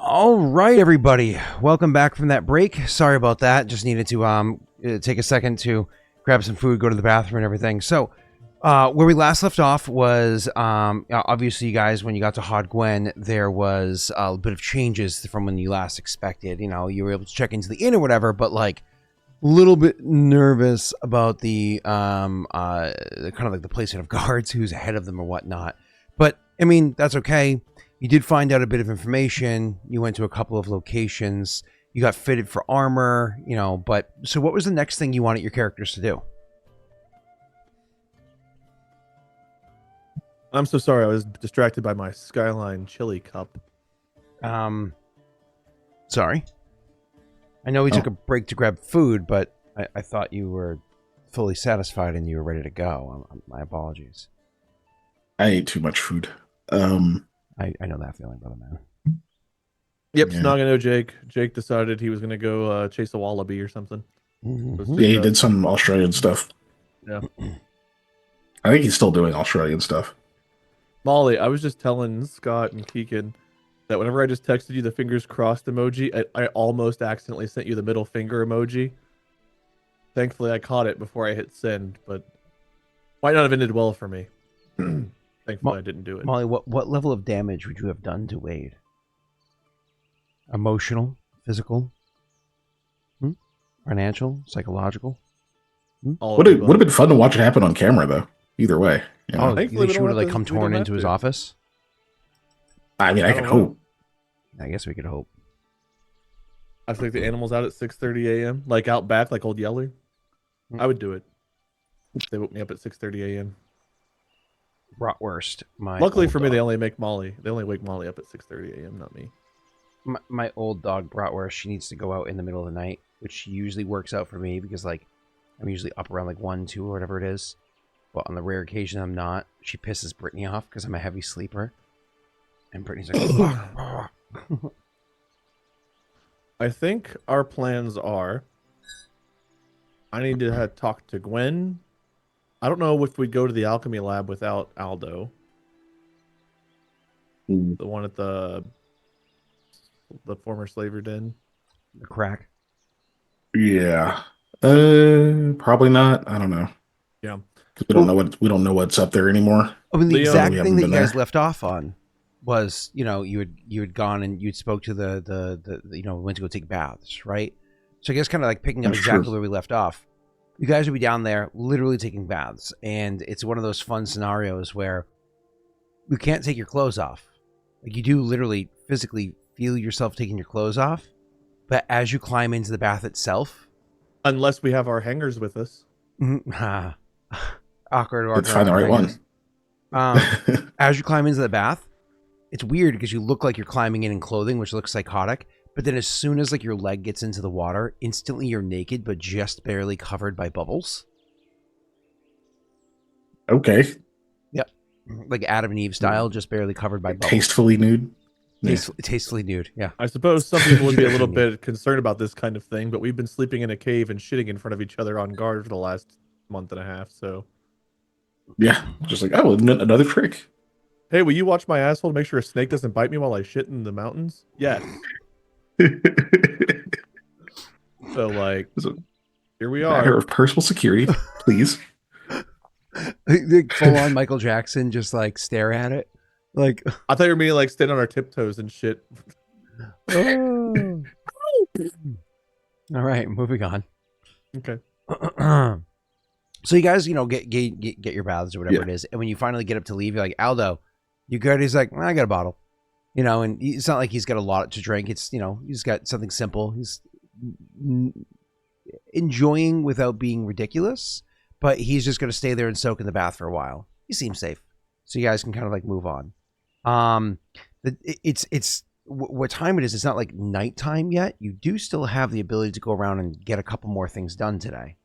All right, everybody. Welcome back from that break. Sorry about that. Just needed to take a second to grab some food, go to the bathroom and everything. So, where we last left off was obviously, you guys, when you got to Haudh-Gwenn, there was a bit of changes from when you last expected. You know, you were able to check into the inn or whatever, but like a little bit nervous about the kind of like the placement of guards, who's ahead of them or whatnot. But I mean, that's okay. You did find out a bit of information. You went to a couple of locations. You got fitted for armor, you know, but so what was the next thing you wanted your characters to do? I'm so sorry. I was distracted by my Skyline chili cup. Sorry. I know we took a break to grab food, but I thought you were fully satisfied and you were ready to go. My apologies. I ate too much food. I know that feeling, brother man. Yep, yeah. Not gonna know Jake. Jake decided he was gonna go chase a wallaby or something. Mm-hmm. Yeah, he did some Australian stuff. Yeah. I think he's still doing Australian stuff. Molly, I was just telling Scott and Keegan that whenever I just texted you the fingers crossed emoji, I almost accidentally sent you the middle finger emoji. Thankfully, I caught it before I hit send, but might not have ended well for me. Thankfully, I didn't do it. Molly, what level of damage would you have done to Wade? Emotional? Physical? Financial? Psychological? Would have been fun to watch it happen on camera, though. Either way. You know? Oh, you think she would have like come torn into his office? I mean, I could hope. I guess we could hope. I think the animals out at 6:30 a.m., like out back, like Old Yeller. I would do it. They woke me up at 6:30 a.m. Bratwurst. Luckily for me, they only wake Molly up at 6:30 a.m., not me. My old dog Bratwurst, she needs to go out in the middle of the night, which usually works out for me because like I'm usually up around like 1, 2 or whatever it is. But on the rare occasion I'm not, she pisses Brittany off because I'm a heavy sleeper. And Brittany's like, I think our plans are, I need to talk to Gwen. I don't know if we'd go to the alchemy lab without Aldo. The one at the former slaver den. The crack. Yeah. Probably not. I don't know. Yeah. Because we don't know what's up there anymore. I mean, the exact thing that you guys left off on was, you know, you had gone and you'd spoke to the you know, went to go take baths, right? So I guess kind of like picking up exactly where we left off. You guys would be down there literally taking baths, and it's one of those fun scenarios where you can't take your clothes off. Like you do literally physically feel yourself taking your clothes off, but as you climb into the bath itself, unless we have our hangers with us. Awkward. Let's find the right one. As you climb into the bath, it's weird because you look like you're climbing in clothing, which looks psychotic. But then as soon as like your leg gets into the water, instantly you're naked, but just barely covered by bubbles. Okay. Yep. Like Adam and Eve style, just barely covered by bubbles. Tastefully nude. Tastefully nude, yeah. I suppose some people would be a little bit concerned about this kind of thing, but we've been sleeping in a cave and shitting in front of each other on guard for the last month and a half, so. Yeah, just like, oh, another trick. Hey, will you watch my asshole to make sure a snake doesn't bite me while I shit in the mountains? Yes. So, like, here we are. Matter of personal security, please. Full on Michael Jackson, just like stare at it. Like, I thought you were meaning like stand on our tiptoes and shit. Oh. All right, moving on. Okay. So you guys, you know, get your baths or whatever it is, and when you finally get up to leave, you're like, Aldo, you good? He's like, I got a bottle. You know, and it's not like he's got a lot to drink. It's, you know, he's got something simple. He's enjoying without being ridiculous, but he's just going to stay there and soak in the bath for a while. He seems safe. So you guys can kind of like move on. It's what time it is. It's not like nighttime yet. You do still have the ability to go around and get a couple more things done today.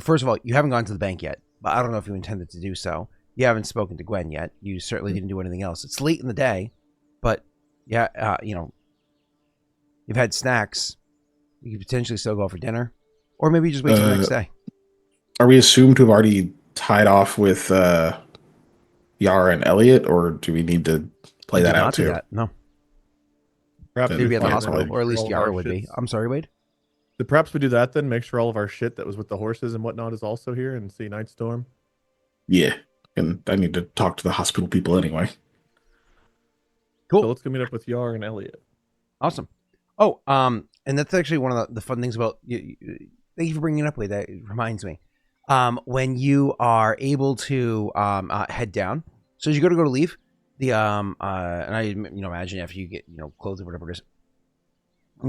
First of all, you haven't gone to the bank yet, but I don't know if you intended to do so. You haven't spoken to Gwen yet. You certainly didn't do anything else. It's late in the day, but yeah, you know, you've had snacks. You could potentially still go out for dinner, or maybe just wait till the next day. Are we assumed to have already tied off with Yara and Elliot, or do we need to play that out too? No. Perhaps They'd be at the Yeah, hospital, probably. or at least all of our Yara would be. shits. I'm sorry, Wade. Perhaps we do that then. Make sure all of our shit that was with the horses and whatnot is also here, and see Nightstorm. Yeah. And I need to talk to the hospital people anyway. Cool. So let's go meet up with Yar and Elliot. Awesome. Oh, and that's actually one of the fun things about you. Thank you for bringing it up, Wade. That reminds me. When you are able to head down, so as you go to leave, the and I imagine after you get clothes or whatever it is,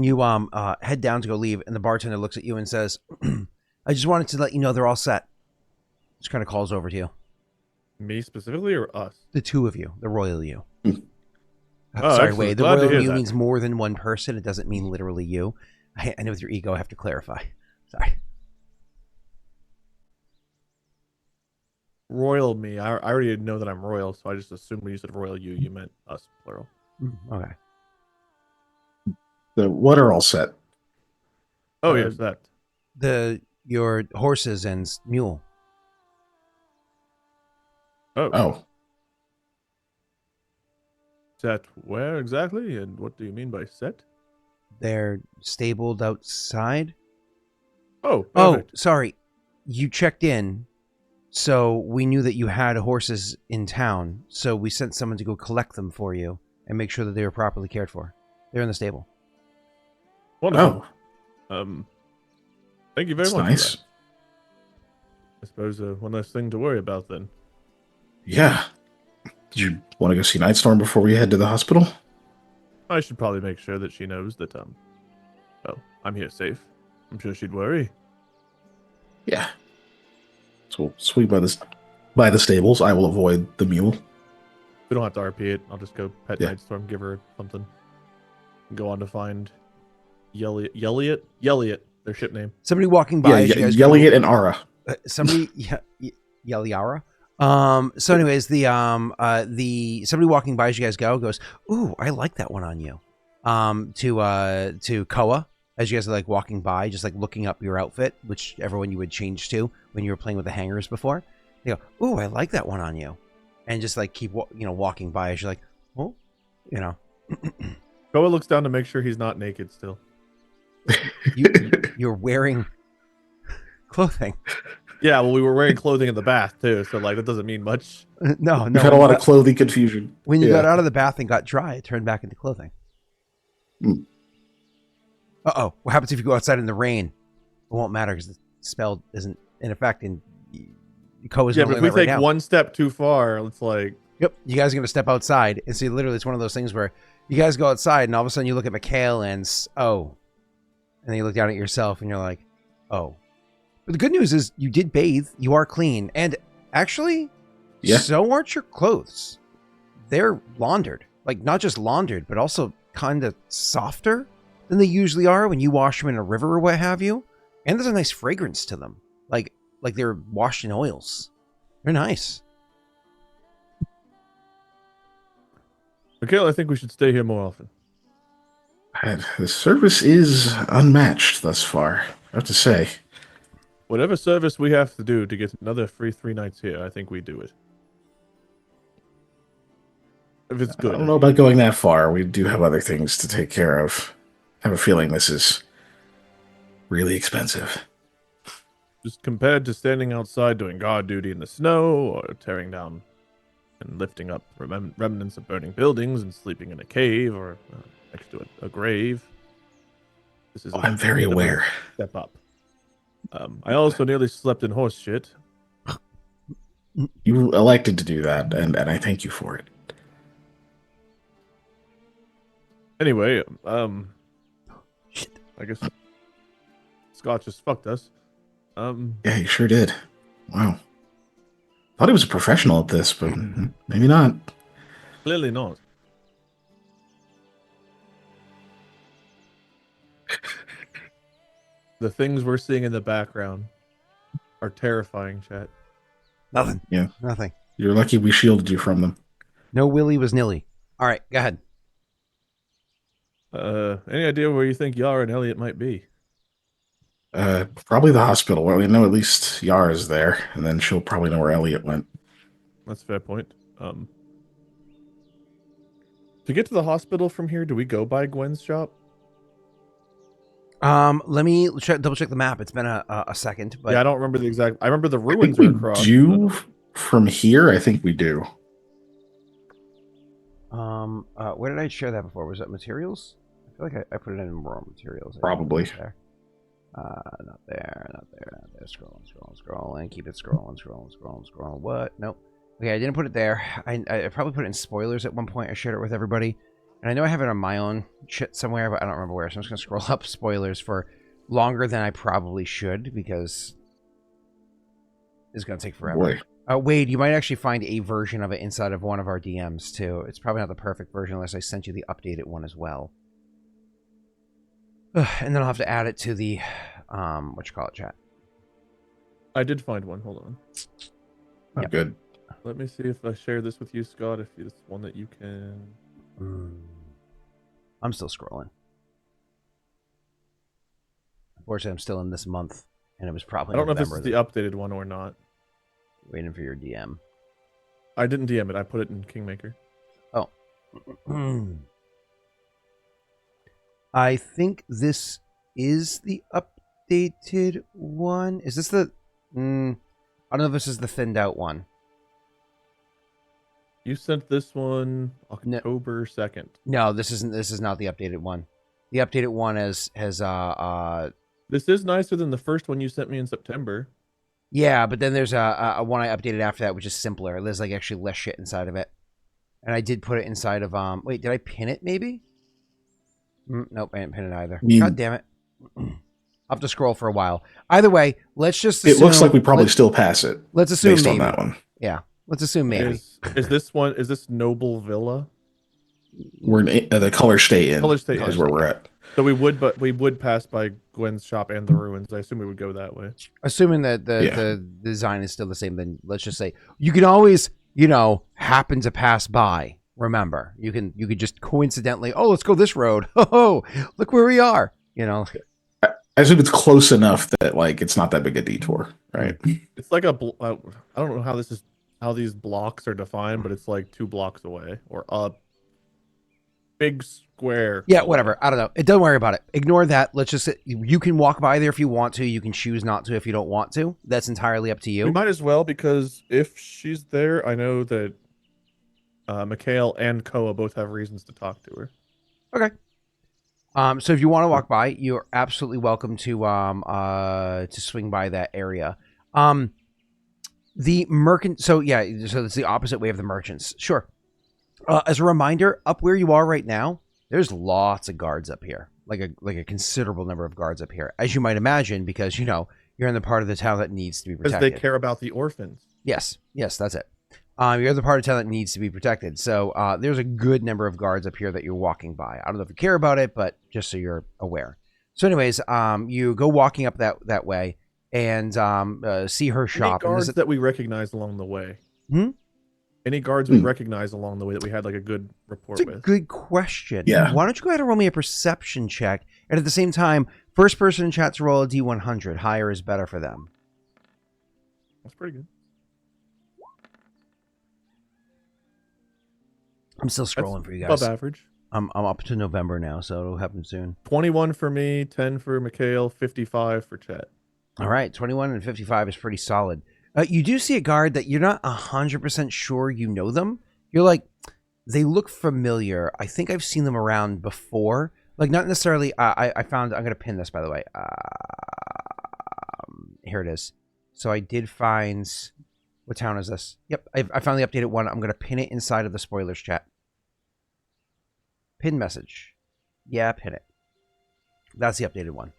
you head down to go leave, and the bartender looks at you and says, "I just wanted to let you know they're all set." Just kind of calls over to you. Me specifically or us? The two of you, the royal you. Oh, Sorry, excellent. Wade. The Glad to royal hear you that. means more than one person. It doesn't mean literally you. I know with your ego, I have to clarify. Sorry. Royal me. I already know that I'm royal, so I just assumed when you said royal you meant us, plural. Okay. What are all set? Oh, yes, that. Your horses and mule. Oh, Oh, set where exactly? And what do you mean by set? They're stabled outside. Oh, Oh, perfect. sorry. You checked in, so we knew that you had horses in town, so we sent someone to go collect them for you and make sure that they were properly cared for. They're in the stable. Wonderful. oh, Thank you very that's much. nice. For that. I suppose one less thing to worry about then. Yeah. Did you want to go see Nightstorm before we head to the hospital? I should probably make sure that she knows that well, I'm here safe. I'm sure she'd worry. Yeah. So we'll swing by the stables. I will avoid the mule. We don't have to RP it. I'll just go pet Yeah. Nightstorm, give her something. And go on to find Yelliot, their ship name. Somebody walking by. Yeah, as you guys Yelliot and Ara. somebody Yeliara. So anyways, the somebody walking by as you guys go goes, "Ooh, I like that one on you." To Koa as you guys are like walking by, just like looking up your outfit, which everyone you would change to when you were playing with the hangers before. They go, "Ooh, I like that one on you," and just like keep walking by as you're like, "Oh, you know." Koa looks down to make sure he's not naked still. You're wearing clothing. Yeah, well, we were wearing clothing in the bath too, so like that doesn't mean much. No. We've had a lot of clothing confusion. When you Yeah. got out of the bath and got dry, it turned back into clothing. Mm. Uh-oh. What happens if you go outside in the rain? It won't matter because the spell isn't in effect, and Koa's Yeah, going but to if we right take now. one step too far, it's like Yep. You guys are going to step outside. And see, literally, it's one of those things where you guys go outside, and all of a sudden you look at Mikhail, and and then you look down at yourself, and you're like, oh. But the good news is you did bathe. You are clean. And actually, Yeah. so aren't your clothes. They're laundered. Like, not just laundered, but also kind of softer than they usually are when you wash them in a river or what have you. And there's a nice fragrance to them. Like they're washed in oils. They're nice. Mikhail, I think we should stay here more often. The service is unmatched thus far, I have to say. Whatever service we have to do to get another free 3 nights here, I think we do it. If it's good. I don't know about going that far. We do have other things to take care of. I have a feeling this is really expensive. Just compared to standing outside doing guard duty in the snow, or tearing down and lifting up remnants of burning buildings and sleeping in a cave or next to a grave. This is I'm very aware. Step up. I also nearly slept in horse shit. You elected to do that, and I thank you for it. Anyway, I guess Scott just fucked us. Yeah, you sure did. Wow. Thought he was a professional at this, but maybe not. Clearly not. The things we're seeing in the background are terrifying, chat. Nothing. Yeah. Nothing. You're lucky we shielded you from them. No Willy was nilly. All right, go ahead. Any idea where you think Yar and Elliot might be? Probably the hospital. Well, we know at least Yara's there, and then she'll probably know where Elliot went. That's a fair point. To To get to the hospital from here, do we go by Gwen's shop? Let me double check the map. It's been a second, but Yeah, I don't remember the exact. I remember the I think ruins we are across. do from here. I think we do. where did I share that before? Was that materials? I feel like I put it in raw materials. Probably. There. Not there, not there, not there. Scrolling. Keep it scrolling. What? Nope. Okay, I didn't put it there. I probably put it in spoilers at one point. I shared it with everybody. And I know I have it on my own shit somewhere, but I don't remember where. So I'm just going to scroll up spoilers for longer than I probably should, because it's going to take forever. Boy. Wade, you might actually find a version of it inside of one of our DMs, too. It's probably not the perfect version unless I sent you the updated one as well. And then I'll have to add it to the, chat. I did find one. Hold on. Oh, Yep. good. Let me see if I share this with you, Scott. If it's one that you can. I'm still scrolling. Unfortunately, I'm still in this month, and it was probably I don't know if this November is the updated one or not. waiting for your DM. I didn't DM it. I put it in Kingmaker. Oh. I think this is the updated one. Is this the... I don't know if this is the thinned out one. You sent this one October 2nd. No, this isn't. This is not the updated one. The updated one has This is nicer than the first one you sent me in September. yeah, but then there's a one I updated after that, which is simpler. There's like actually less shit inside of it, and I did put it inside of Wait, did I pin it? Maybe. Nope, I didn't pin it either. God damn it! I'll have to scroll for a while. Either way, let's just. Assume, It looks like we probably still pass it. Let's assume based maybe. on that one. Yeah, let's assume maybe. Is this one? Is this Noble Villa? We're in the Color Stay Inn. Color Stay is Inn. where we're at. So we would pass by Gwen's shop and the ruins. I assume we would go that way. Assuming that the design is still the same, then let's just say you can always, happen to pass by. Remember, you could just coincidentally, oh, let's go this road. Oh, look where we are. I assume it's close enough that it's not that big a detour, right? It's like I don't know how these blocks are defined, but it's like 2 blocks away or a big square. Yeah, whatever. I don't know. Don't worry about it. Ignore that. Let's just you can walk by there if you want to. You can choose not to if you don't want to. That's entirely up to you. We might as well, because if she's there, I know that Mikhail and Koa both have reasons to talk to her. Okay. So if you want to walk by, you're absolutely welcome to swing by that area. The merchant. So it's the opposite way of the merchants. Sure. As a reminder, up where you are right now, there's lots of guards up here, like a considerable number of guards up here, as you might imagine, because you're in the part of the town that needs to be protected. Because they care about the orphans. Yes, that's it. You're in the part of town that needs to be protected. So there's a good number of guards up here that you're walking by. I don't know if you care about it, but just so you're aware. So anyways, you go walking up that way and see her shop. Any guards that we recognize along the way? Any guards we recognize along the way that we had a good rapport with? That's a good question. Yeah. Why don't you go ahead and roll me a perception check? And at the same time, first person in chat to roll a D100. Higher is better for them. That's pretty good. I'm still scrolling for you guys. Above average. I'm up to November now, so it'll happen soon. 21 for me, 10 for Mikhail, 55 for Chet. All right, 21 and 55 is pretty solid. You do see a guard that you're not 100% sure you know them. You're like, they look familiar. I think I've seen them around before. Like, not necessarily. I found. I'm going to pin this, by the way. Here it is. So I did find. What town is this? Yep, I found the updated one. I'm going to pin it inside of the spoilers chat. Pin message. Yeah, pin it. That's the updated one.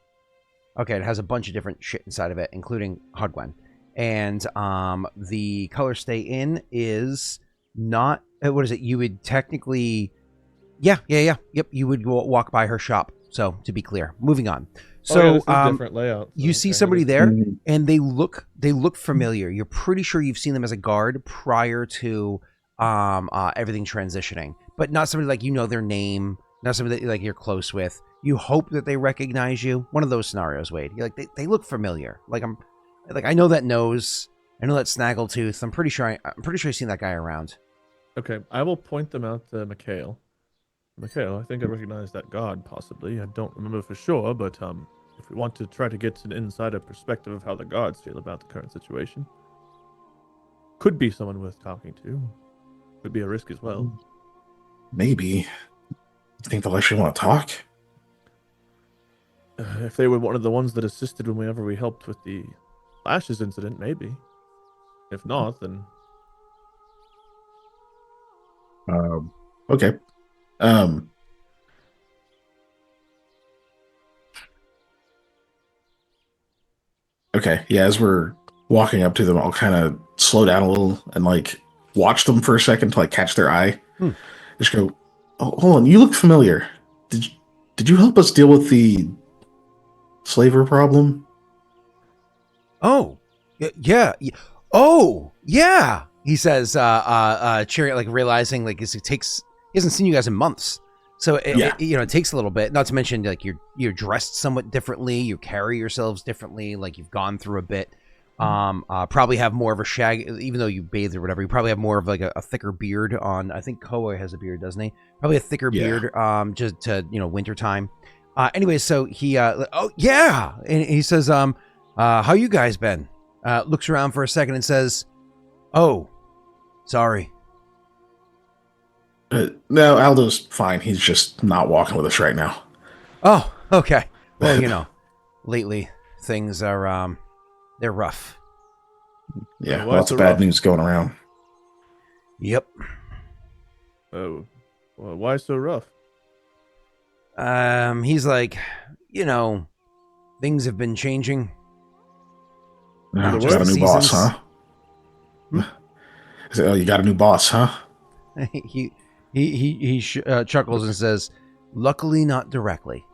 Okay, it has a bunch of different shit inside of it, including Haudh-Gwenn. And the Color Stay Inn is not... What is it? You would technically... Yeah. Yep, you would walk by her shop. So, to be clear. Moving on. So, this is different layout. So you see somebody there, and they look familiar. You're pretty sure you've seen them as a guard prior to everything transitioning. But not somebody like you know their name, not somebody that like you're close with. You hope that they recognize you. One of those scenarios, Wade. You're like, they look familiar. I know that nose. I know that snaggletooth. I'm pretty sure I've seen that guy around. Okay, I will point them out to Mikhail. Mikhail, I think I recognize that guard, possibly. I don't remember for sure, but if we want to try to get an insider perspective of how the guards feel about the current situation, could be someone worth talking to. Could be a risk as well. Maybe. You think they'll actually want to talk? If they were one of the ones that assisted whenever we helped with the Lashes incident, maybe. If not, then... Okay. Okay, yeah, as we're walking up to them, I'll kind of slow down a little and, like, watch them for a second to, like, catch their eye. Just go, oh, hold on, you look familiar. Did you help us deal with the slaver problem? Oh, yeah. Oh, yeah. He says, cheering, like realizing, like, he hasn't seen you guys in months. So, it takes a little bit, not to mention, like, you're dressed somewhat differently. You carry yourselves differently. Like, you've gone through a bit. Probably have more of a shag, even though you bathed or whatever, you probably have more of, like, a thicker beard on. I think Koa has a beard, doesn't he? Probably a thicker beard, just to, winter time. Anyway, so he, oh, yeah. And he says, how you guys been? Looks around for a second and says, oh, sorry. No, Aldo's fine. He's just not walking with us right now. Oh, okay. Well, lately things are, they're rough. Yeah, lots of bad news going around. Yep. Oh, well, why so rough? He's like, things have been changing. You got a new boss, huh? Oh, you got a new boss, huh? He chuckles and says, luckily not directly.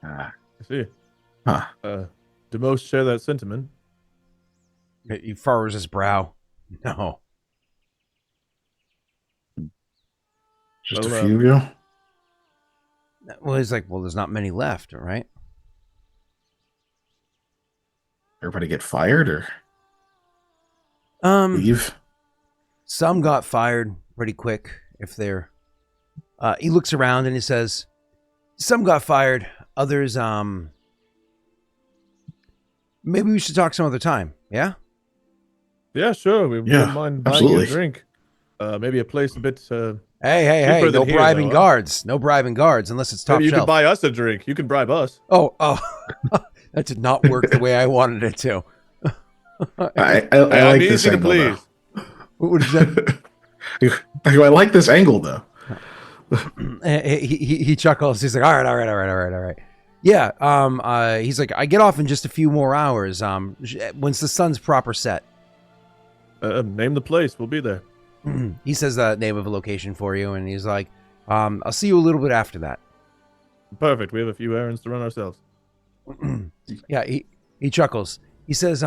I see. Huh. Do most share that sentiment? He furrows his brow. No. Just a few of you? Well, he's like, well, there's not many left, right? Everybody get fired or leave? Some got fired pretty quick if they're he looks around and he says, some got fired, others maybe we should talk some other time, yeah? Yeah, sure. We wouldn't mind buying you a drink. Maybe a place a bit Hey, no bribing guards. No bribing guards unless it's top Maybe you shelf. could buy us a drink. You can bribe us. Oh. That did not work the way I wanted it to. I like this angle, though. What is that? I like this angle, though. He chuckles. He's like, all right. Yeah. He's like, I get off in just a few more hours. Once the sun's proper set. Name the place. We'll be there. He says the name of a location for you, and he's like, I'll see you a little bit after that. Perfect. We have a few errands to run ourselves. Yeah, he chuckles. He says,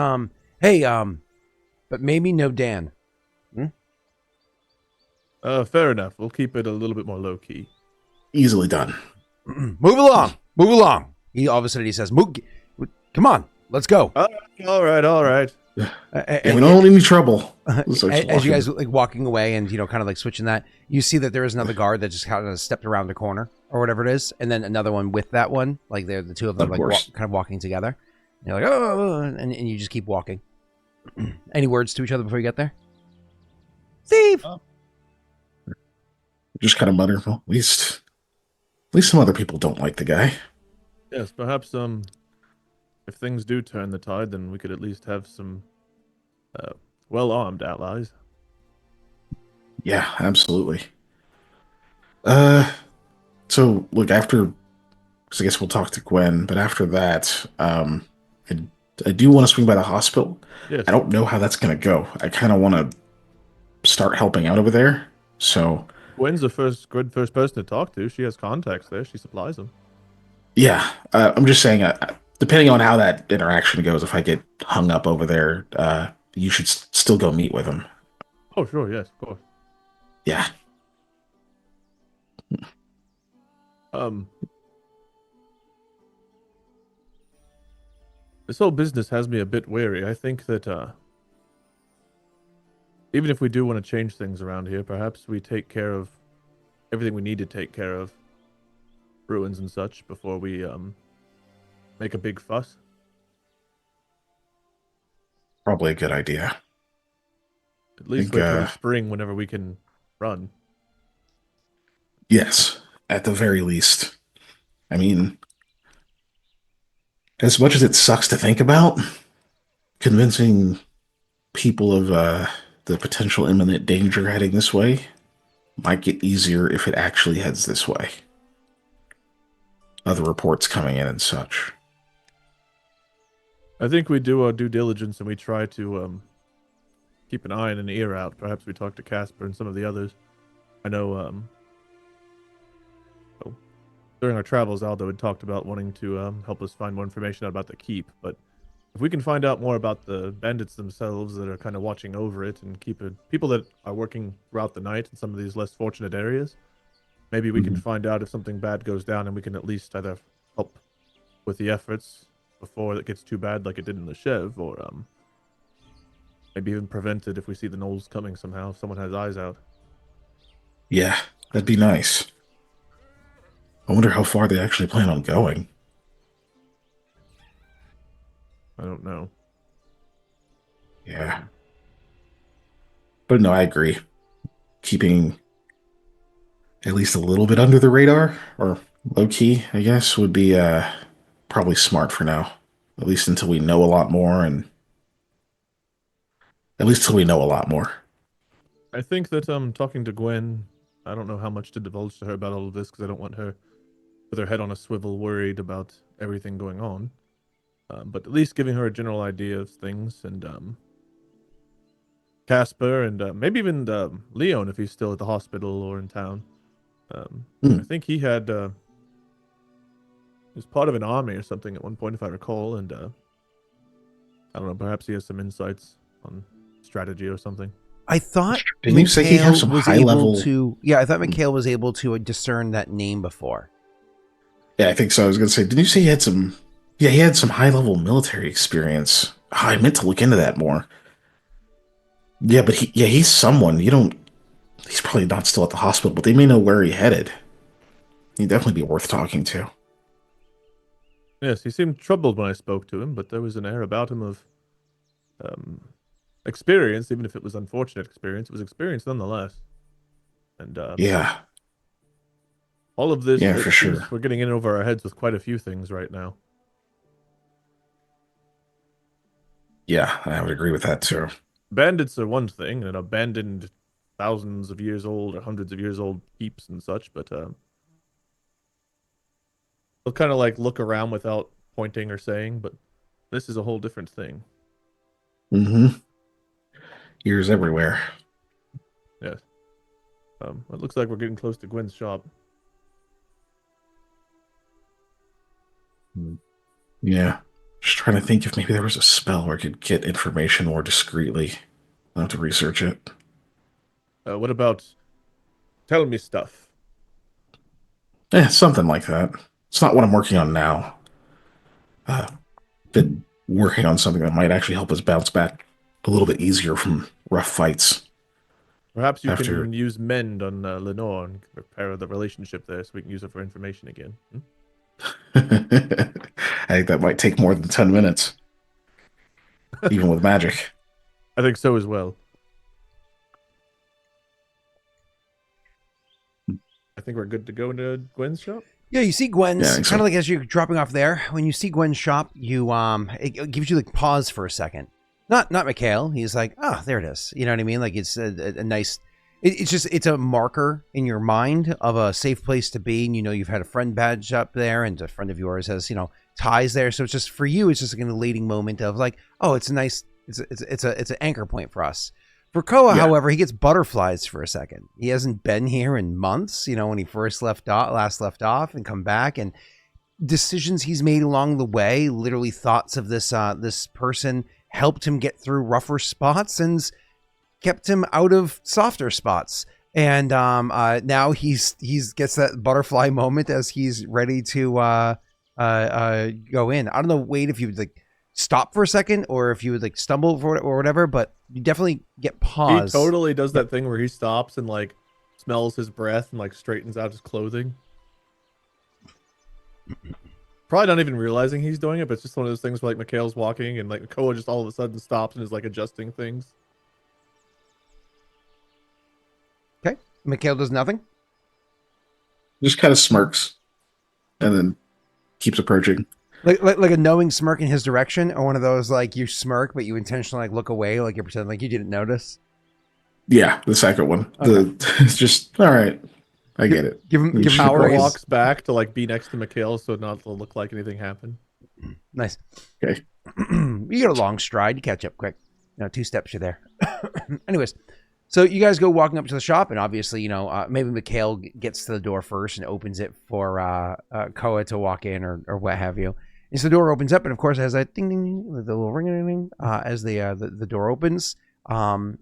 hey, but maybe no Dan. Fair enough. We'll keep it a little bit more low-key. Easily done. Move along. He all of a sudden he says, come on, let's go. All right. And we don't want any trouble. As you guys like walking away and kind of like switching that, you see that there is another guard that just kind of stepped around the corner or whatever it is, and then another one with that one, like they're the two of them like kind of walking together. And you're like, oh, and you just keep walking. Any words to each other before you get there? Steve. Just kind of mutter. Well, at least some other people don't like the guy. Yes, perhaps if things do turn the tide, then we could at least have some well-armed allies. Yeah, absolutely. So look, because I guess we'll talk to Gwen, but after that, I do want to swing by the hospital. Yes. I don't know how that's going to go. I kind of want to start helping out over there. So Gwen's the good first person to talk to. She has contacts there. She supplies them. Yeah, I'm just saying, depending on how that interaction goes, if I get hung up over there, you should still go meet with him. Oh, sure, yes, of course. Yeah. This whole business has me a bit wary. I think that even if we do want to change things around here, perhaps we take care of everything we need to take care of, ruins and such, before we make a big fuss. Probably a good idea. At least wait till the spring whenever we can run. Yes, at the very least. I mean, as much as it sucks to think about, convincing people of the potential imminent danger heading this way might get easier if it actually heads this way. Other reports coming in and such. I think we do our due diligence and we try to keep an eye and an ear out. Perhaps we talk to Casper and some of the others. I know during our travels, Aldo had talked about wanting to help us find more information out about the keep. But if we can find out more about the bandits themselves that are kind of watching over it and people that are working throughout the night in some of these less fortunate areas, maybe we can find out if something bad goes down and we can at least either help with the efforts before it gets too bad like it did in the Chev, or maybe even prevent it if we see the gnolls coming somehow, if someone has eyes out. Yeah, that'd be nice. I wonder how far they actually plan on going. I don't know. Yeah. But no, I agree. Keeping at least a little bit under the radar, or low key, I guess, would be probably smart for now. At least until we know a lot more, and at least till we know a lot more. I think that talking to Gwen, I don't know how much to divulge to her about all of this because I don't want her with her head on a swivel worried about everything going on. But at least giving her a general idea of things, and Casper and maybe even Leon if he's still at the hospital or in town. I think he had he was part of an army or something at one point, if I recall, and I don't know, perhaps he has some insights on strategy or something. I thought Didn't you say he has some was high able level to? Yeah, I thought Mikhail was able to discern that name before. Yeah, I think so. I was going to say, didn't you say he had some... Yeah, he had some high-level military experience. Oh, I meant to look into that more. Yeah, but he's someone. You don't... He's probably not still at the hospital, but they may know where he headed. He'd definitely be worth talking to. Yes, he seemed troubled when I spoke to him, but there was an air about him of experience, even if it was unfortunate experience. It was experience nonetheless. And Yeah. all of this, Yeah, for sure. We're getting in over our heads with quite a few things right now. Yeah, I would agree with that too. Bandits are one thing, and abandoned thousands of years old or hundreds of years old keeps and such, but they'll kind of like look around without pointing or saying, but this is a whole different thing. Mm-hmm. Ears everywhere. Yes. It looks like we're getting close to Gwen's shop. Yeah. Just trying to think if maybe there was a spell where I could get information more discreetly. I'll have to research it. What about tell me stuff? Yeah, something like that. It's not what I'm working on now. Been working on something that might actually help us bounce back a little bit easier from rough fights. Perhaps you can use Mend on Lenore and repair the relationship there so we can use it for information again. I think that might take more than 10 minutes. Even with magic. I think so as well. I think we're good to go into Gwen's shop. Yeah, you see Gwen's kind of so. like as you're dropping off there. When you see Gwen's shop, you it gives you like pause for a second. Not Mikhail. He's like, oh, there it is. You know what I mean? Like it's a nice. It's a marker in your mind of a safe place to be, and you know you've had a friend badge up there, and a friend of yours has ties there. So it's just for you. It's just like an elating moment of like, oh, it's a nice. It's an anchor point for us. For Koa, however, he gets butterflies for a second. He hasn't been here in months. When he first left off, and come back, and decisions he's made along the way, literally thoughts of this person helped him get through rougher spots and kept him out of softer spots. And now he's gets that butterfly moment as he's ready to go in. I don't know, Wade, if you would like stop for a second or if you would like stumble or whatever, but you definitely get pause. He totally does that thing where he stops and like smells his breath and like straightens out his clothing. Probably not even realizing he's doing it, but it's just one of those things where like Mikhail's walking and like Koa just all of a sudden stops and is like adjusting things. Okay. Mikhail does nothing. Just kind of smirks, and then keeps approaching. Like a knowing smirk in his direction, or one of those like you smirk but you intentionally like look away, like you're pretending like you didn't notice. Yeah, the second one. Okay. It's just all right. I get it. Give him Power praise. walks back to like be next to Mikhail so not to look like anything happened. Nice. Okay. You get a long stride. You catch up quick. 2 steps, you're there. Anyways, so you guys go walking up to the shop, and obviously, maybe Mikhail gets to the door first and opens it for Koa to walk in or what have you. And so the door opens up, and of course it has that ding ding ding, the little ring ding ding as the door opens. And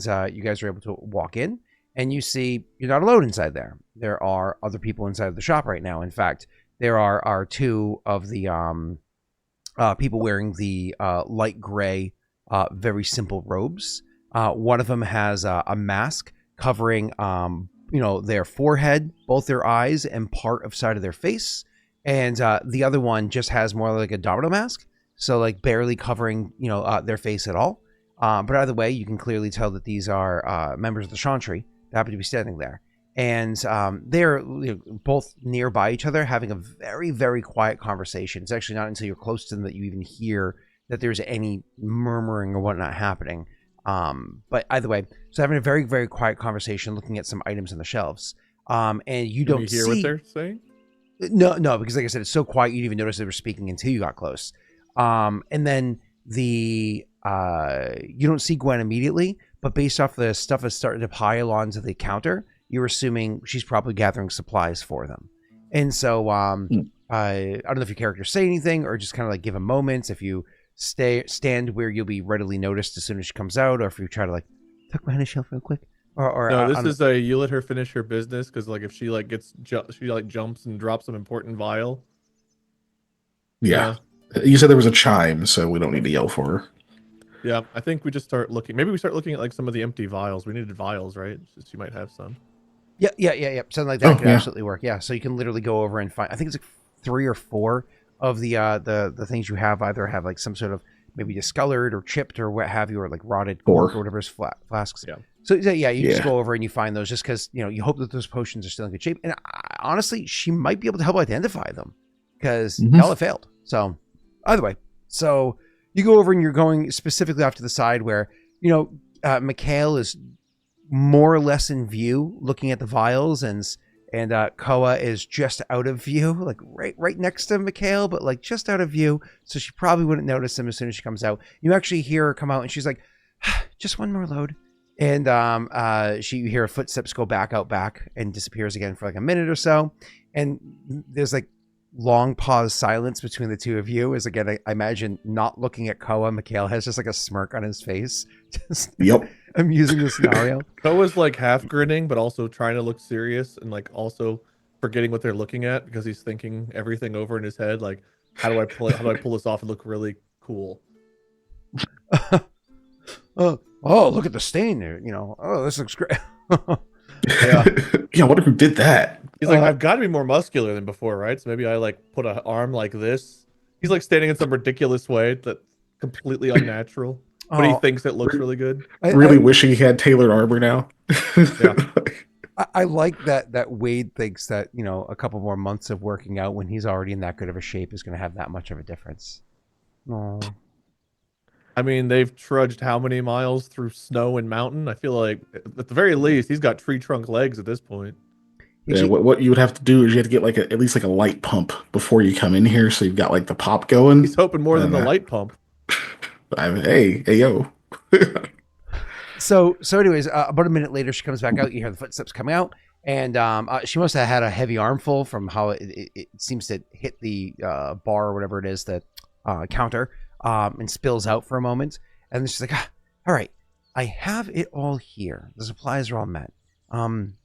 you guys are able to walk in, and you see you're not alone inside there. There are other people inside of the shop right now. In fact, there are 2 of the people wearing the light gray, very simple robes. One of them has a mask covering, their forehead, both their eyes, and part of side of their face. And the other one just has more like a domino mask, so like barely covering, their face at all. But either way, you can clearly tell that these are members of the Chantry that happen to be standing there. And they're both nearby each other having a very, very quiet conversation. It's actually not until you're close to them that you even hear that there's any murmuring or whatnot happening. But either way, so having a very, very quiet conversation, looking at some items on the shelves. And you don't hear what they're saying? No, because like I said, it's so quiet you didn't even notice they were speaking until you got close. And then you don't see Gwen immediately, but based off the stuff that's starting to pile onto the counter, you're assuming she's probably gathering supplies for them. And so I don't know if your characters say anything or just kind of like give a moment. If you stand where you'll be readily noticed as soon as she comes out, or if you try to like tuck behind a shelf real quick. No, this is you let her finish her business, because like if she like jumps and drops some important vial. Yeah. You said there was a chime, so we don't need to yell for her. Yeah, I think we just start looking. Maybe we start looking at like some of the empty vials. We needed vials, right? She might have some. Yeah. Something like that could absolutely work. Yeah, so you can literally go over and find. I think it's like 3 or 4 of the things you have either have like some sort of maybe discolored or chipped or what have you, or like rotted cork or whatever's flasks. Yeah. So yeah, you just go over and you find those just because you hope that those potions are still in good shape. And honestly, she might be able to help identify them because y'all have failed. So either way, so you go over and you're going specifically off to the side where Mikhail is more or less in view, looking at the vials, and Koa is just out of view, like right next to Mikhail, but like just out of view. So she probably wouldn't notice him as soon as she comes out. You actually hear her come out, and she's like, "Just one more load." And you hear her footsteps go back and disappears again for like a minute or so. And there's like long pause silence between the two of you. As again, I imagine not looking at Koa, Mikhail has just like a smirk on his face. Yep. I'm using the scenario. Koa's like half grinning, but also trying to look serious and like also forgetting what they're looking at because he's thinking everything over in his head. Like, how do I pull this off and look really cool? Oh, look at the stain there. Oh, this looks great. Yeah. Yeah, I wonder who did that. He's like, I've got to be more muscular than before, right? So maybe I like put an arm like this. He's like standing in some ridiculous way that's completely unnatural, but he thinks it looks really good. Really wishing he had tailored armor now. Yeah. I like that Wade thinks that, a couple more months of working out when he's already in that good of a shape is going to have that much of a difference. Oh. I mean, they've trudged how many miles through snow and mountain? I feel like at the very least, he's got tree trunk legs at this point. Yeah, what you would have to do is you have to get like at least like a light pump before you come in here, so you've got like the pop going. He's hoping more than the light pump. Hey yo. So anyways, about a minute later, she comes back out. You hear the footsteps coming out, and she must have had a heavy armful from how it seems to hit the bar or whatever it is, that counter, and spills out for a moment. And then she's like, all right, I have it all here. The supplies are all met.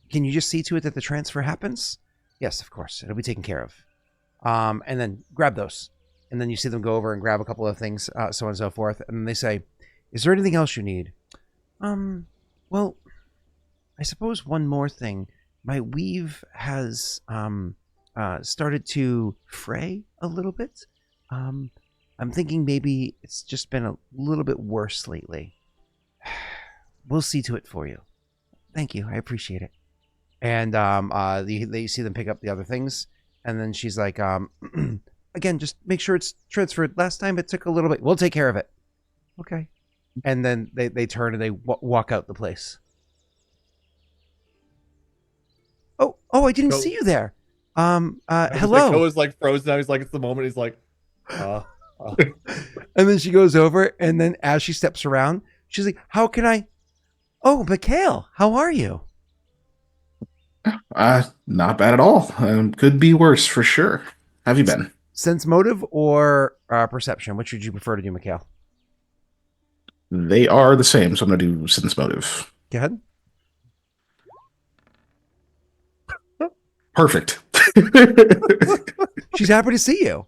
Can you just see to it that the transfer happens? Yes, of course. It'll be taken care of. And then grab those. And then you see them go over and grab a couple of things, so on and so forth. And then they say, is there anything else you need? Well, I suppose one more thing. My weave has started to fray a little bit. I'm thinking maybe it's just been a little bit worse lately. We'll see to it for you. Thank you. I appreciate it. And they see them pick up the other things, and then she's like, again, just make sure it's transferred. Last time it took a little bit. We'll take care of it. Okay. And then they turn and they walk out the place. Oh, I didn't see you there. Hello. Like, Koa's like frozen now. He's like, it's the moment. He's like, And then she goes over, and then as she steps around, she's like, how can I? Oh, Mikhail, how are you? Not bad at all. Could be worse for sure. How have you been? Sense motive or perception? Which would you prefer to do, Mikhail? They are the same, so I'm gonna do sense motive. Go ahead. Perfect. She's happy to see you.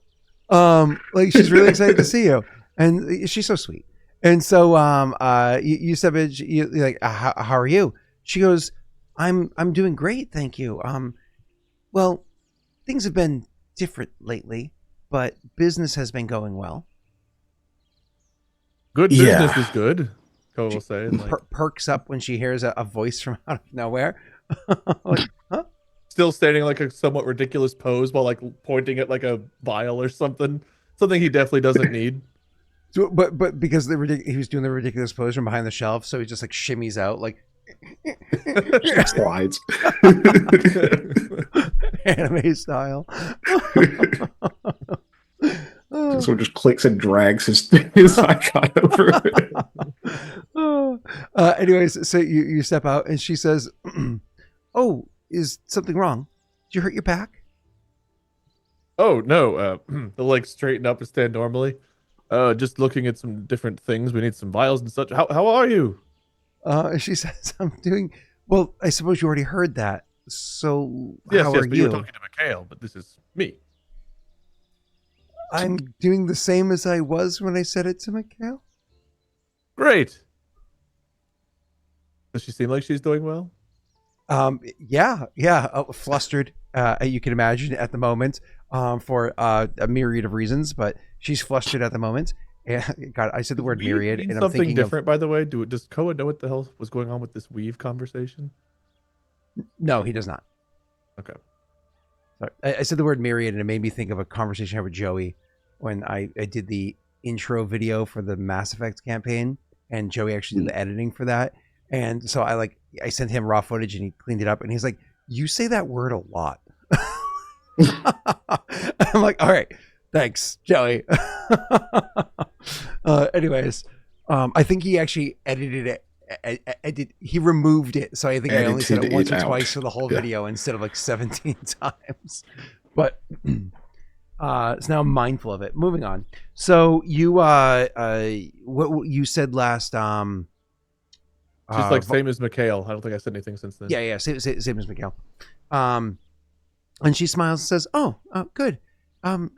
Like she's really excited to see you, and she's so sweet. And so, you said, you're like, how are you? She goes, I'm doing great, thank you. Well, things have been different lately, but business has been going well. good business is good. Koa will say. Like, Perks up when she hears a voice from out of nowhere. Like, huh? Still standing like a somewhat ridiculous pose while like pointing at like a vial or something. Something he definitely doesn't need. So, but because he was doing the ridiculous pose from behind the shelf, so he just like shimmies out like Slides. anime style. So just clicks and drags his icon over it. Anyways, so you step out, and she says, "Oh, is something wrong? Did you hurt your back?" Oh no, they'll like straighten up and stand normally. Just looking at some different things. We need some vials and such. How are you? She says, "I'm doing well. I suppose you already heard that. So Yes, how yes, are but you?" you were talking to Mikhail, but this is me. I'm doing the same as I was when I said it to Mikhail. Great. Does she seem like she's doing well? Yeah, flustered. You can imagine at the moment, for a myriad of reasons, but she's flustered at the moment. And God, I said the word myriad, and I'm something thinking different. By the way, does Koa know what the hell was going on with this weave conversation? No, he does not. Okay. Sorry. I said the word myriad, and it made me think of a conversation I had with Joey when I did the intro video for the Mass Effect campaign, and Joey actually did the editing for that. And so I sent him raw footage, and he cleaned it up, and he's like, "You say that word a lot." I'm like, "All right, thanks, Joey." Anyways, I think he actually edited it. He removed it, so I think I only said it once or twice for the whole video instead of like 17 times. But so now I'm mindful of it. Moving on. So you what you said last Just like same as Mikhail. I don't think I said anything since then. Yeah, same as Mikhail. And she smiles and says, "Oh, good. I'm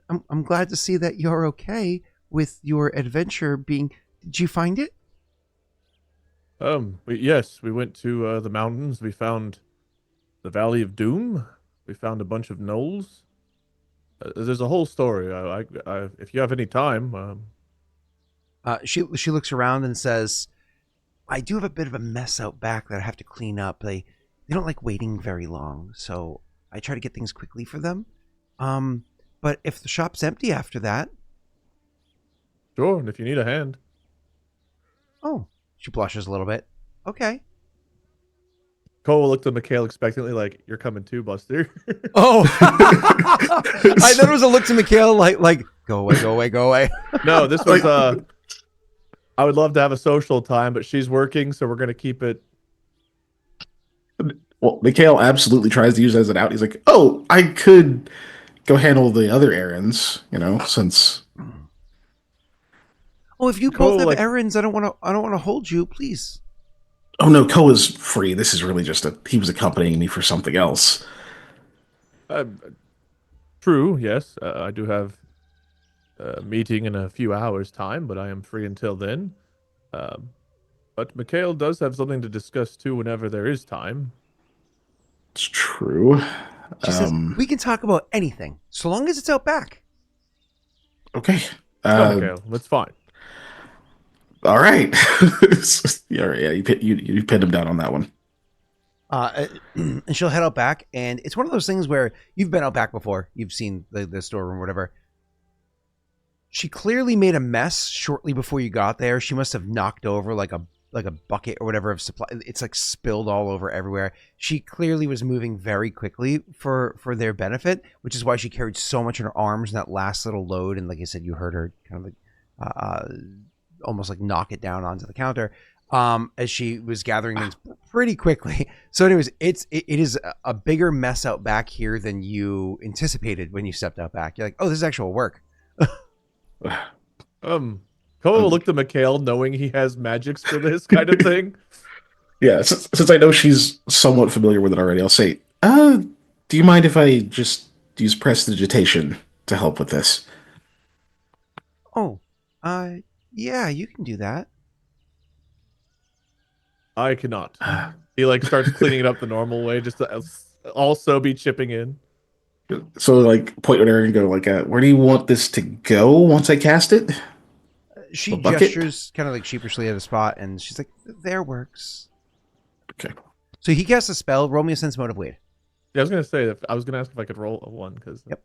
glad to see that you're okay with your adventure being. Did you find it?" Yes, we went to the mountains. We found the Valley of Doom. We found a bunch of gnolls. There's a whole story. If you have any time. She looks around and says, "I do have a bit of a mess out back that I have to clean up. They don't like waiting very long, so I try to get things quickly for them. But if the shop's empty after that." Sure, and if you need a hand. Oh, she blushes a little bit. Okay. Koa looked at Mikhail expectantly like, "You're coming too, Buster." Oh. I thought it was a look to Mikhail like go away. No, this was I would love to have a social time, but she's working, so we're gonna keep it. Well, Mikhail absolutely tries to use it as an out. He's like, "Oh, I could go handle the other errands, since." Oh, if you both have errands, I don't want to hold you, please. Oh no, Koa's free. This is really just he was accompanying me for something else. True, yes. I do have a meeting in a few hours' time, but I am free until then. But But Mikhail does have something to discuss too whenever there is time. It's true. She says, we can talk about anything, so long as it's out back. Okay. No, Mikhail, that's fine. All right. Yeah, all right, yeah. You pinned him down on that one. And she'll head out back, and it's one of those things where you've been out back before. You've seen the storeroom or whatever. She clearly made a mess shortly before you got there. She must have knocked over like a bucket or whatever of supply. It's like spilled all over everywhere. She clearly was moving very quickly for their benefit, which is why she carried so much in her arms in that last little load. And like I said, you heard her kind of like almost like knock it down onto the counter as she was gathering things pretty quickly. So anyways, it is a bigger mess out back here than you anticipated when you stepped out back. You're like, oh, this is actual work. Koa looked at Mikhail knowing he has magics for this kind of thing. Yeah, since I know she's somewhat familiar with it already, I'll say, do you mind if I just use prestidigitation to help with this? Oh, yeah, you can do that. I cannot. He like starts cleaning it up the normal way, just to also be chipping in. So, like, point at her and go, like, where do you want this to go once I cast it? She A bucket? gestures kind of like sheepishly at a spot, and she's like, there works. Okay. So he casts a spell. Roll me a sense motive weight. Yeah, I was gonna say that. I was gonna ask if I could roll a 1 because. Yep.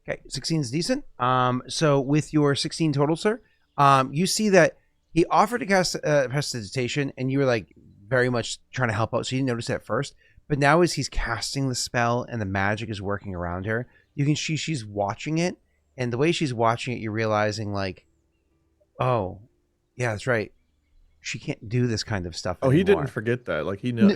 Okay, 16 is decent. So with your 16 total, sir, you see that he offered to cast prestidigitation, and you were like very much trying to help out, so you didn't notice it at first. But now as he's casting the spell and the magic is working around her, you can see she's watching it, and the way she's watching it, you're realizing like, oh, yeah, that's right. She can't do this kind of stuff anymore. He didn't forget that. Like he knew. I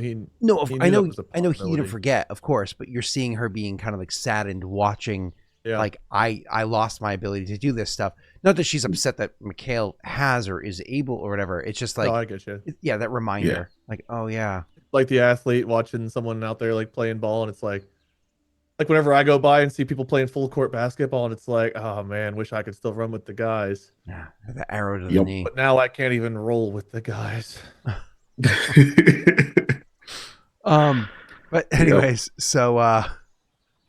know he didn't forget, of course, but you're seeing her being kind of like saddened, watching. Yeah. Like I lost my ability to do this stuff. Not that she's upset that Mikhail has or is able or whatever. It's just like, I get you. Yeah, that reminder. Yeah. Like, oh yeah. Like the athlete watching someone out there like playing ball, and it's like whenever I go by and see people playing full court basketball, and it's like, oh man, wish I could still run with the guys. Yeah, the arrow to the knee. But now I can't even roll with the guys. But anyways, so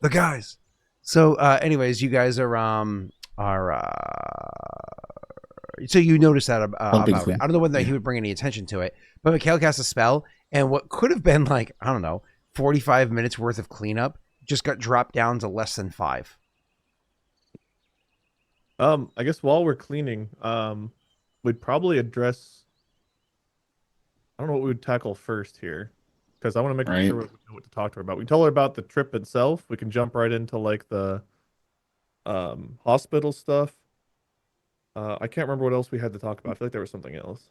the guys. So anyways, you guys are so you notice that about it. I don't know whether he would bring any attention to it, but Mikhail casts a spell, and what could have been like, I don't know, 45 minutes worth of cleanup just got dropped down to less than 5. I guess while we're cleaning, we'd probably address. I don't know what we would tackle first here, because I want to make sure we know what to talk to her about. We tell her about the trip itself. We can jump right into like the hospital stuff. I can't remember what else we had to talk about. I feel like there was something else.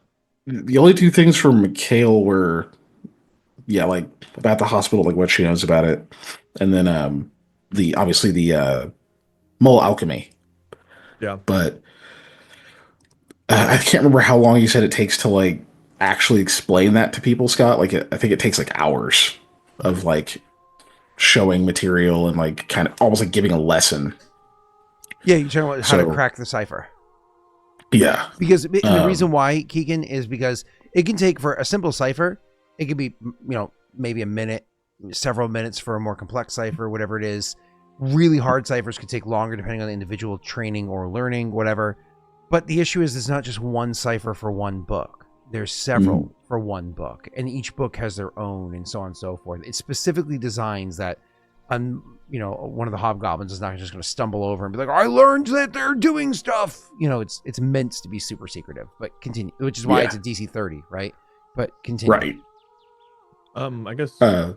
The only two things for Mikhail were, like about the hospital, like what she knows about it, and then obviously the mole alchemy. Yeah, but I can't remember how long you said it takes to like actually explain that to people, Scott. Like I think it takes like hours of like showing material and like kind of almost like giving a lesson. Yeah, you're talking about how to crack the cipher. Yeah, because the reason why, Keegan, is because it can take, for a simple cipher, it could be, maybe a minute, several minutes for a more complex cipher, whatever it is. Really hard ciphers could take longer depending on the individual training or learning, whatever. But the issue is, there's not just one cipher for one book. There's several for one book, and each book has their own, and so on and so forth. It specifically designs that, one of the hobgoblins is not just going to stumble over and be like, I learned that they're doing stuff. It's meant to be super secretive, but continue, which is why it's a DC 30, right? But continue. Right. I guess. That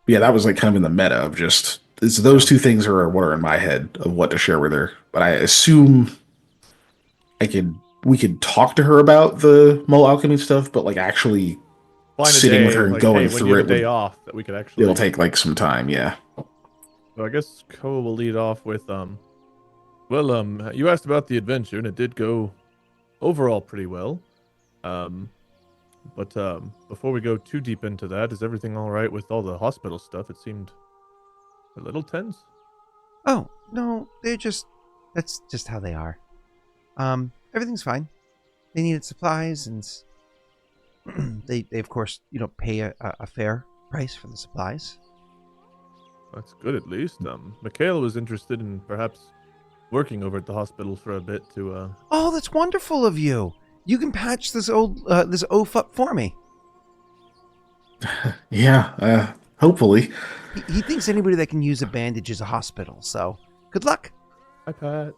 was like kind of in the meta of just, those two things are what are in my head of what to share with her. But I assume we could talk to her about the mole alchemy stuff, but like actually sitting with her and going through it. Day off that we could actually. It'll take like some time, yeah. So I guess Koa will lead off with you asked about the adventure, and it did go overall pretty well. But before we go too deep into that, is everything all right with all the hospital stuff? It seemed a little tense. Oh, no, that's just how they are. Everything's fine. they needed supplies, and they of course, pay a fair price for the supplies. That's good, at least. Mikhail was interested in perhaps working over at the hospital for a bit to. Oh, that's wonderful of you. You can patch this oaf up for me. Yeah, hopefully. He thinks anybody that can use a bandage is a hospital, so good luck. Hi, Pat.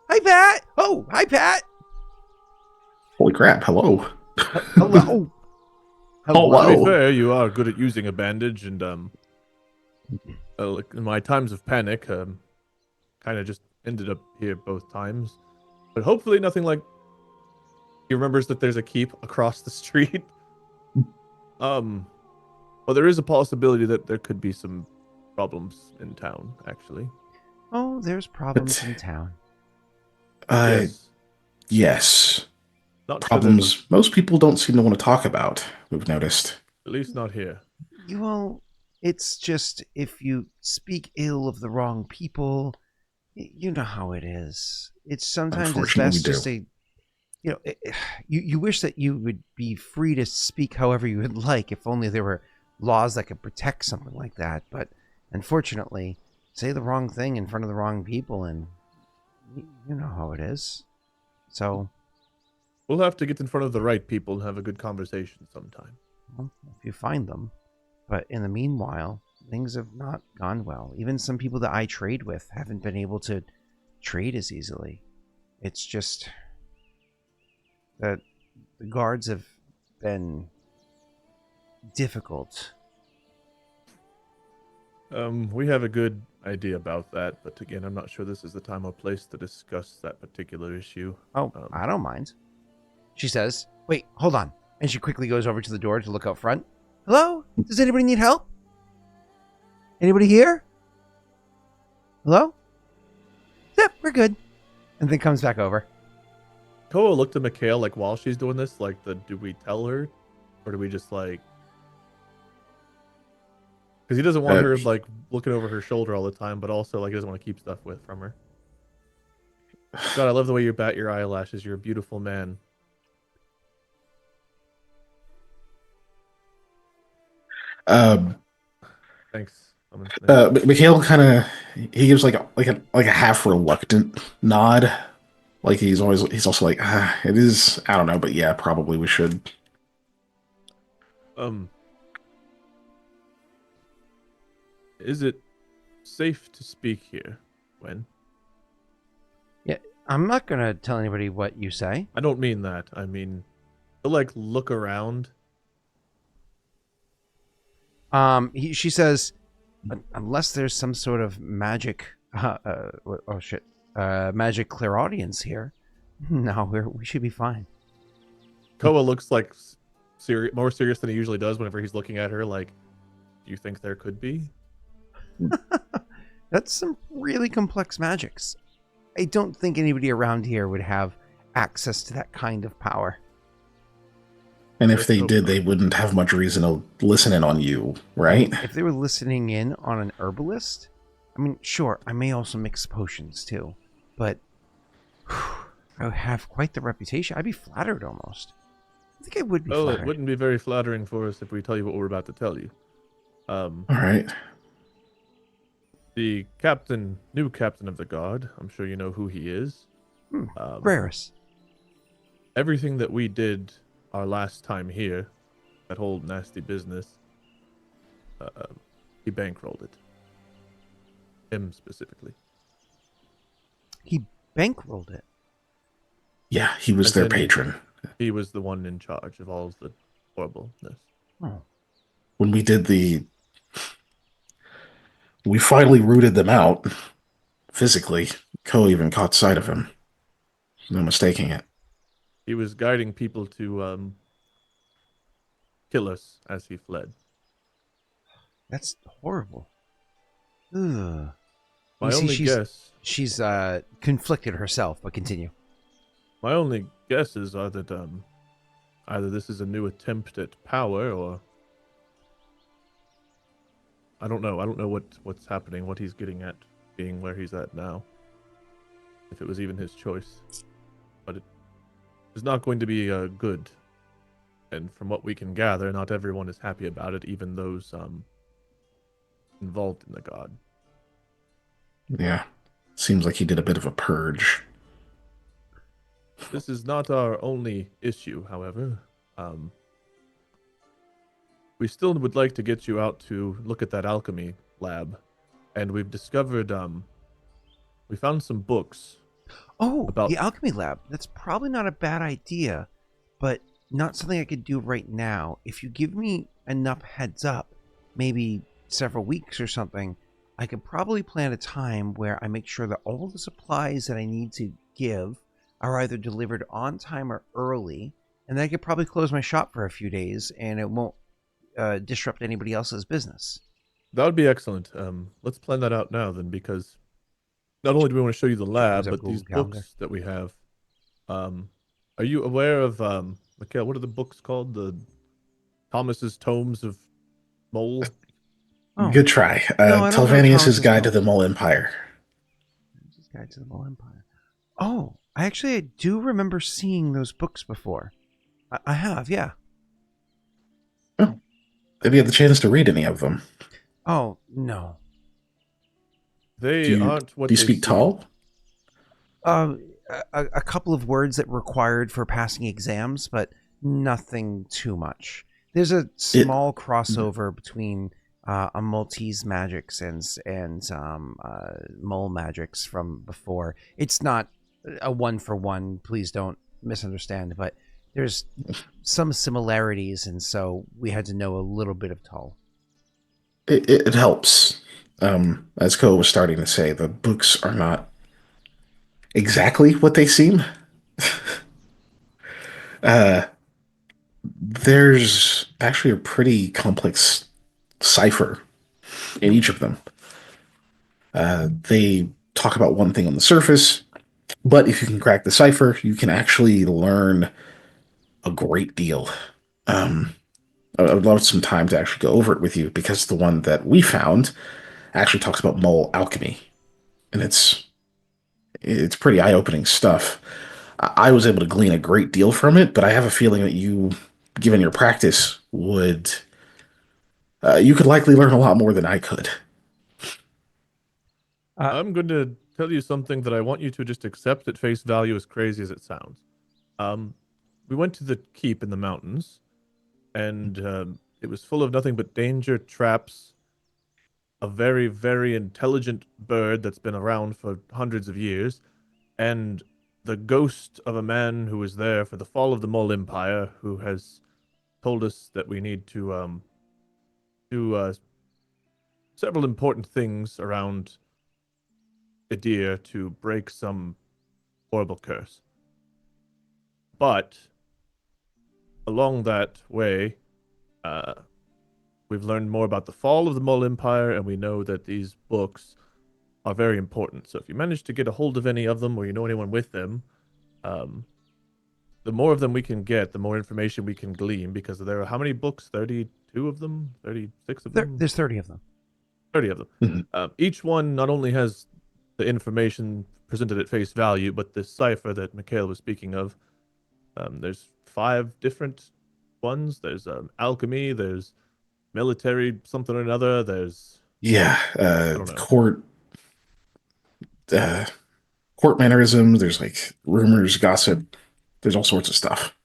Hi, Pat. Oh, hi, Pat. Holy crap, hello. Hello. To be Hello. fair, you are good at using a bandage, and like in my times of panic, kind of just ended up here both times. But hopefully, nothing like. He remembers that there's a keep across the street. Well, there is a possibility that there could be some problems in town, actually. Oh, there's problems in town. Yes. Yes. Not to Problems most people don't seem to want to talk about, we've noticed. at least not here. Well, it's just if you speak ill of the wrong people, you know how it is. It's sometimes it's Unfortunately, best we just to, you wish that you would be free to speak however you would like, if only there were laws that could protect something like that. But unfortunately, say the wrong thing in front of the wrong people, and you know how it is. So, We'll have to get in front of the right people and have a good conversation sometime. well, if you find them. But in the meanwhile, things have not gone well. Even some people that I trade with haven't been able to trade as easily. It's just that the guards have been difficult. We have a good idea about that, but again, I'm not sure this is the time or place to discuss that particular issue. Oh, I don't mind. She says, wait, hold on. And she quickly goes over to the door to look out front. Hello? Does anybody need help? Anybody here? Hello? Yep, we're good. And then comes back over. Koa looked at Mikhail like while she's doing this, like do we tell her? Or do we just like because he doesn't want her like looking over her shoulder all the time, but also like he doesn't want to keep stuff from her. God, I love the way you bat your eyelashes. You're a beautiful man. Thanks. Mikhail kind of he gives like a half reluctant nod, like he's also like it is, I don't know, but yeah, probably we should. Is it safe to speak here, Gwen? Yeah, I'm not gonna tell anybody what you say. I don't mean that. I mean, to like look around. She says, unless there's some sort of magic, magic clairaudience here, no, we should be fine. Koa looks like more serious than he usually does whenever he's looking at her. Like, do you think there could be? That's some really complex magics. I don't think anybody around here would have access to that kind of power. And if they did, they wouldn't have much reason to listen in on you, right? If they were listening in on an herbalist, I mean, sure, I may also mix potions too, but I would have quite the reputation. I'd be flattered almost. I think I would be flattered. It wouldn't be very flattering for us if we tell you what we're about to tell you. All right. The new captain of the guard, I'm sure you know who he is. Raris. Everything that we did our last time here, that whole nasty business, he bankrolled it. Him specifically. He bankrolled it? Yeah, he was their patron. He was the one in charge of all of the horribleness. Oh. When we did we finally rooted them out physically. Koa even caught sight of him. No mistaking it. He was guiding people to kill us as he fled. That's horrible. Ugh. My only guess. She's conflicted herself, but continue. My only guesses are that either this is a new attempt at power, or I don't know. I don't know what's happening, what he's getting at, being where he's at now. If it was even his choice, but is not going to be good. And from what we can gather, not everyone is happy about it, even those involved in the god. Yeah. Seems like he did a bit of a purge. This is not our only issue, however. We still would like to get you out to look at that alchemy lab. And we've discovered, we found some books. Oh, About- the alchemy lab. That's probably not a bad idea, but not something I could do right now. If you give me enough heads up, maybe several weeks or something, I could probably plan a time where I make sure that all the supplies that I need to give are either delivered on time or early, and then I could probably close my shop for a few days, and it won't disrupt anybody else's business. That would be excellent. Let's plan that out now then, because not only do we want to show you the lab, Brings up but these Google Calendar. books that we have. Are you aware of, Mikhail, what are the books called? The Thomas's Tomes of Mole? Oh, Good try. No, I don't know Telvannius' Thomas's Guide to the Tomes. Mole Empire. Guide to the Mole Empire. Oh, I do remember seeing those books before. I have, yeah. Oh. Have you had the chance to read any of them? Oh, no. They aren't what Do you they speak seem. tall? A couple of words that required for passing exams, but nothing too much. There's a small crossover between a Maltese magics and mole magics from before. It's not a one for one. Please don't misunderstand, but there's some similarities, and so we had to know a little bit of Tull. It helps. As Koa was starting to say, the books are not exactly what they seem. There's actually a pretty complex cipher in each of them. They talk about one thing on the surface, but if you can crack the cipher, you can actually learn a great deal. I would love some time to actually go over it with you, because the one that we found actually talks about mole alchemy, and it's pretty eye-opening stuff. I was able to glean a great deal from it, but I have a feeling that you, given your practice, you could likely learn a lot more than I could. I'm going to tell you something that I want you to just accept at face value, as crazy as it sounds. We went to the keep in the mountains, and it was full of nothing but danger, traps, a very, very intelligent bird that's been around for hundreds of years, and the ghost of a man who was there for the fall of the Mole Empire, who has told us that we need to do several important things around Adir to break some horrible curse. But along that way, we've learned more about the fall of the Mole Empire, and we know that these books are very important. So if you manage to get a hold of any of them, or you know anyone with them, the more of them we can get, the more information we can glean, because there are how many books? 32 of them? 36 of them? There's 30 of them. 30 of them. Mhm. Each one not only has the information presented at face value, but this cipher that Mikhail was speaking of, there's 5 different ones. There's alchemy, there's military something or another, there's... Yeah, don't know. court mannerisms. There's like rumors, gossip. There's all sorts of stuff.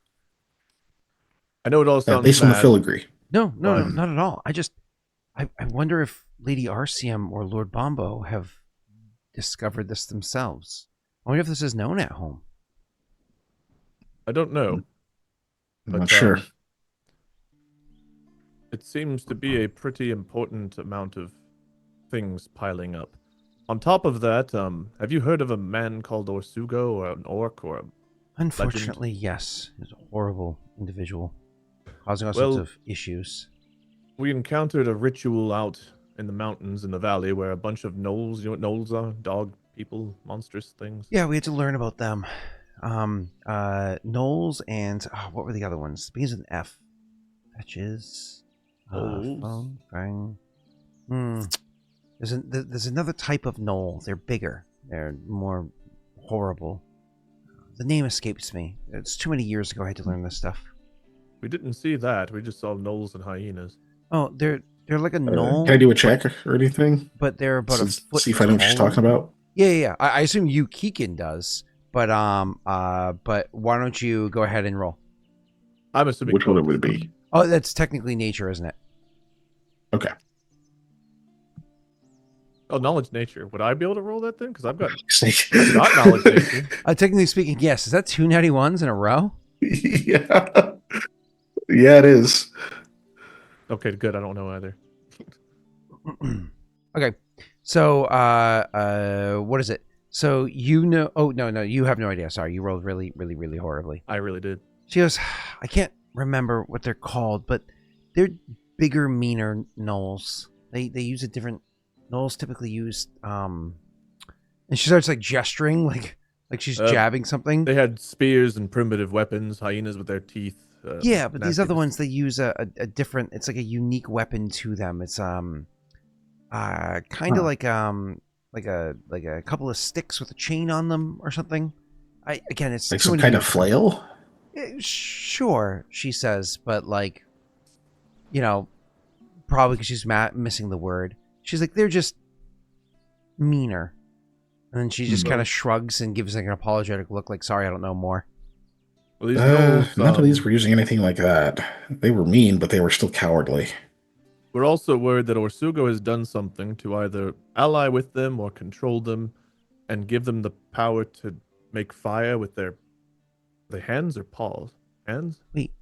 I know it all sounds Based on the mad. filigree. No, But- not at all. I wonder if Lady Arcium or Lord Bombo have discovered this themselves. I wonder if this is known at home. I don't know. I'm not sure. It seems to be a pretty important amount of things piling up. On top of that, have you heard of a man called Orsugo, or an orc, or a... Unfortunately, yes. He's a horrible individual, causing all Well- sorts of issues. We encountered a ritual out in the mountains in the valley where a bunch of gnolls, you know what gnolls are? Dog people, monstrous things. Yeah, we had to learn about them. Knowles and what were the other ones? Begins with an F. Fetches. Knolls? There's another type of knoll. They're bigger. They're more horrible. the name escapes me. It's too many years ago I had to learn this stuff. We didn't see that. We just saw gnolls and hyenas. Oh, they're like a knoll. Can I do a check or anything? But they're about a foot See if I know what she's taller. talking about. Yeah. I assume SirKiken does, but why don't you go ahead and roll? I'm assuming. Which one it would be? Oh, that's technically nature, isn't it? Okay. Oh, knowledge nature. Would I be able to roll that then? Because I've got Snake. not knowledge nature. Technically speaking, yes. Is that 2 natty ones in a row? Yeah. Yeah, it is. Okay, good. I don't know either. Okay. So, what is it? So you know? Oh no, you have no idea. Sorry, you rolled really, really, really horribly. I really did. She goes, I can't remember what they're called, but they're bigger, meaner gnolls. They use a different. Gnolls typically use and she starts like gesturing, like she's jabbing something. They had spears and primitive weapons. Hyenas with their teeth. Yeah, but these other nastiness. ones, they use a different. It's like a unique weapon to them. It's kind of like a couple of sticks with a chain on them or something. It's Like too some many kind of years. flail? Sure, she says, but like, probably because she's missing the word. She's like, they're just meaner, and then she just kind of shrugs and gives like an apologetic look, like, sorry, I don't know more. Well, these gnolls, None of these were using anything like that. They were mean, but they were still cowardly. We're also worried that Orsugo has done something to either ally with them or control them, and give them the power to make fire with their hands or paws. Hands. Wait,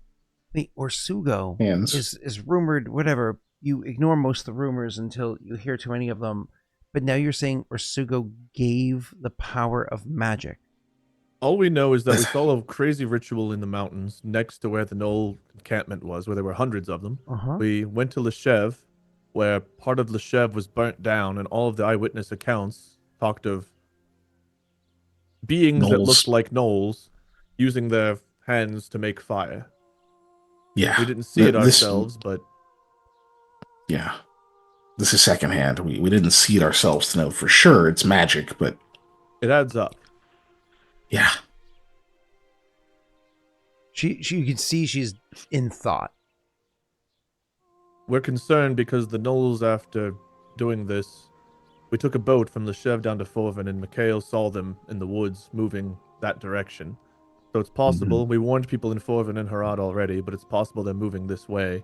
Orsugo Hands. is rumored. Whatever. You ignore most of the rumors until you hear too many of them. But now you're saying Orsugo gave the power of magic. All we know is that we saw a crazy ritual in the mountains next to where the Knoll encampment was, where there were hundreds of them. Uh-huh. We went to Leshev, where part of Leshev was burnt down, and all of the eyewitness accounts talked of beings that Gnolls. looked like gnolls using their hands to make fire. Yeah. We didn't see it ourselves, but yeah. This is secondhand. We didn't see it ourselves to know for sure it's magic, but it adds up. yeah. She you can see she's in thought. We're concerned because the gnolls, after doing this, we took a boat from Leshev down to Forven, and Mikhail saw them in the woods moving that direction. So it's possible, we warned people in Forven and Haudh already, but it's possible they're moving this way.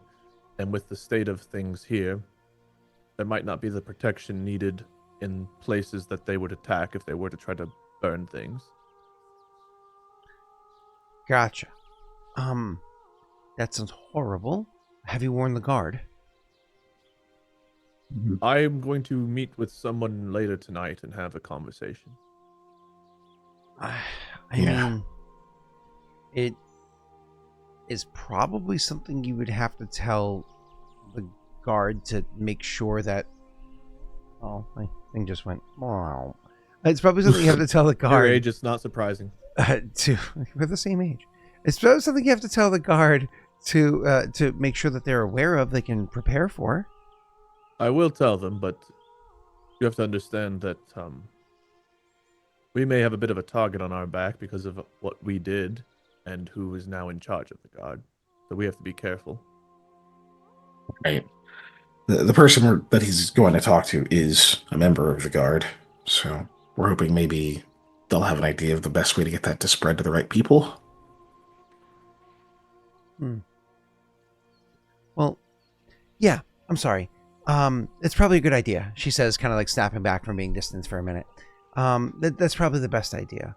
And with the state of things here, there might not be the protection needed in places that they would attack if they were to try to burn things. Gotcha. That sounds horrible. Have you warned the guard? I'm going to meet with someone later tonight and have a conversation. I mean, it is probably something you would have to tell the guard to make sure that. Oh, my thing just went. Wow. It's probably something you have to tell the guard. Your age is not surprising. We're the same age. It's probably something you have to tell the guard to make sure that they're aware of. They can prepare for. I will tell them, but you have to understand that we may have a bit of a target on our back because of what we did and who is now in charge of the guard. So we have to be careful. Right. The person that he's going to talk to is a member of the guard, so we're hoping maybe they'll have an idea of the best way to get that to spread to the right people. Well, yeah, I'm sorry. It's probably a good idea, she says, kind of like snapping back from being distanced for a minute. That's probably the best idea.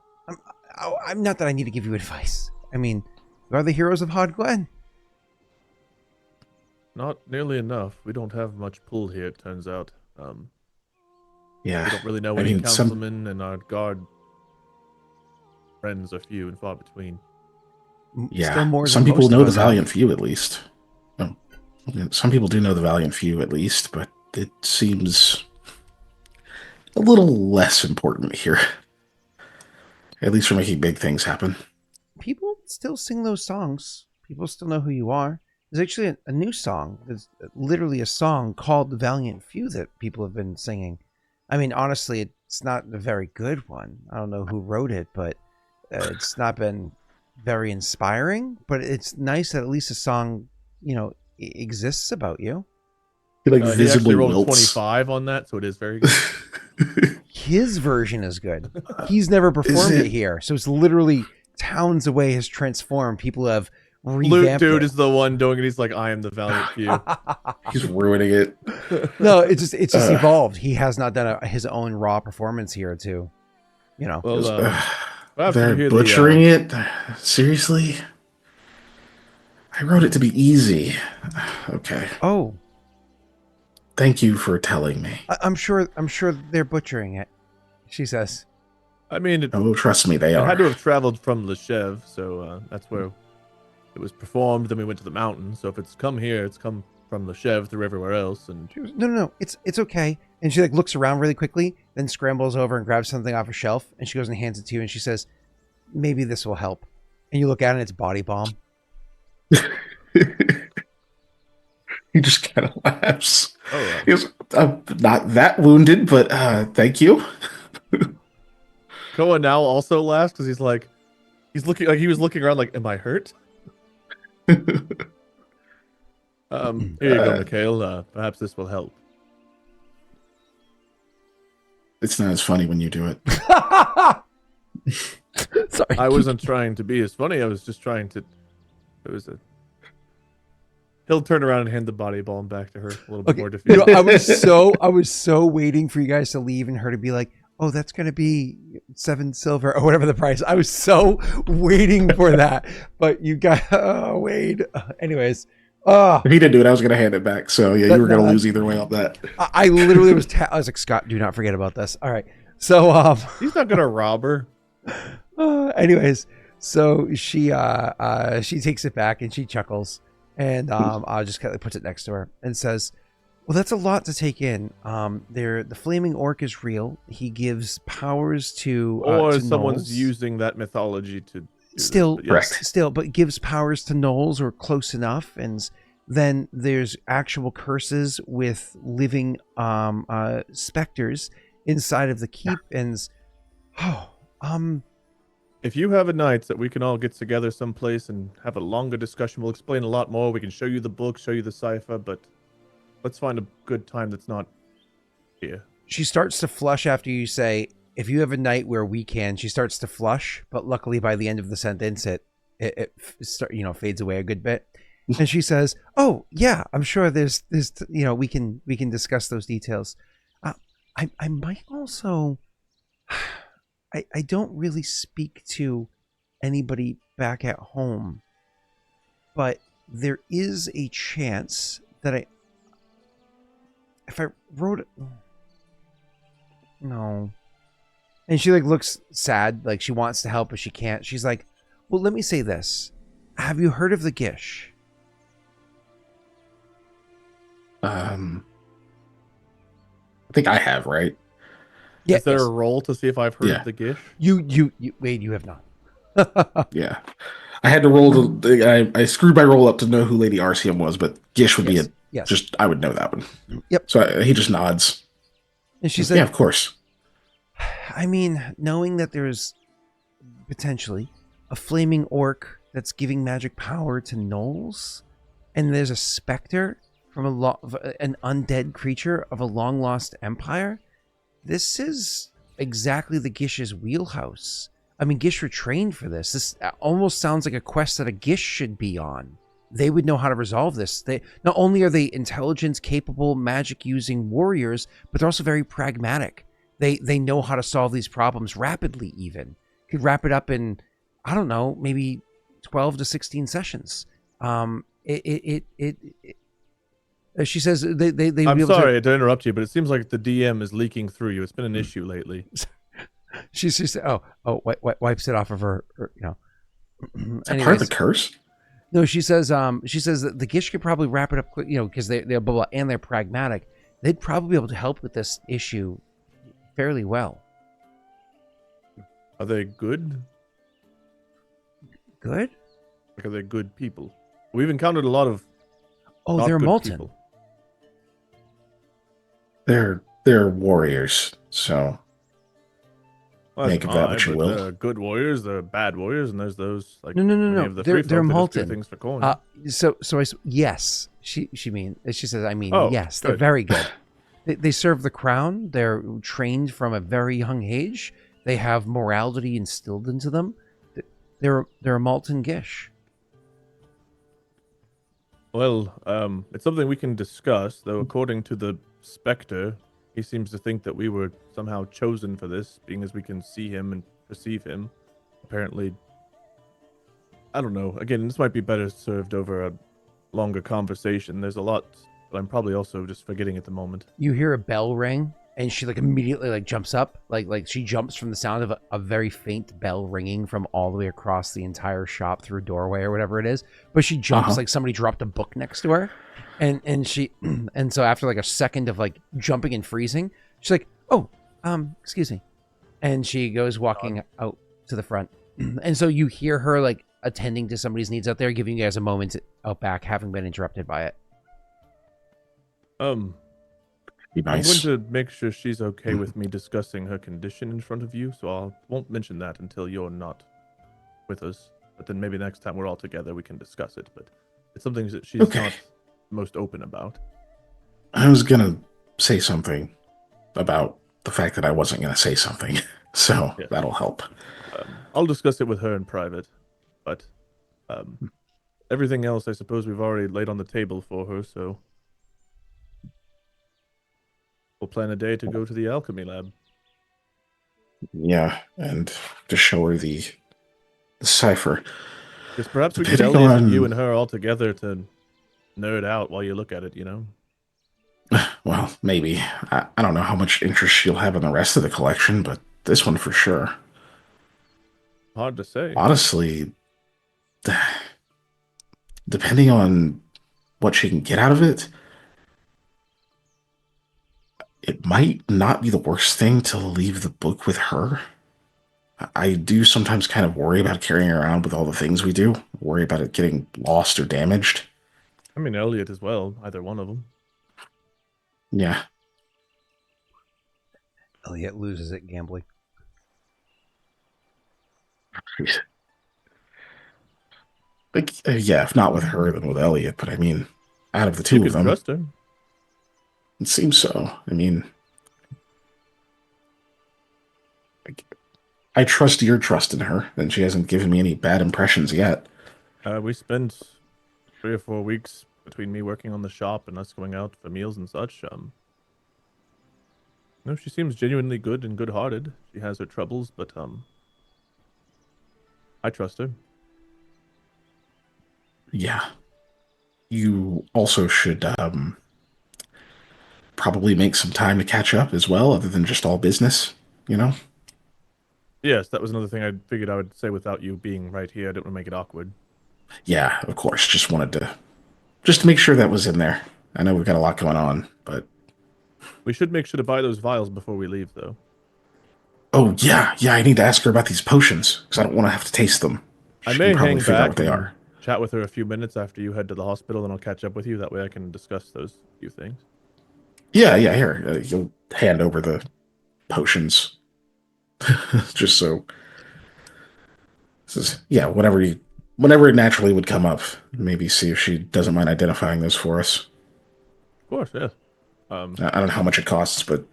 I'm not that I need to give you advice. I mean, you are the heroes of Haudh-Gwenn. Not nearly enough. We don't have much pull here, it turns out. Yeah. We don't really know any councilmen, and our guard friends are few and far between. Yeah. Still more Some than people most know of the us Valiant Few, at least. Some people do know the Valiant Few, at least, but it seems a little less important here. At least for making big things happen. People still sing those songs. People still know who you are. There's actually a new song. There's literally a song called The Valiant Few that people have been singing. I mean, honestly, it's not a very good one. I don't know who wrote it, but It's not been very inspiring, but it's nice that at least a song, exists about you. He like He actually visibly rolled wilts. 25 on that, so it is very good. His version is good. He's never performed it here, so it's literally towns away has transformed. People have Loot revamped dude it. is the one doing it. He's like, I am the Valiant Few. He's ruining it. No, it's just evolved. He has not done his own raw performance here too. Well, They're butchering it. Seriously? I wrote it to be easy. Okay. Oh, Thank you for telling me. I'm sure they're butchering it. She says. I mean, Oh, trust me, they it are. had to have traveled from Leshev, so that's where it was performed. Then we went to the mountain. So if it's come here, it's come from Leshev through everywhere else. And She goes, no, it's okay. And she like looks around really quickly, then scrambles over and grabs something off a shelf, and she goes and hands it to you, and she says, "Maybe this will help." And you look at it, and it's body balm. He just kind of laughs. oh, He goes, I'm not that wounded, but thank you. Koa now also laughs because he's looking like he was looking around like, am I hurt? Here you go, Mikhail. Perhaps this will help. It's not as funny when you do it. Sorry, I wasn't trying to be as funny. I was just trying to. It was a. He'll turn around and hand the body balm back to her a little bit more defeated. I was so waiting for you guys to leave and her to be like, "Oh, that's gonna be 7 silver or whatever the price." I was so waiting for that, but you got Wade. Anyways, If he didn't do it, I was going to hand it back. So yeah, you were going to lose either way on that. I literally was. I was like, Scott, do not forget about this. All right, so He's not gonna rob her. anyways, so she takes it back and she chuckles. And just kind of puts it next to her and says, "Well, that's a lot to take in. The flaming orc is real. He gives powers to Or to someone's gnolls. using that mythology to do Still, this, but yes. still, but gives powers to gnolls or close enough. And then there's actual curses with living specters inside of the keep. And If you have a night that we can all get together someplace and have a longer discussion, we'll explain a lot more. We can show you the book, show you the cipher, but let's find a good time that's not here. She starts to flush after you say, "If you have a night where we can," she starts to flush, but luckily by the end of the sentence, it fades away a good bit. And she says, "Oh yeah, I'm sure there's we can discuss those details. I might also, I don't really speak to anybody back at home, but there is a chance that if I wrote it, no." And she like looks sad, like she wants to help but she can't. She's like, "Well, let me say this. Have you heard of the Gish?" I think I have, right? Yeah. Is there a roll to see if I've heard the Gish? You Wade, you have not. Yeah. I had to roll I screwed my roll up to know who Lady Arceum was, but Gish would be it. Yes. Just I would know that one. Yep. So he just nods. And she said, "Yeah, of course." I mean, knowing that there's potentially a flaming orc that's giving magic power to gnolls, and there's a specter from an undead creature of a long lost empire, this is exactly the Gish's wheelhouse. I mean, Gish were trained for this. This almost sounds like a quest that a Gish should be on. They would know how to resolve this. They not only are they intelligent, capable, magic-using warriors, but they're also very pragmatic. They know how to solve these problems rapidly. Even could wrap it up in, I don't know, maybe 12 to 16 sessions. She says they. I'm sorry to interrupt you, but it seems like the DM is leaking through you. It's been an issue lately. She says, wipes it off of her. Is that part of the curse? No, she says that the Gish could probably wrap it up quick, because they're blah, blah, and they're pragmatic. They'd probably be able to help with this issue fairly well. Are they good? Good? Like, are they good people? We've encountered a lot of. They're molten. People. They're warriors, so Well, that's Make of that what you but will. there are good warriors, there are bad warriors, and there's those like No. many of the They're free folk that just do molten. things for coin. Yes. She says I mean Oh, yes. They're good. very good. They serve the crown. They're trained from a very young age. They have morality instilled into them. They're a molten gish. Well, it's something we can discuss, though according to the Spectre, he seems to think that we were somehow chosen for this, being as we can see him and perceive him. Apparently, I don't know. Again, this might be better served over a longer conversation. There's a lot that I'm probably also just forgetting at the moment. You hear a bell ring, and she like immediately like jumps up, like she jumps from the sound of a very faint bell ringing from all the way across the entire shop through a doorway or whatever it is. But she jumps like somebody dropped a book next to her, and she and so after like a second of like jumping and freezing, she's like, "Oh, excuse me," and she goes walking out to the front, and so you hear her like attending to somebody's needs out there, giving you guys a moment out back, having been interrupted by it. Be nice. I'm going to make sure she's okay with me discussing her condition in front of you, so I won't mention that until you're not with us. But then maybe next time we're all together, we can discuss it. But it's something that she's not most open about. I was gonna say something about the fact that I wasn't gonna say something, so that'll help. I'll discuss it with her in private, but everything else I suppose we've already laid on the table for her, so we'll plan a day to go to the alchemy lab. Yeah, and to show her the cipher. Because perhaps we could Depending Elliot on- you and her all together to nerd out while you look at it, you know? Well, maybe. I don't know how much interest she'll have in the rest of the collection, but this one for sure. Hard to say. Honestly, depending on what she can get out of it, it might not be the worst thing to leave the book with her. I do sometimes kind of worry about carrying her around with all the things we do, worry about it getting lost or damaged. I mean, Elliot as well, either one of them. Yeah. Elliot loses at gambling. Like, yeah, if not with her, then with Elliot. But I mean, out of the two You of can them, trust her. it seems so. I mean, I trust your trust in her, and she hasn't given me any bad impressions yet. We spent 3 or 4 weeks between me working on the shop and us going out for meals and such. No, she seems genuinely good and good-hearted. She has her troubles, but I trust her. Yeah. You also should probably make some time to catch up as well, other than just all business, you know? Yes, that was another thing I figured I would say without you being right here. I didn't want to make it awkward. Yeah, of course. Just wanted to make sure that was in there. I know we've got a lot going on, but We should make sure to buy those vials before we leave, though. oh yeah, I need to ask her about these potions because I don't want to have to taste them. I She may can probably hang figure out back what they and are. chat with her a few minutes after you head to the hospital, and I'll catch up with you. That way I can discuss those few things. Yeah. Here, you'll hand over the potions, just so. Yeah, whenever it naturally would come up, maybe see if she doesn't mind identifying those for us. Of course, yeah. I don't know how much it costs, but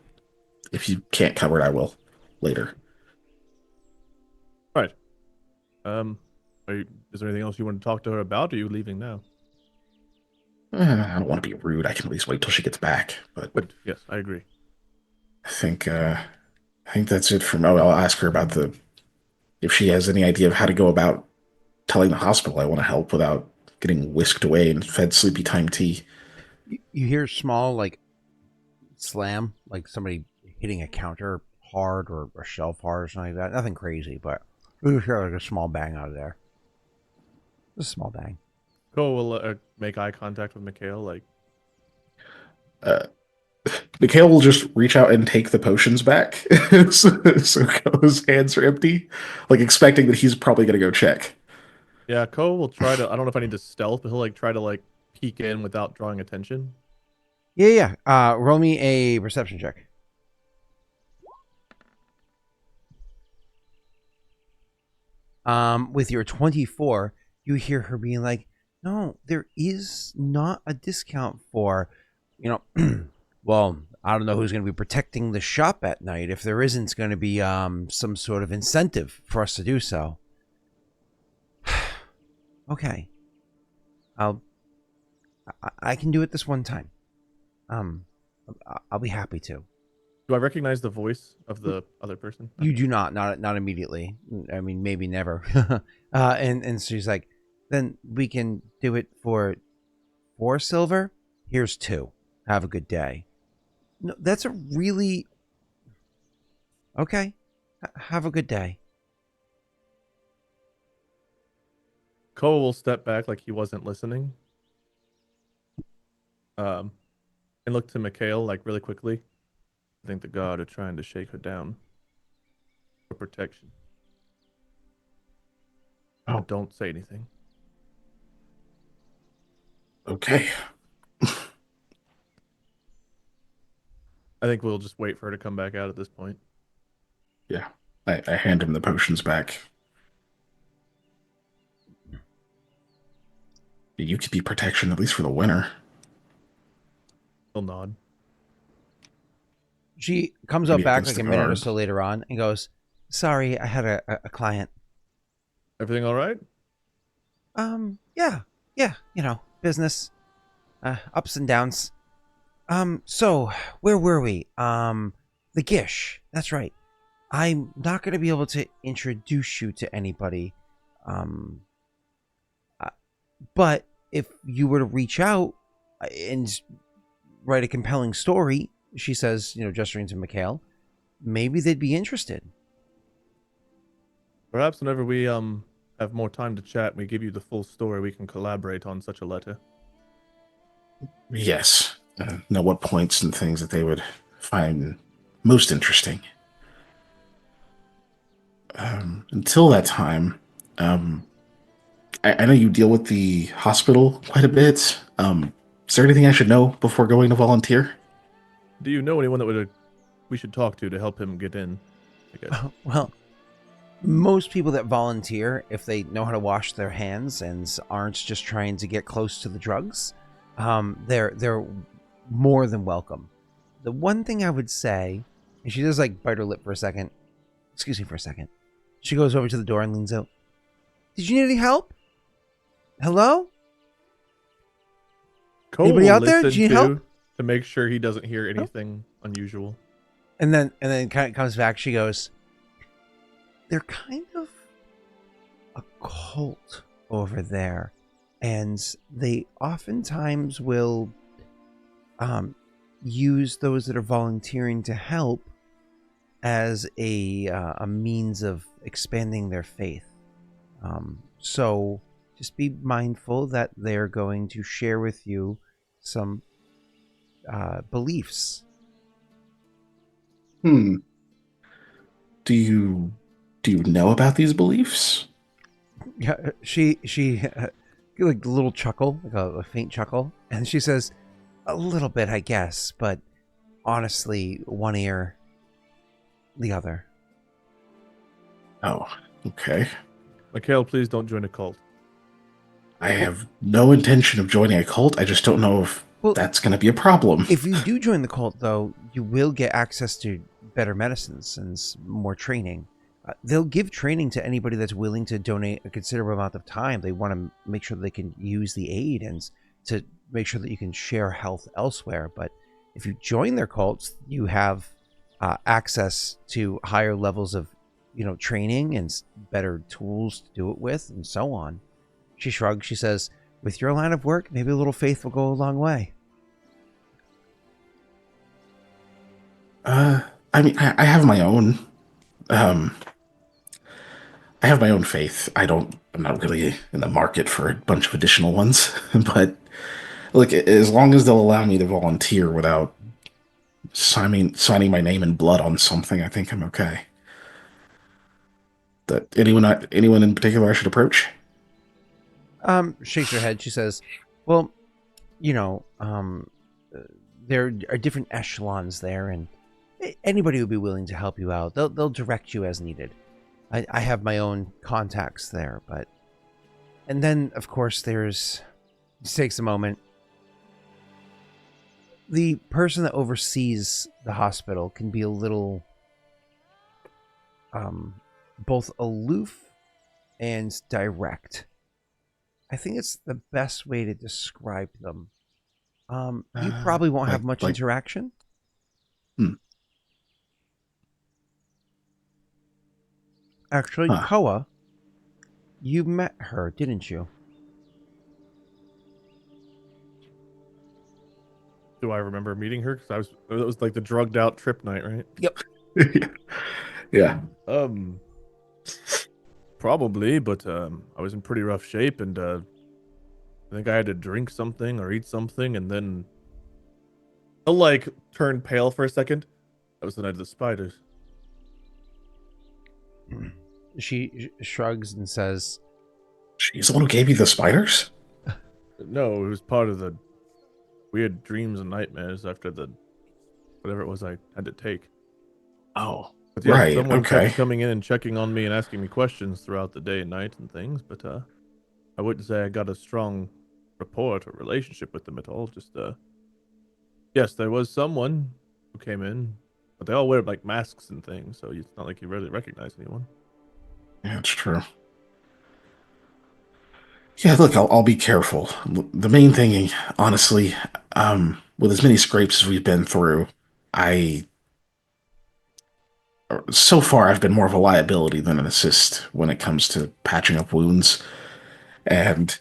if you can't cover it, I will later. Right. Is there anything else you want to talk to her about, or are you leaving now? I don't want to be rude. I can at least wait till she gets back. But Yes, I agree. I think that's it for me. I'll ask her about if she has any idea of how to go about telling the hospital I want to help without getting whisked away and fed sleepy time tea. You hear small like slam, like somebody hitting a counter hard or a shelf hard or something like that. Nothing crazy, but you hear like a small bang out of there. Just a small bang. Cool. We'll make eye contact with Mikhail. Like, Mikhail will just reach out and take the potions back, so Koa's hands are empty, like expecting that he's probably gonna go check. yeah, Ko will try to. I don't know if I need to stealth, but he'll like try to like peek in without drawing attention. Yeah. Roll me a perception check. With your 24, you hear her being like, no, there is not a discount for, well, I don't know who's going to be protecting the shop at night if there isn't going to be some sort of incentive for us to do so. Okay. I can do it this one time. I'll be happy to. Do I recognize the voice of the other person? You do not immediately. I mean, maybe never. And she's like, then we can do it for 4 silver. Here's 2. Have a good day. No, that's a really okay. Have a good day. Koa will step back like he wasn't listening. And look to Mikhail like really quickly. I think the god are trying to shake her down for protection. Oh. But don't say anything. Okay. I think we'll just wait for her to come back out at this point. Yeah. I hand him the potions back. You could be protection, at least for the winter. He'll nod. She comes Maybe up back against like a the minute or guard. so later on and goes, sorry, I had a client. Everything all right? Yeah, business, ups and downs. So where were we? The Gish. That's right. I'm not going to be able to introduce you to anybody. But if you were to reach out and write a compelling story, she says, gesturing to Mikhail, maybe they'd be interested. Perhaps whenever we have more time to chat and we give you the full story, we can collaborate on such a letter. Yes. Know what points and things that they would find most interesting. Until that time, I know you deal with the hospital quite a bit. Is there anything I should know before going to volunteer? Do you know anyone that we should talk to help him get in? I guess. Well, most people that volunteer, if they know how to wash their hands and aren't just trying to get close to the drugs, they're more than welcome. The one thing I would say, and she does bite her lip for a second. Excuse me for a second. She goes over to the door and leans out. Did you need any help? Hello? Koa Anybody will out there? listen Do you need help? to make sure he doesn't hear anything unusual. And then kind of comes back. She goes, they're kind of a cult over there, and they oftentimes will use those that are volunteering to help as a means of expanding their faith. So just be mindful that they're going to share with you some beliefs. Do you know about these beliefs? Yeah, she like a little chuckle, like a faint chuckle, and she says, "A little bit, I guess, but honestly, one ear, the other." Oh, okay. Mikhail, please don't join a cult. I have no intention of joining a cult. I just don't know if that's going to be a problem. If you do join the cult, though, you will get access to better medicines and more training. They'll give training to anybody that's willing to donate a considerable amount of time. They want to make sure they can use the aid and to make sure that you can share health elsewhere. But if you join their cults, you have access to higher levels of, training and better tools to do it with, and so on. She shrugs. She says, "With your line of work, maybe a little faith will go a long way." I mean, I have my own. I have my own faith. I'm not really in the market for a bunch of additional ones, but look, as long as they'll allow me to volunteer without signing my name in blood on something, I think I'm okay. That anyone in particular I should approach? Shakes her head. She says, "Well, there are different echelons there, and anybody would be willing to help you out. They'll direct you as needed. I have my own contacts there, but... And then, of course, there's... It takes a moment. The person that oversees the hospital can be a little... both aloof and direct. I think it's the best way to describe them. You probably won't have much interaction. Actually, Koa, you met her, didn't you? Do I remember meeting her? Because it was like the drugged out trip night, right? Yep. Yeah. Probably, but I was in pretty rough shape, and I think I had to drink something or eat something, and then I'll like turn pale for a second. That was the night of the spiders. She shrugs and says, She's the one who gave you the spiders? No, it was part of the weird dreams and nightmares after the whatever it was I had to take. Oh, But yeah, right. someone Okay. kept coming in and checking on me and asking me questions throughout the day and night and things, but I wouldn't say I got a strong rapport or relationship with them at all. Just yes, there was someone who came in, but they all wear like masks and things, so it's not like you really recognize anyone. Yeah, it's true. Yeah, look, I'll be careful. The main thing, honestly, with as many scrapes as we've been through, so far I've been more of a liability than an assist when it comes to patching up wounds. And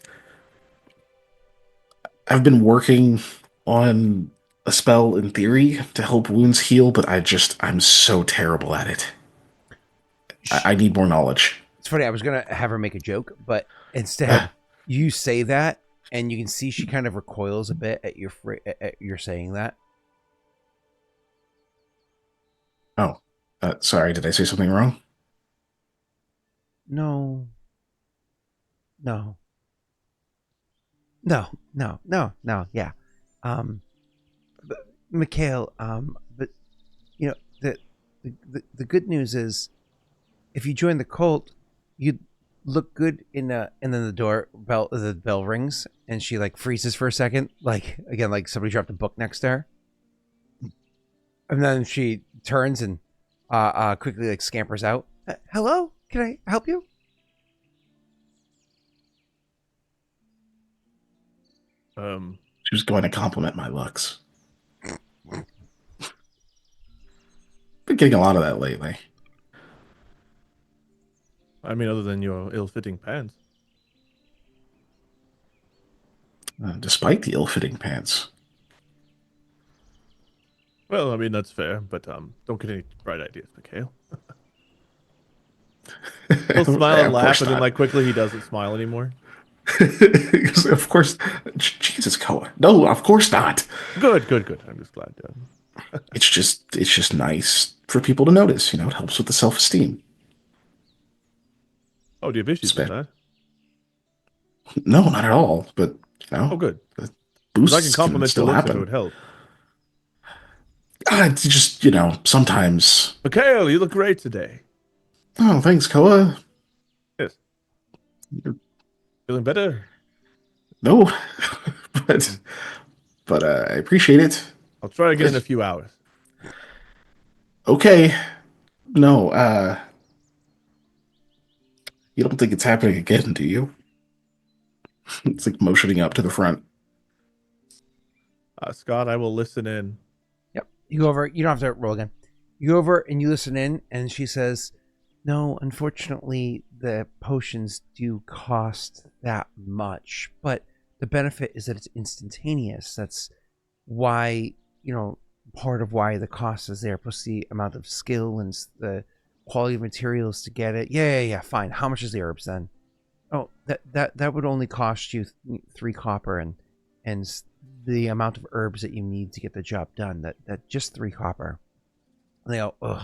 I've been working on a spell in theory to help wounds heal, but I'm so terrible at it. I need more knowledge. it's funny, I was going to have her make a joke, but instead you say that, and you can see she kind of recoils a bit at your saying that. Oh, sorry, did I say something wrong? No. Yeah. But Mikhail, but you know, the good news is if you join the cult, you'd look good and then the bell rings and she like freezes for a second, like again, like somebody dropped a book next to her. And then she turns and quickly like scampers out. Hello, can I help you? She was going to compliment my looks. Been getting a lot of that lately. I mean, other than your ill-fitting pants. Despite the ill-fitting pants. Well, I mean, that's fair, but don't get any bright ideas, Mikhail. He'll smile and laugh, and then like quickly he doesn't smile anymore. Of course. Jesus, Koa. No, of course not. Good. I'm just glad. It's just nice for people to notice. It helps with the self-esteem. Oh, do you have issues with that? No, not at all. But Oh, good. Boosts I can compliment still your looks if happen. it would help. It's just sometimes. Mikhail, you look great today. Oh, thanks, Koa. Yes. You're feeling better? No, but I appreciate it. I'll try again in a few hours. Okay. No, you don't think it's happening again, do you? It's like motioning up to the front. Scott, I will listen in. Yep. You go over. You don't have to roll again. You go over and you listen in, and she says, "No, unfortunately, the potions do cost that much, but the benefit is that it's instantaneous. That's why, part of why the cost is there, plus the amount of skill and the quality of materials to get it. Yeah. Fine. How much is the herbs then? Oh, that would only cost you 3 copper, and the amount of herbs that you need to get the job done. That just 3 copper." And they go, ugh.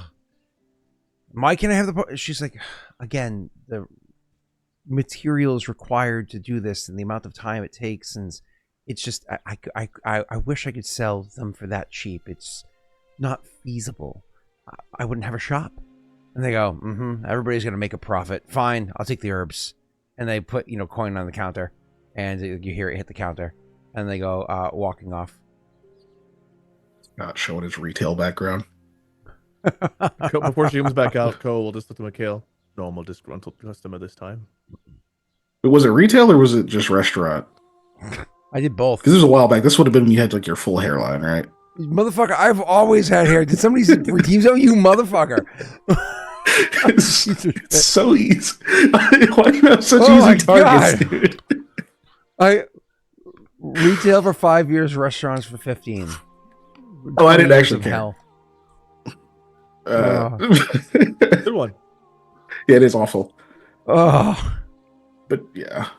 Why can't I have the... She's like, again, the materials required to do this and the amount of time it takes, and it's just, I wish I could sell them for that cheap. It's not feasible. I wouldn't have a shop. And they go, everybody's going to make a profit. Fine, I'll take the herbs. And they put, coin on the counter. And you hear it hit the counter. And they go walking off. Not showing his retail background. Before she comes back out, Koa will just look to Mikhail. Normal disgruntled customer this time. But was it retail or was it just restaurant? I did both. Because this was a while back. This would have been when you had like your full hairline, right? Motherfucker, I've always had hair. Did somebody redeem something? You motherfucker. It's so easy. Why do you have such easy targets, dude? I retail for 5 years, restaurants for 15. Oh, I didn't actually care. Hell. Good one. Yeah, it is awful. Oh. But yeah.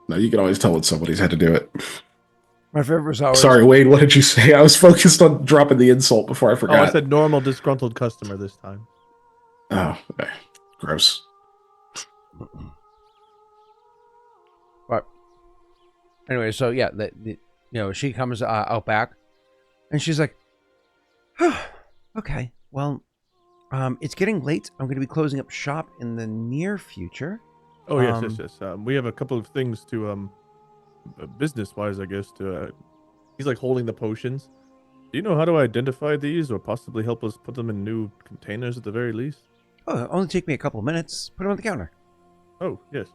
No, you can always tell when somebody's had to do it. My favorite was always... Sorry, Wade, what did you say? I was focused on dropping the insult before I forgot. Oh, I said normal disgruntled customer this time. Oh, okay. Gross. But anyway, so yeah, she comes out back, and she's like, "Okay, well, it's getting late. I'm going to be closing up shop in the near future." Oh yes. We have a couple of things to business-wise, I guess. He's like holding the potions. Do you know how to identify these, or possibly help us put them in new containers at the very least? Oh, it'll only take me a couple of minutes. Put them on the counter. Oh yes.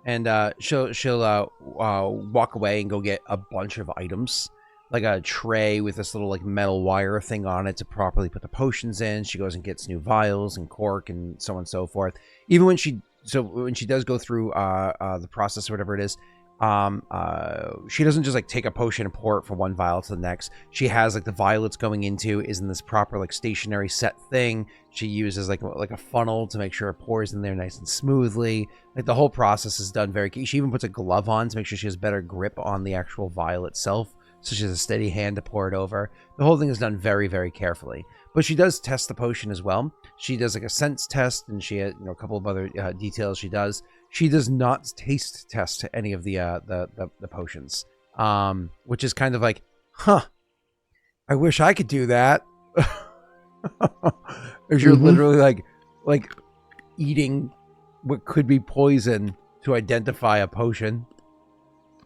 And she'll walk away and go get a bunch of items, like a tray with this little like metal wire thing on it to properly put the potions in. She goes and gets new vials and cork and so on and so forth. Even when she does go through the process or whatever it is, she doesn't just like take a potion and pour it from one vial to the next. She has like the vial it's going into is in this proper like stationary set thing. She uses like a funnel to make sure it pours in there nice and smoothly. Like the whole process is done very. She even puts a glove on to make sure she has better grip on the actual vial itself, so she has a steady hand to pour it over. The whole thing is done very, very carefully. But she does test the potion as well. She does like a sense test, and she has a couple of other details she does. She does not taste test any of the potions, which is kind of like, I wish I could do that. Because you're literally like eating what could be poison to identify a potion.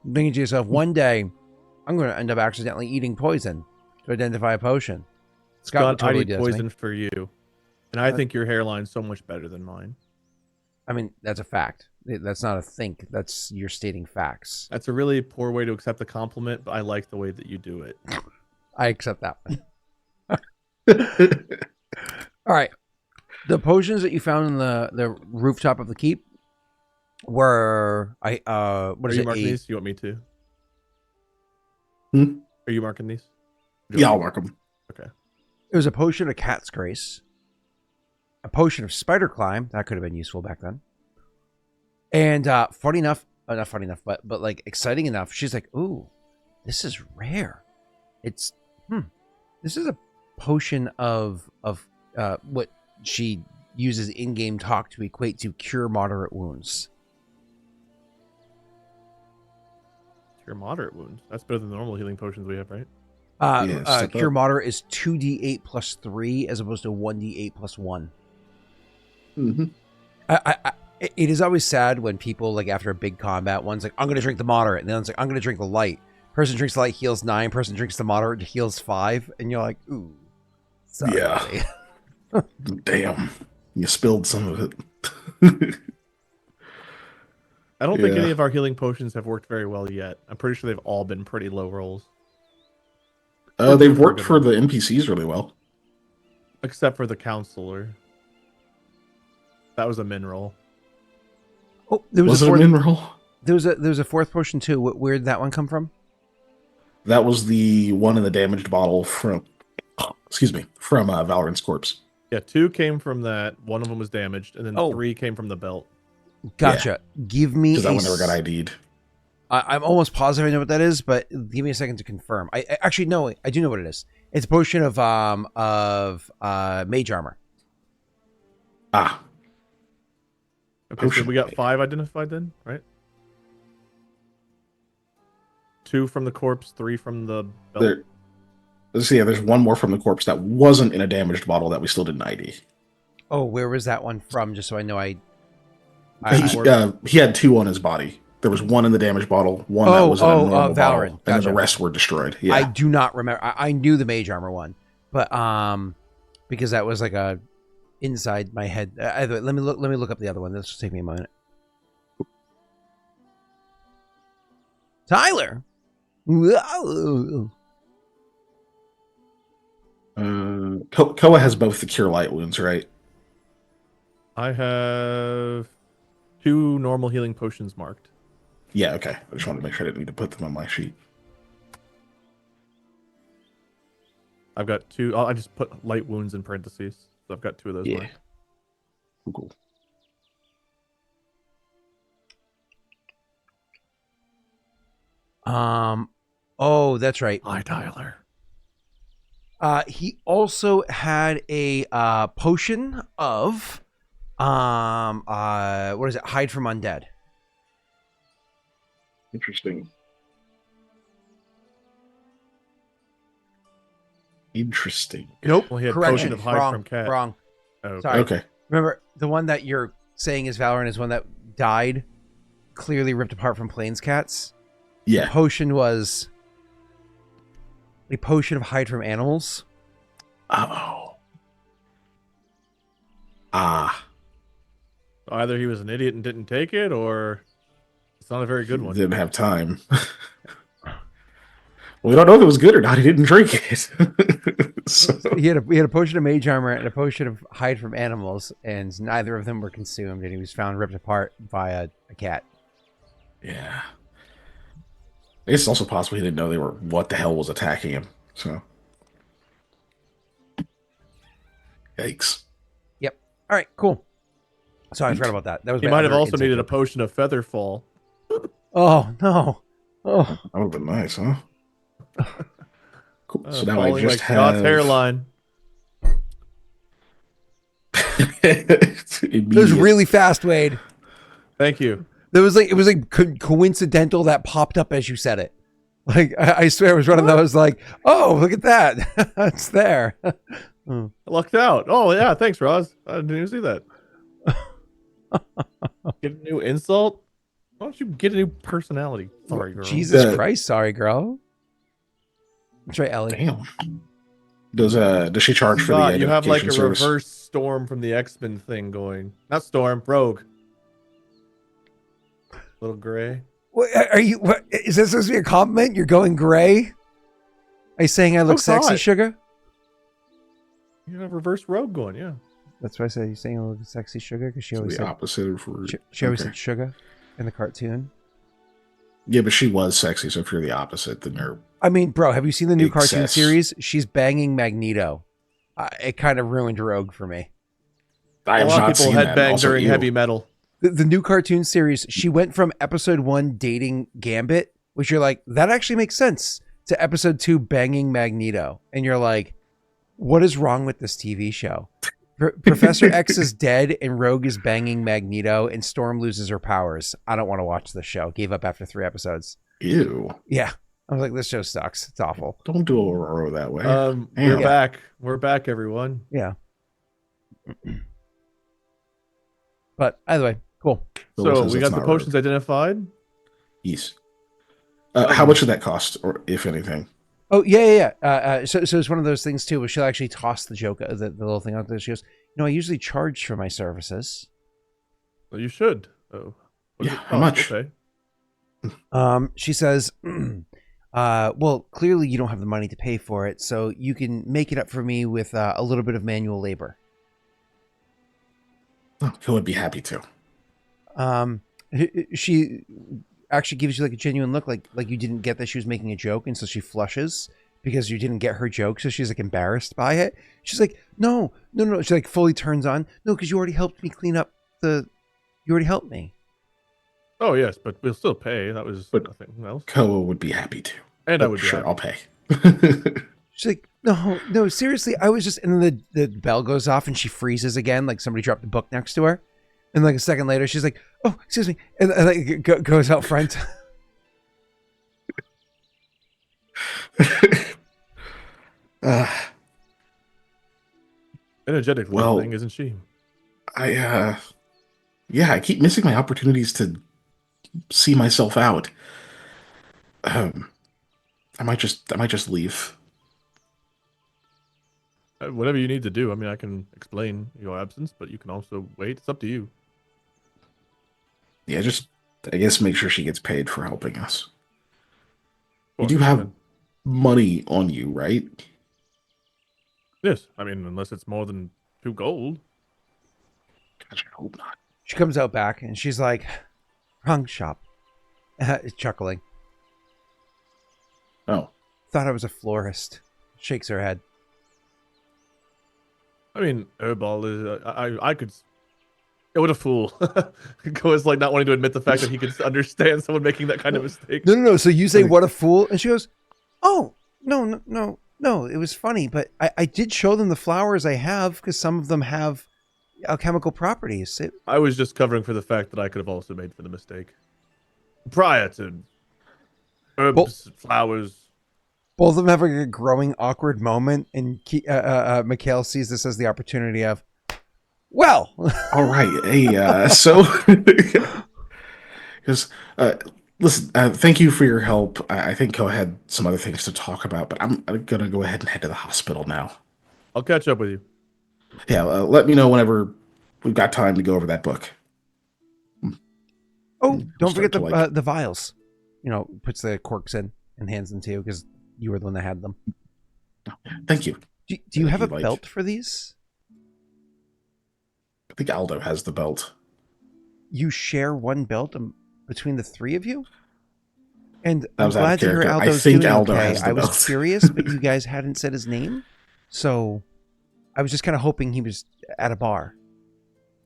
Thinking to yourself, one day I'm going to end up accidentally eating poison to identify a potion. Scott, I need poison for you, and I think your hairline's so much better than mine. I mean, that's a fact. That's not a think. That's you're stating facts. That's a really poor way to accept a compliment, but I like the way that you do it. I accept that one. All right. The potions that you found in the rooftop of the keep were what is Are you it? marking these? You want me to? Are you marking these? Yeah, I'll mark them. Okay. It was a potion of cat's grace, a potion of spider climb that could have been useful back then, and funny enough, not funny enough, but like exciting enough. She's like, "Ooh, this is rare. It's this is a potion of what she uses in-game talk to equate to cure moderate wounds." Cure moderate wounds. That's better than the normal healing potions we have, right? Cure moderate is 2d8 plus 3 as opposed to 1d8 plus 1. Mm-hmm. It is always sad when people, like, after a big combat, one's like, I'm going to drink the moderate, and then one's like, I'm going to drink the light. Person drinks the light, heals 9. Person drinks the moderate, heals 5. And you're like, ooh. Sorry. Yeah. Damn. You spilled some of it. I don't think any of our healing potions have worked very well yet. I'm pretty sure they've all been pretty low rolls. They've worked for the NPCs really well. Except for the counselor. That was a min roll. Oh, there was a min roll? There was a fourth potion too. Where did that one come from? That was the one in the damaged bottle from Valorant's corpse. Yeah, 2 came from that. 1 of them was damaged, and then 3 came from the belt. Gotcha. Yeah. Give me because that one never got ID'd. I'm almost positive I know what that is, but give me a second to confirm. I actually know. I do know what it is. It's a potion of mage armor. Ah. Okay, so we got 5 identified then, right? 2 from the corpse, 3 from the belt. There's one more from the corpse that wasn't in a damaged bottle that we still didn't ID. Oh, where was that one from? Just so I know He had 2 on his body. There was 1 in the damage bottle, one that was in a normal Valorant. bottle, and then Gotcha. the rest were destroyed. Yeah. I do not remember. I knew the mage armor one, but because that was like a inside my head. Either way, let me look up the other one. This will take me a moment. Tyler. Koa has both the cure light wounds, right? I have 2 normal healing potions marked. Yeah, okay. I just wanted to make sure I didn't need to put them on my sheet. I've got 2. I just put light wounds in parentheses. So I've got 2 of those marked. Cool. Oh, that's right. Hi, Tyler. He also had a potion of what is it? Hide from undead. Interesting. Nope. Well, he had correction. potion of hide Wrong. from cat. Wrong. Oh, okay. Sorry. Okay. Remember, the one that you're saying is Valorant is one that died, clearly ripped apart from Plains Cats. The Yeah. potion was a potion of hide from animals. Oh. Ah. Either he was an idiot and didn't take it, or it's not a very good one. Didn't have time. We don't know if it was good or not. He didn't drink it. So, He had a potion of mage armor and a potion of hide from animals, and neither of them were consumed, and he was found ripped apart by a cat. yeah. I guess it's also possible he didn't know what the hell was attacking him. So. Yikes. Yep. All right, cool. Sorry, I forgot about that. That was He my might have other also inside needed a joke. potion of featherfall. Oh, no. Oh. That would have been nice, huh? Cool. So now I Falling just like Scott's have hairline. It was really fast, Wade. Thank you. It was like coincidental that popped up as you said it. Like I swear I was running. I was like, oh, look at that, it's there. I lucked out. Oh yeah, thanks, Roz. I didn't even see that. Get a new insult? Why don't you get a new personality? Sorry, girl. Jesus Christ, sorry, girl. That's right, Ellie. Damn. Does she charge for the You have like a identification service? reverse Storm from the X-Men thing going. Not Storm, Rogue. Little gray. What, are you? What, is this supposed to be a compliment? You're going gray? Are you saying I look sexy, hot. sugar? You have reverse Rogue going, yeah. That's why I said you're saying I look sexy, sugar, because she So always the said opposite of she always okay. said sugar in the cartoon. Yeah, but she was sexy, so if you're the opposite, then you're I mean, bro, have you seen the new cartoon Excess. series? She's banging Magneto. It kind of ruined Rogue for me. I A have lot not of people seen that. headbang Also, during ew. heavy metal. The new cartoon series, she went from episode 1 dating Gambit, which you're like, that actually makes sense, to episode 2 banging Magneto. And you're like, what is wrong with this TV show? Professor X is dead and Rogue is banging Magneto and Storm loses her powers. I don't want to watch this show. Gave up after 3 episodes. Ew. Yeah. I was like, this show sucks. It's awful. Don't do Aurora that way. We're Damn. back. We're back, everyone. Yeah. But either way, cool. So says we it's got the not potions Rogue. identified. Yes. How much did that cost, or if anything? Oh, yeah. So it's one of those things, too, where she'll actually toss the joke, the little thing out there. She goes, I usually charge for my services. Well, you should. Oh, what does Yeah, it how cost? much? Okay. She says, well, clearly you don't have the money to pay for it, so you can make it up for me with a little bit of manual labor. He would be happy to. She actually gives you like a genuine look, like you didn't get that she was making a joke, and so she flushes because you didn't get her joke, so she's like embarrassed by it. She's like, no. She like fully turns on. No, because you already helped me clean up you already helped me. Oh yes, but we'll still pay. That was nothing else. Koa would be happy to. And I would be sure, happy. I'll pay. She's like, no, seriously, I was just, and then the bell goes off and she freezes again, like somebody dropped a book next to her. And like a second later, she's like, oh, excuse me. And like goes out front. Energetic Well- little thing, isn't she? I keep missing my opportunities to see myself out. Um, I might just leave. Whatever you need to do. I mean, I can explain your absence, but you can also wait. It's up to you. Yeah, just I guess make sure she gets paid for helping us. Of You course. do have And money on you, right? yes, I mean, unless it's more than 2 gold. Gosh, I hope not. She comes out back and she's like, wrong shop. Chuckling. Oh, Thought I was a florist. Shakes her head. I mean, Herbal is. I could. What a fool. Koa's like not wanting to admit the fact that he could understand someone making that kind of mistake. No. So you say, Like- what a fool? And she goes, oh, no. It was funny, but I did show them the flowers I have because some of them have alchemical properties. I was just covering for the fact that I could have also made for the mistake. Prior to herbs, flowers. Both of them having a growing awkward moment, and Mikhail sees this as the opportunity of, well, all right. Hey, so because listen, thank you for your help. I think Ko had some other things to talk about, but I'm gonna go ahead and head to the hospital now. I'll catch up with you. Yeah, let me know whenever we've got time to go over that book. oh, We'll don't start forget to, the vials. Puts the corks in and hands them to you because you were the one that had them. Thank you. Do you have a If you'd like. belt for these? I think Aldo has the belt. You share one belt between the three of you? And That I'm was out of glad to hear character. I Aldo's think doing Aldo okay. has the I was belt. curious, but you guys hadn't said his name. So I was just kind of hoping he was at a bar.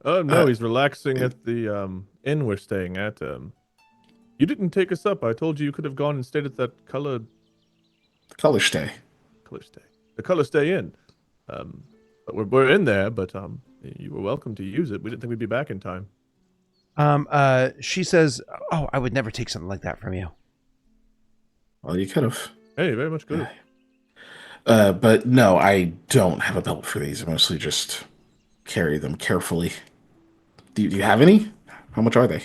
Oh no, he's relaxing at the inn we're staying at. You didn't take us up. I told you could have gone and stayed at that color Color stay. The color stay inn. But we're in there, but you were welcome to use it. We didn't think we'd be back in time. She says, "Oh, I would never take something like that from you." Well, you could have. Hey, very much good. But no, I don't have a belt for these. I mostly just carry them carefully. Do you have any? How much are they?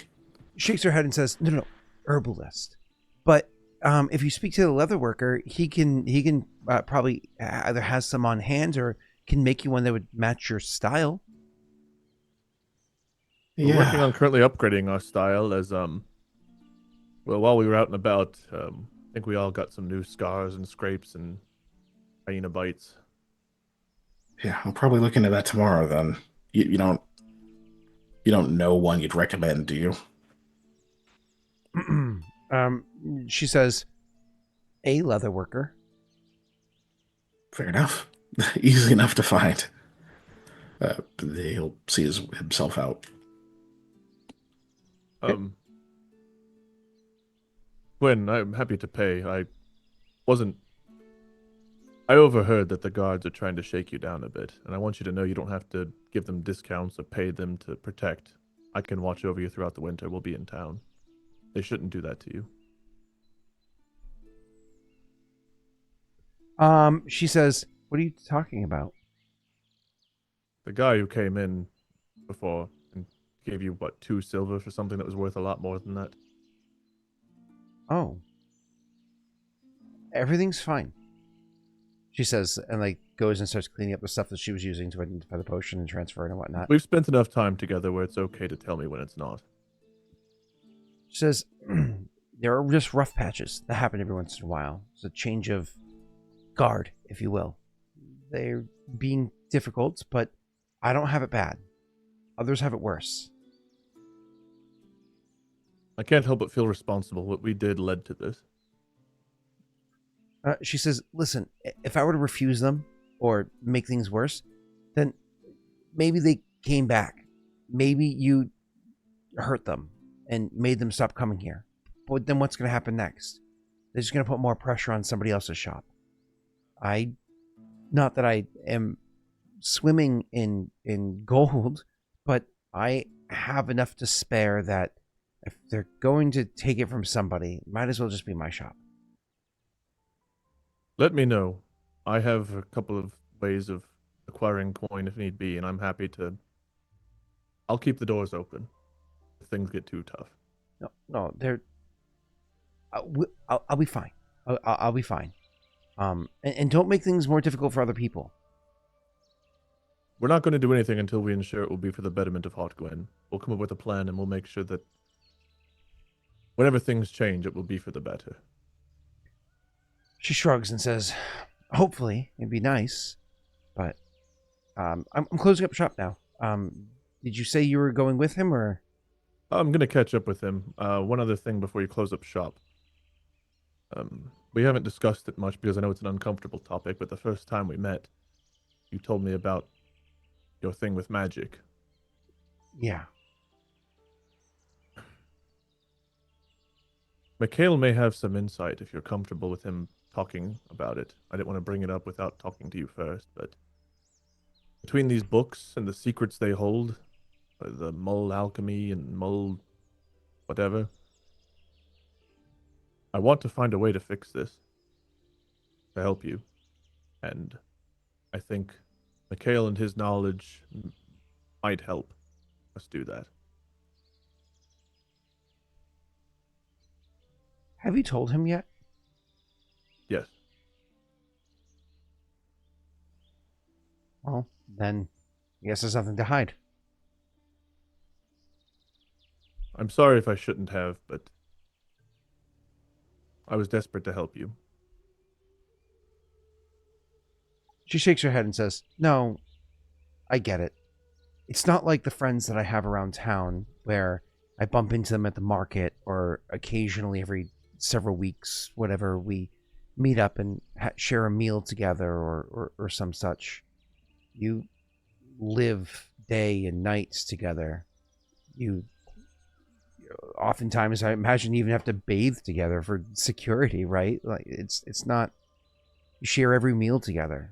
Shakes her head and says, "No, herbalist. But if you speak to the leather worker, he can probably either has some on hand or can make you one that would match your style." We're working on currently upgrading our style as well, while we were out and about, I think we all got some new scars and scrapes and hyena bites. Yeah, I'll probably look into that tomorrow then. You don't know one you'd recommend, do you? She says, "A leather worker." Fair enough. Easy enough to find. He'll see himself out. Gwen, I'm happy to pay. I overheard that the guards are trying to shake you down a bit, and I want you to know you don't have to give them discounts or pay them to protect. I can watch over you throughout the winter. We'll be in town. They shouldn't do that to you. She says, "What are you talking about?" The guy who came in before and gave you, 2 silver for something that was worth a lot more than that? Oh, everything's fine. She says, and goes and starts cleaning up the stuff that she was using to identify the potion and transfer it and whatnot. We've spent enough time together where it's okay to tell me when it's not. She says, there are just rough patches that happen every once in a while. It's a change of guard, if you will. They're being difficult, but I don't have it bad. Others have it worse. I can't help but feel responsible. What we did led to this. She says, listen, if I were to refuse them or make things worse, then maybe they came back. Maybe you hurt them and made them stop coming here. But then what's going to happen next? They're just going to put more pressure on somebody else's shop. Not that I am swimming in gold, but I have enough to spare that if they're going to take it from somebody, it might as well just be my shop. Let me know. I have a couple of ways of acquiring coin if need be, and I'm happy to I'll keep the doors open if things get too tough. No, they're. I'll be fine. I'll be fine. And don't make things more difficult for other people. We're not going to do anything until we ensure it will be for the betterment of Haudh-Gwenn. We'll come up with a plan and we'll make sure that whenever things change, it will be for the better. She shrugs and says, hopefully, it'd be nice, but I'm closing up shop now. Did you say you were going with him, or? I'm going to catch up with him. One other thing before you close up shop. We haven't discussed it much because I know it's an uncomfortable topic, but the first time we met, you told me about your thing with magic. Yeah. Mikhail may have some insight if you're comfortable with him talking about it. I didn't want to bring it up without talking to you first, but between these books and the secrets they hold, the Mull alchemy and Mull whatever, I want to find a way to fix this, to help you. And I think Mikhail and his knowledge might help us do that. Have you told him yet? Yes. Well, then I guess there's nothing to hide. I'm sorry if I shouldn't have, but I was desperate to help you. She shakes her head and says, no, I get it. It's not like the friends that I have around town where I bump into them at the market or occasionally every several weeks, whatever, we meet up and share a meal together or some such. You live day and nights together. You oftentimes, I imagine, even have to bathe together for security, right? Like it's not, you share every meal together.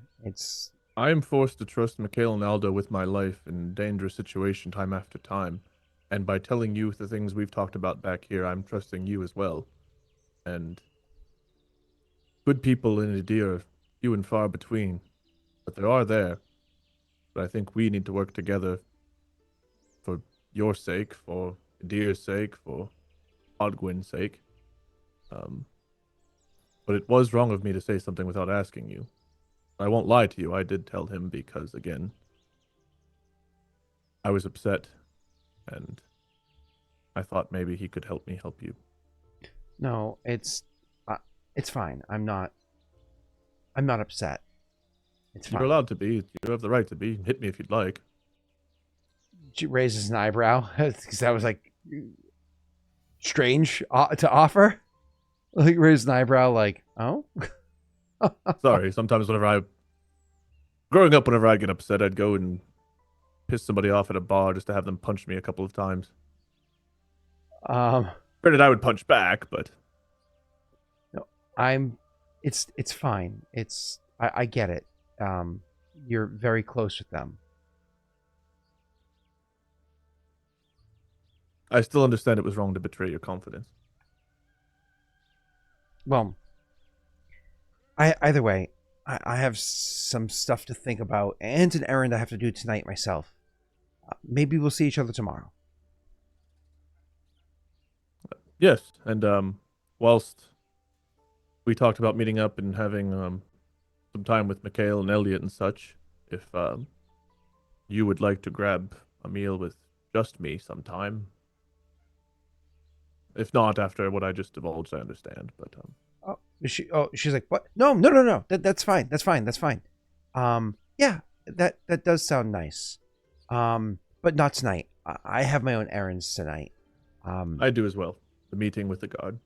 I am forced to trust Mikhail and Aldo with my life in dangerous situation time after time. And by telling you the things we've talked about back here, I'm trusting you as well. And good people in Adir are few and far between. But there are there. But I think we need to work together for your sake, for Adir's sake, for Haudh-Gwenn's sake. But it was wrong of me to say something without asking you. I won't lie to you, I did tell him because, again, I was upset, and I thought maybe he could help me help you. No, it's fine. I'm not upset. It's fine. You're allowed to be. You have the right to be. Hit me if you'd like. She raises an eyebrow because that was like strange to offer. Like raises an eyebrow, like, oh. Sorry, sometimes growing up, whenever I get upset, I'd go and piss somebody off at a bar just to have them punch me a couple of times. Granted, I would punch back, but no, it's fine. I get it. You're very close with them. I still understand it was wrong to betray your confidence. Well, either way, I have some stuff to think about and an errand I have to do tonight myself. Maybe we'll see each other tomorrow. Yes, and whilst we talked about meeting up and having some time with Mikhail and Elliot and such, if you would like to grab a meal with just me sometime. If not, after what I just divulged, I understand. But she's like, what? No. That's fine. Yeah, that does sound nice. But not tonight. I have my own errands tonight. I do as well. The meeting with the guard.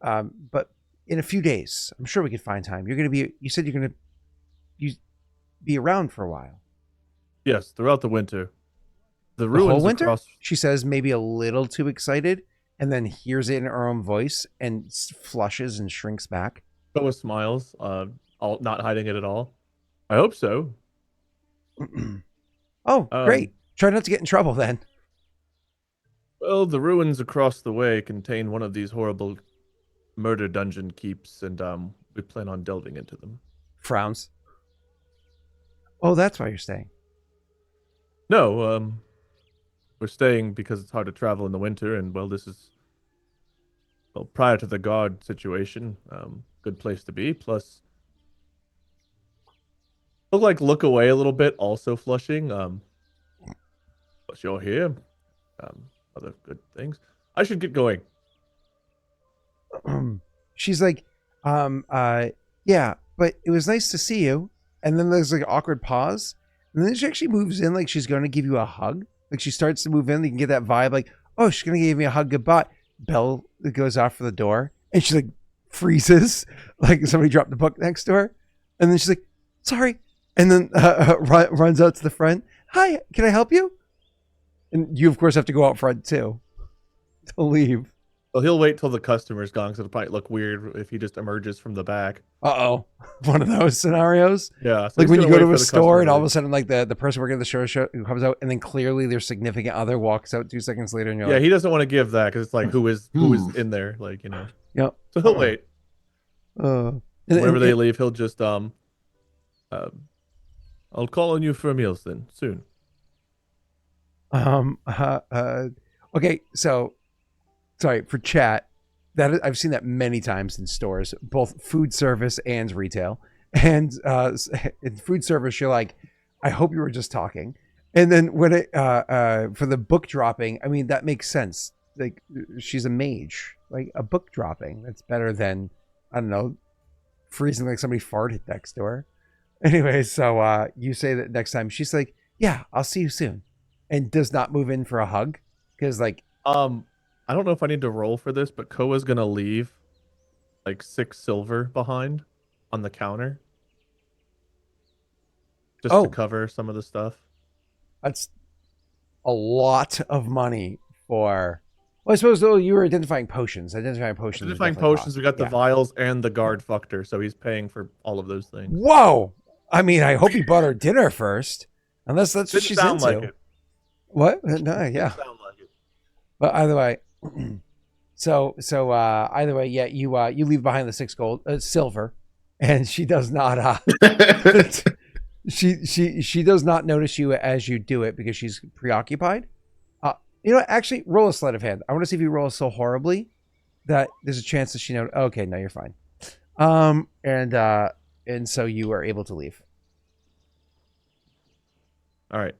But in a few days, I'm sure we could find time. You said you're gonna be around for a while. Yes, throughout the winter. The whole ruins winter? across. She says, maybe a little too excited, and then hears it in her own voice and flushes and shrinks back. Koa smiles, all not hiding it at all. I hope so. Oh, great. Try not to get in trouble then. Well, the ruins across the way contain one of these horrible murder dungeon keeps, and we plan on delving into them. Frowns. Oh, that's why you're staying. No, we're staying because it's hard to travel in the winter, and well, this is prior to the guard situation, good place to be. Plus, look away a little bit. Also flushing. Plus you're here. Other good things. I should get going. She's like, yeah, but it was nice to see you. And then there's like an awkward pause. And then she actually moves in like she's going to give you a hug. Like she starts to move in. You can get that vibe like, oh, she's going to give me a hug. Goodbye. Bell goes off for the door. And she like freezes. Like somebody dropped the book next to her. And then she's like, sorry. And then runs out to the front. Hi, can I help you? And you, of course, have to go out front too to leave. Well, he'll wait till the customer's gone because it'll probably look weird if he just emerges from the back. Uh-oh. One of those scenarios? Yeah. So like when you go to a store and all of a to sudden like the person working at the store comes out and then clearly their significant other walks out 2 seconds later and you're like... he doesn't want to give that because it's like, who is in there? Like, you know. Yep. So he'll wait. Whenever they leave, he'll just, I'll call on you for meals then, soon. Okay, so... Sorry, for chat, I've seen that many times in stores, both food service and retail. And in food service, you're like, I hope you were just talking. And then when it for the book dropping, I mean, that makes sense. Like, she's a mage. Like, a book dropping. That's better than, I don't know, freezing like somebody farted next to her. Anyway, so you say that next time. She's like, yeah, I'll see you soon. And does not move in for a hug. Because, like... I don't know if I need to roll for this, but Koa's gonna leave like 6 silver behind on the counter. Just to cover some of the stuff. That's a lot of money for... Well, I suppose though you were identifying potions. Identifying potions, we got the vials and the guard fucked her, so he's paying for all of those things. Whoa! I mean, I hope he bought her dinner first. Unless that's what she's into. Like it. What? No, yeah. Sound like it. But either way... So either way, yeah, you leave behind the 6 gold, silver, and she does not she does not notice you as you do it because she's preoccupied. You know, actually, roll a sleight of hand. I want to see if you roll so horribly that there's a chance that she knows. Okay, no, you're fine. And so you are able to leave. All right.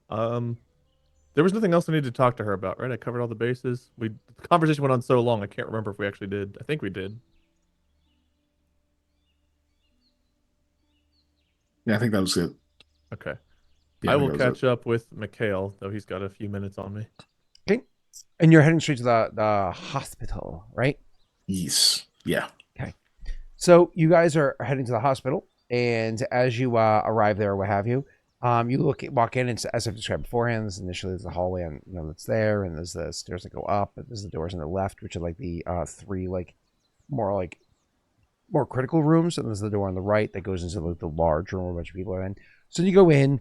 There was nothing else I needed to talk to her about, right? I covered all the bases. The conversation went on so long, I can't remember if we actually did. I think we did. Yeah, I think that was it. Okay. Yeah, I will catch up with Mikhail, though he's got a few minutes on me. Okay. And you're heading straight to the hospital, right? Yes. Yeah. Okay. So you guys are heading to the hospital, and as you arrive there, or what have you, you walk in, and as I've described beforehand, there's initially there's a hallway that's there, and there's the stairs that go up, and there's the doors on the left, which are like the 3 more critical rooms, and there's the door on the right that goes into the large room where a bunch of people are in. So you go in,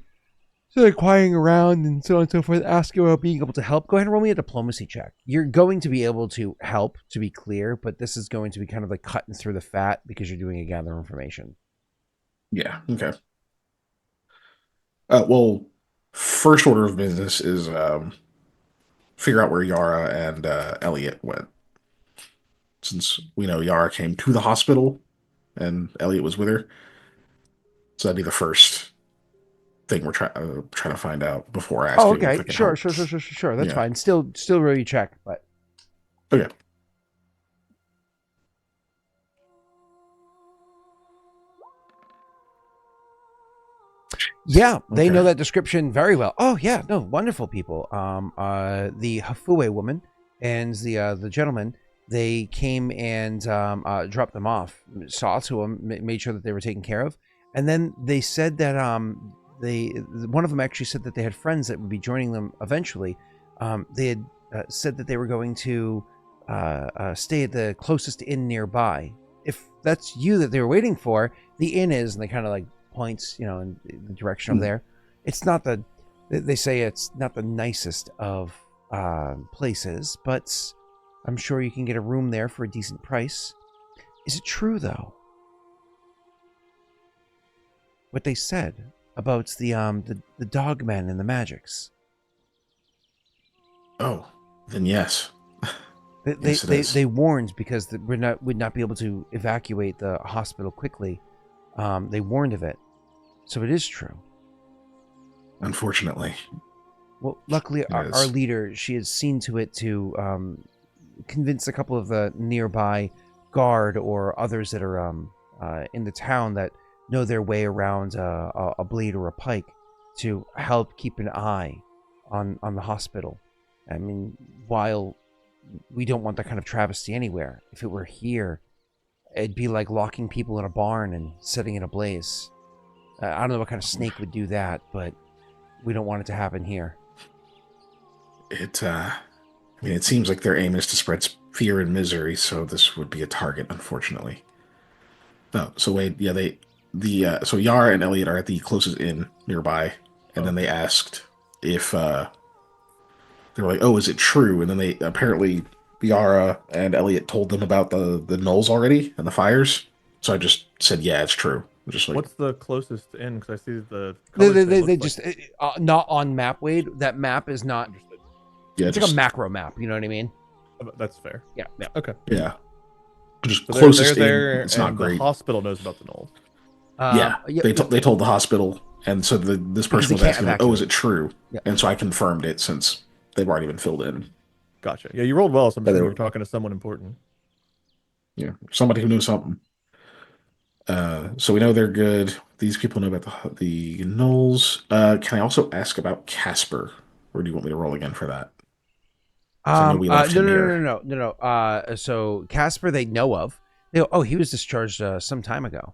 so they're inquiring around and so on and so forth, ask you about being able to help. Go ahead and roll me a diplomacy check. You're going to be able to help, to be clear, but this is going to be kind of like cutting through the fat because you're doing a gather information. Yeah. Okay. Well, first order of business is figure out where Yara and Elliot went. Since we know Yara came to the hospital and Elliot was with her. So that'd be the first thing we're trying to find out before asking. Oh, okay. Sure. That's fine. Still really check, but... Okay. Yeah, they know that description very well. Oh, yeah, no, wonderful people. The Hafue woman and the gentleman, they came and dropped them off, saw to them, made sure that they were taken care of, and then they said that one of them actually said that they had friends that would be joining them eventually. They had said that they were going to stay at the closest inn nearby. If that's you that they were waiting for, the inn is, and they kind of like points, in the direction of there. It's not they say it's not the nicest of places, but I'm sure you can get a room there for a decent price. Is it true though, what they said about the dogmen and the magics? Oh, then yes. They Yes, it they, is. they warned because would not be able to evacuate the hospital quickly. They warned of it, so it is true. Unfortunately, Well, luckily, it our is. leader, she has seen to it to convince a couple of the nearby guard or others that are in the town that know their way around a blade or a pike to help keep an eye on the hospital. I mean, while we don't want that kind of travesty anywhere, if it were here, it'd be like locking people in a barn and setting it ablaze. I don't know what kind of snake would do that, but we don't want it to happen here. I mean, it seems like their aim is to spread fear and misery, so this would be a target, unfortunately. No, so wait, yeah, so Yara and Elliot are at the closest inn nearby, and then Oh. they asked if, they were like, oh, is it true? And then they, apparently, Yara and Elliot told them about the gnolls already and the fires, so I just said, yeah, it's true. I'm just like, What's the closest inn? Because I see the They, colors they, thing they, looks they like just not on map, Wade. That map is not. understood. yeah, It's like a macro map. You know what I mean? That's fair. Yeah. Yeah. Okay. yeah, just So closest they're inn, there, it's not and the great. hospital knows about the gnolls. Yeah, Yeah. they told the hospital, and so this Because person they was can't asking, like, "Oh, is evacuate. it true?" Yeah. And so I confirmed it since they've already been filled in. Gotcha. Yeah, you rolled well, so I'm But they assuming you were, were talking to someone important. yeah, somebody who knew something. So we know they're good. These people know about the gnolls. Can I also ask about Casper, or do you want me to roll again for that? Because I know we left No, him no, here. no, no, no, no. So Casper, they know of. Oh, he was discharged some time ago.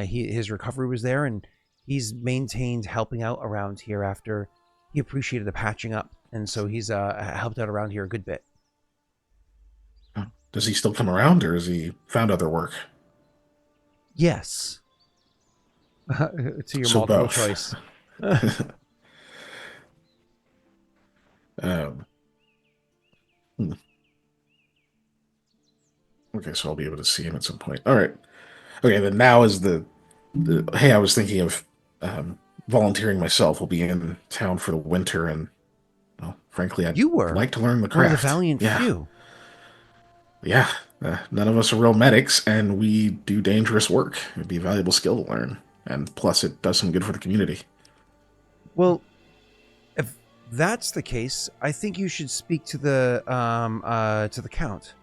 His recovery was there, and he's maintained helping out around here after he appreciated the patching up, and so he's helped out around here a good bit. Does he still come around, or has he found other work? Yes. To your So multiple both. choice. um, hmm. Okay, so I'll be able to see him at some point. All right. Okay, then now is the hey, I was thinking of um, volunteering myself. We'll be in town for the winter, and well, frankly, I'd You were like to learn the one of the craft. Valiant Yeah, Few. yeah. None of us are real medics, and we do dangerous work. It'd be a valuable skill to learn, and plus, it does some good for the community. Well, if that's the case, I think you should speak to the count.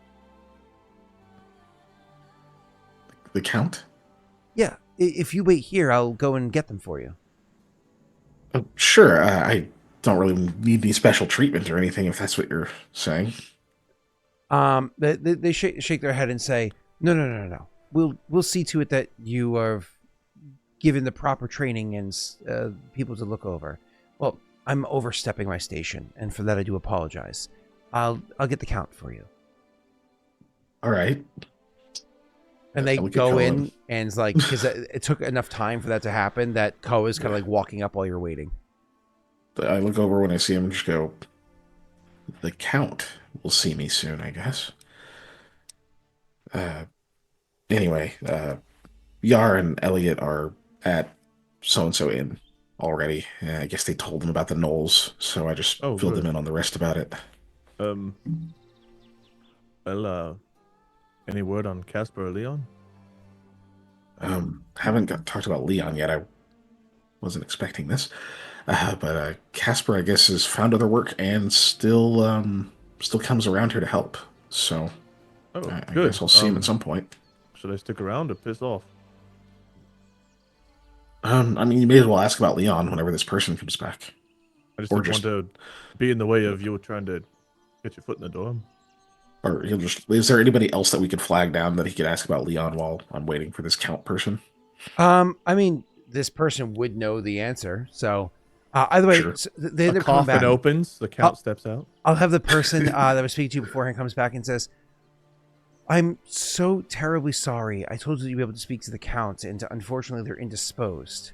The count? Yeah, if you wait here, I'll go and get them for you. Oh, sure. I don't really need any special treatment or anything, if that's what you're saying. They shake their head and say, "No, no, no, no, no. We'll see to it that you are given the proper training and people to look over." Well, I'm overstepping my station, and for that I do apologize. I'll get the count for you. All right. And they I look at go Koa. in, and it's like, because it took enough time for that to happen, that Koa is kind of like walking up while you're waiting. I look over when I see him and just go, the Count will see me soon, I guess. Uh, anyway, Yar and Elliot are at so-and-so inn already. I guess they told them about the gnolls, so I just Oh, filled them good. in on the rest about it. Um. Well, any word on Casper or Leon? Haven't talked about Leon yet. I wasn't expecting this. But Casper, I guess, has found other work and still comes around here to help. So Oh, I good. guess I'll see him at some point. Should I stick around or piss off? I mean, you may as well ask about Leon whenever this person comes back. I just Or didn't want to be in the way of you trying to get your foot in the door. Or he'll just. Is there anybody else that we could flag down that he could ask about Leon while I'm waiting for this count person? I mean, this person would know the answer. So, either way, Sure. they A end up coming coffin back. opens. The count steps out. I'll have the person that was speaking to you beforehand comes back and says, "I'm so terribly sorry. I told you you'd be able to speak to the count, and unfortunately, they're indisposed.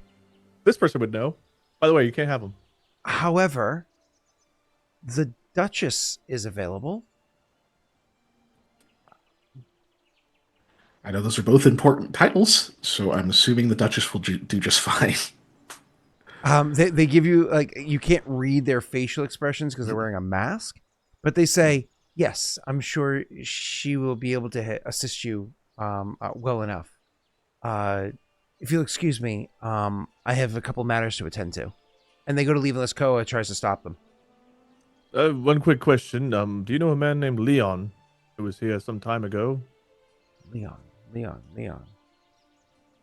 This person would know. By the way, you can't have them. However, the Duchess is available." I know those are both important titles, so I'm assuming the Duchess will do just fine. They give you, like, you can't read their facial expressions because they're wearing a mask, But they say, yes, I'm sure she will be able to assist you well enough. If you'll excuse me, I have a couple matters to attend to. And they go to leave unless Koa tries to stop them. One quick question. Do you know a man named Leon who was here some time ago? Leon.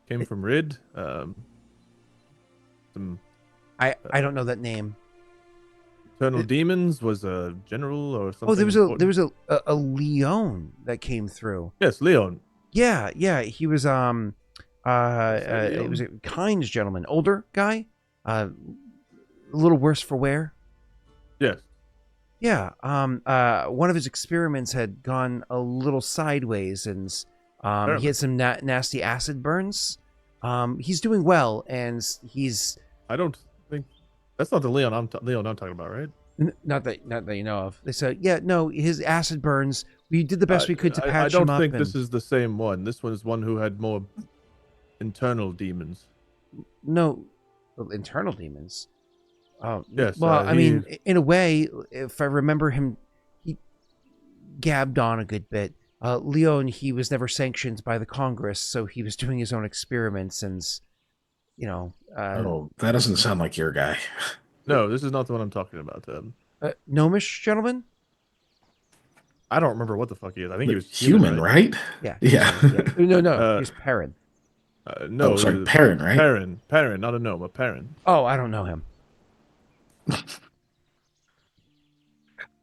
Came from Rid. I don't know that name. Eternal Demons was a general or something. Oh, there was a Leon that came through. Yes, Leon. Yeah, he was it was a kind gentleman, older guy, a little worse for wear. Yes. Yeah, one of his experiments had gone a little sideways, and he had some nasty acid burns. He's doing well, and he's. I don't think that's not the Leon I'm talking about, right? Not that you know of. They said, yeah, no, his acid burns. We did the best we could to patch him up. I don't think this is the same one. This one is one who had more internal demons. No, internal demons. Yes. Well, I mean, in a way, if I remember him, he gabbed on a good bit. Leon, he was never sanctioned by the Congress, so he was doing his own experiments, and oh, that doesn't sound like your guy. No, this is not the one I'm talking about. Gnomish gentleman. I don't remember what the fuck he is. I think he was human, right? Yeah. Yeah. No, he was Perrin. No, sorry, Perrin, right? Perrin, not a gnome, a Perrin. Oh, I don't know him.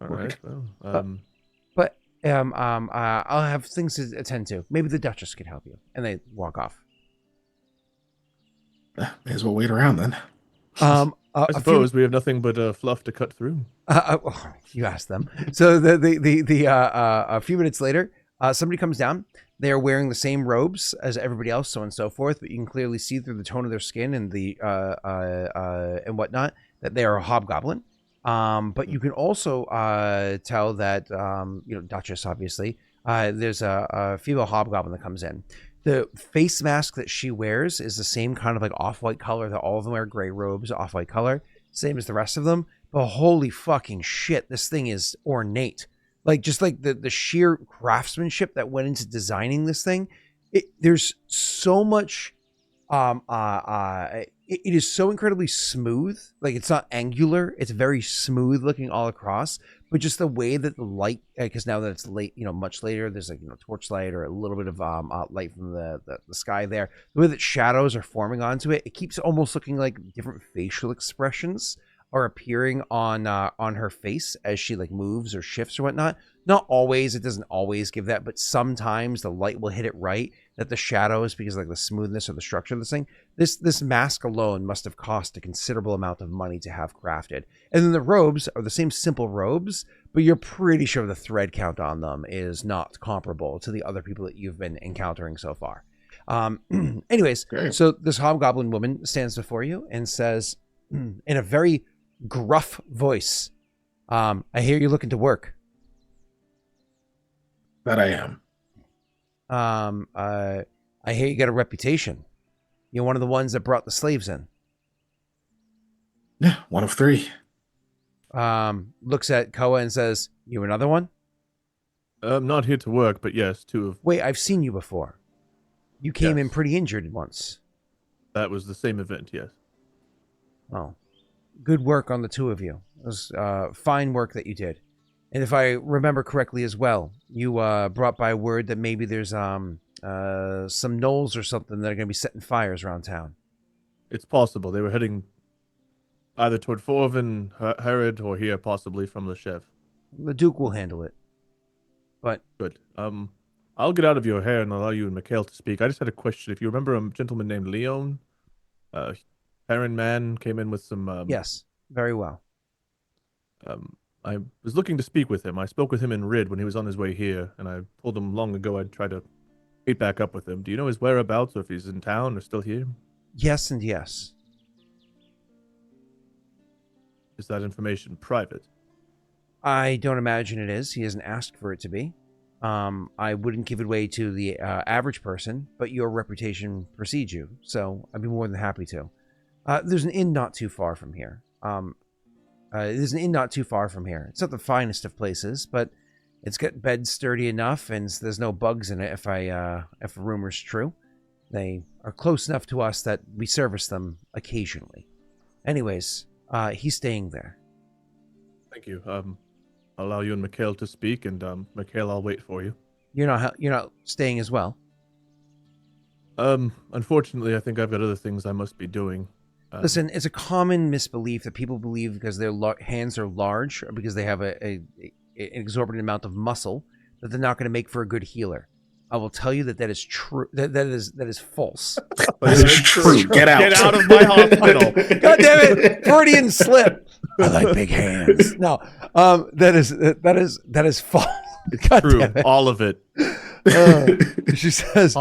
All right. Well, I'll have things to attend to. Maybe the Duchess could help you. And they walk off. May as well wait around then. I suppose we have nothing but fluff to cut through. You asked them. So a few minutes later, somebody comes down. They are wearing the same robes as everybody else, so on and so forth. But you can clearly see through the tone of their skin and the and whatnot that they are a hobgoblin. But you can also tell that Duchess, obviously. There's a female hobgoblin that comes in. The face mask that she wears is the same kind of like off-white color that all of them wear, gray robes, off-white color, same as the rest of them. But holy fucking shit, this thing is ornate. Like just like the sheer craftsmanship that went into designing this thing. There's so much. It is so incredibly smooth. Like it's not angular. It's very smooth looking all across. But just the way that the light, because now that it's late, much later, there's like torchlight or a little bit of light from the sky there. The way that shadows are forming onto it, it keeps almost looking like different facial expressions are appearing on her face as she like moves or shifts or whatnot. Not always, it doesn't always give that, but sometimes the light will hit it right that the shadows, because like the smoothness or the structure of this thing, this mask alone must have cost a considerable amount of money to have crafted. And then the robes are the same simple robes, but you're pretty sure the thread count on them is not comparable to the other people that you've been encountering so far. Anyways, so this hobgoblin woman stands before you and says in a very gruff voice, I hear you're looking to work. That I am. I hear you got a reputation. You're one of the ones that brought the slaves in. Yeah, one of three. Looks at Koa and says, you another one? I'm not here to work, but yes, two of... Wait, I've seen you before. You came in pretty injured once. That was the same event, yes. Oh. Good work on the two of you. It was fine work that you did. And if I remember correctly as well, you brought by word that maybe there's some gnolls or something that are going to be setting fires around town. It's possible. They were heading either toward Forven, Herod, or here, possibly from the chef. The Duke will handle it. But good. I'll get out of your hair and allow you and Mikhail to speak. I just had a question. If you remember a gentleman named Leon, Perrin man came in with some... yes, very well. I was looking to speak with him. I spoke with him in Rid when he was on his way here, and I told him long ago I'd try to meet back up with him. Do you know his whereabouts, or if he's in town or still here? Yes and yes. Is that information private? I don't imagine it is. He hasn't asked for it to be. I wouldn't give it away to the average person, but your reputation precedes you, so I'd be more than happy to. There's an inn not too far from here. There's an inn not too far from here. It's not the finest of places, but it's got beds sturdy enough, and there's no bugs in it. If the rumor's true, they are close enough to us that we service them occasionally. Anyways, he's staying there. Thank you. I'll allow you and Mikhail to speak, and Mikhail, I'll wait for you. You're not staying as well. Unfortunately, I think I've got other things I must be doing. Listen, it's a common misbelief that people believe because their hands are large or because they have an exorbitant amount of muscle that they're not going to make for a good healer. I will tell you that is true. That is false. That is true. Get out. Get out of my hospital. God damn it! Freudian slip. I like big hands. No, that is false. God True. damn it. All of it. She says.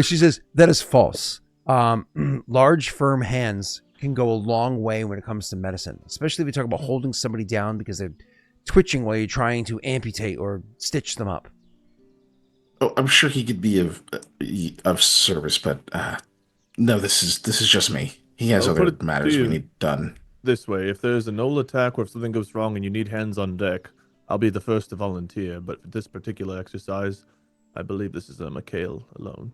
She says that is false. Large, firm hands can go a long way when it comes to medicine, especially if you talk about holding somebody down because they're twitching while you're trying to amputate or stitch them up. Oh, I'm sure he could be of service, but no, this is just me. He has other matters we need done. This way, if there's a null attack or if something goes wrong and you need hands on deck, I'll be the first to volunteer. But for this particular exercise, I believe this is Mikhail alone.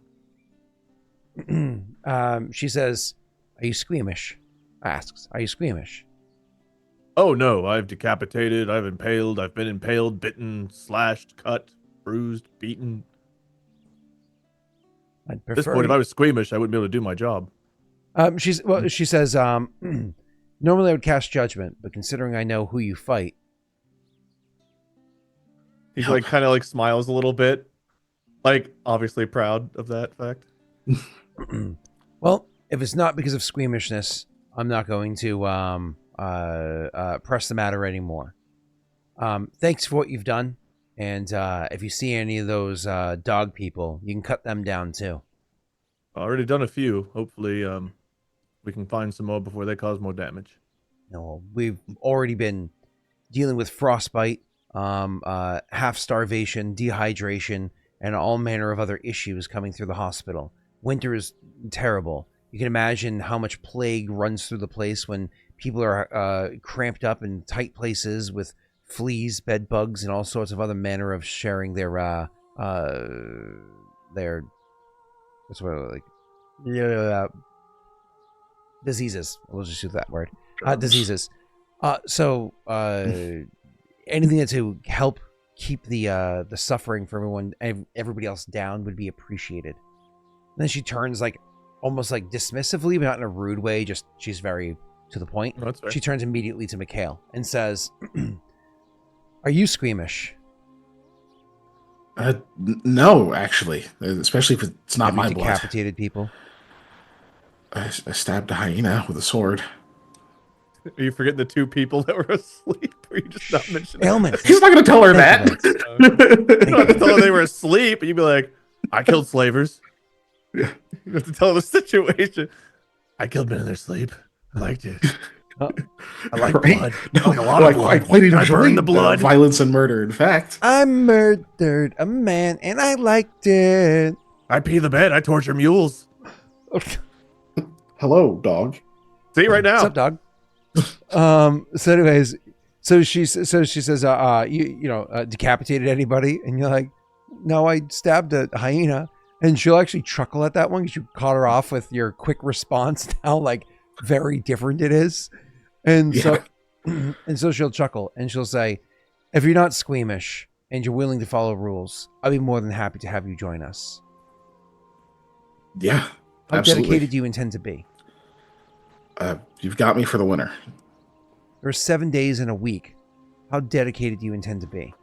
She says, "Are you squeamish?" Asks, "Are you squeamish?" Oh no, I've decapitated, I've impaled, I've been impaled, bitten, slashed, cut, bruised, beaten. I'd At this point, if I was squeamish, I wouldn't be able to do my job. She says, normally I would cast judgment, but considering I know who you fight. He's like kind of like smiles a little bit, like obviously proud of that fact. Well, if it's not because of squeamishness, I'm not going to press the matter anymore. Thanks for what you've done, and if you see any of those dog people, you can cut them down too. I've already done a few. Hopefully, we can find some more before they cause more damage. No, we've already been dealing with frostbite, half starvation, dehydration, and all manner of other issues coming through the hospital. Winter is terrible. You can imagine how much plague runs through the place when people are cramped up in tight places with fleas, bed bugs, and all sorts of other manner of sharing their what's what like diseases. We'll just use that word. Diseases. So anything that to help keep the suffering for everybody else down would be appreciated. And then she turns like almost like dismissively, but not in a rude way. Just she's very to the point. No, that's fair. She turns immediately to Mikhail and says, "Are you squeamish?" No, actually, especially if it's not my blood. Decapitated people. I stabbed a hyena with a sword. Are you forgetting the two people that were asleep? Or you just not mentioning Ailments. He's not going to tell her that. You don't have to tell her they were asleep, and you'd be like, "I killed slavers." Yeah. You have to tell her the situation. I killed men in their sleep. I liked it. I like Right? blood. No, I like a lot of blood. I quite enjoy I burn the blood. Violence and murder. In fact, I murdered a man and I liked it. I pee the bed. I torture mules. hello, dog. See right now. What's up, dog? So anyways, so she says, decapitated anybody? And you're like, no, I stabbed a hyena. And she'll actually chuckle at that one because you caught her off with your quick response now, like very different it is. And so she'll chuckle and she'll say, if you're not squeamish and you're willing to follow rules, I'll be more than happy to have you join us. Yeah, How absolutely. dedicated do you intend to be? You've got me for the winter. There are 7 days in a week. How dedicated do you intend to be?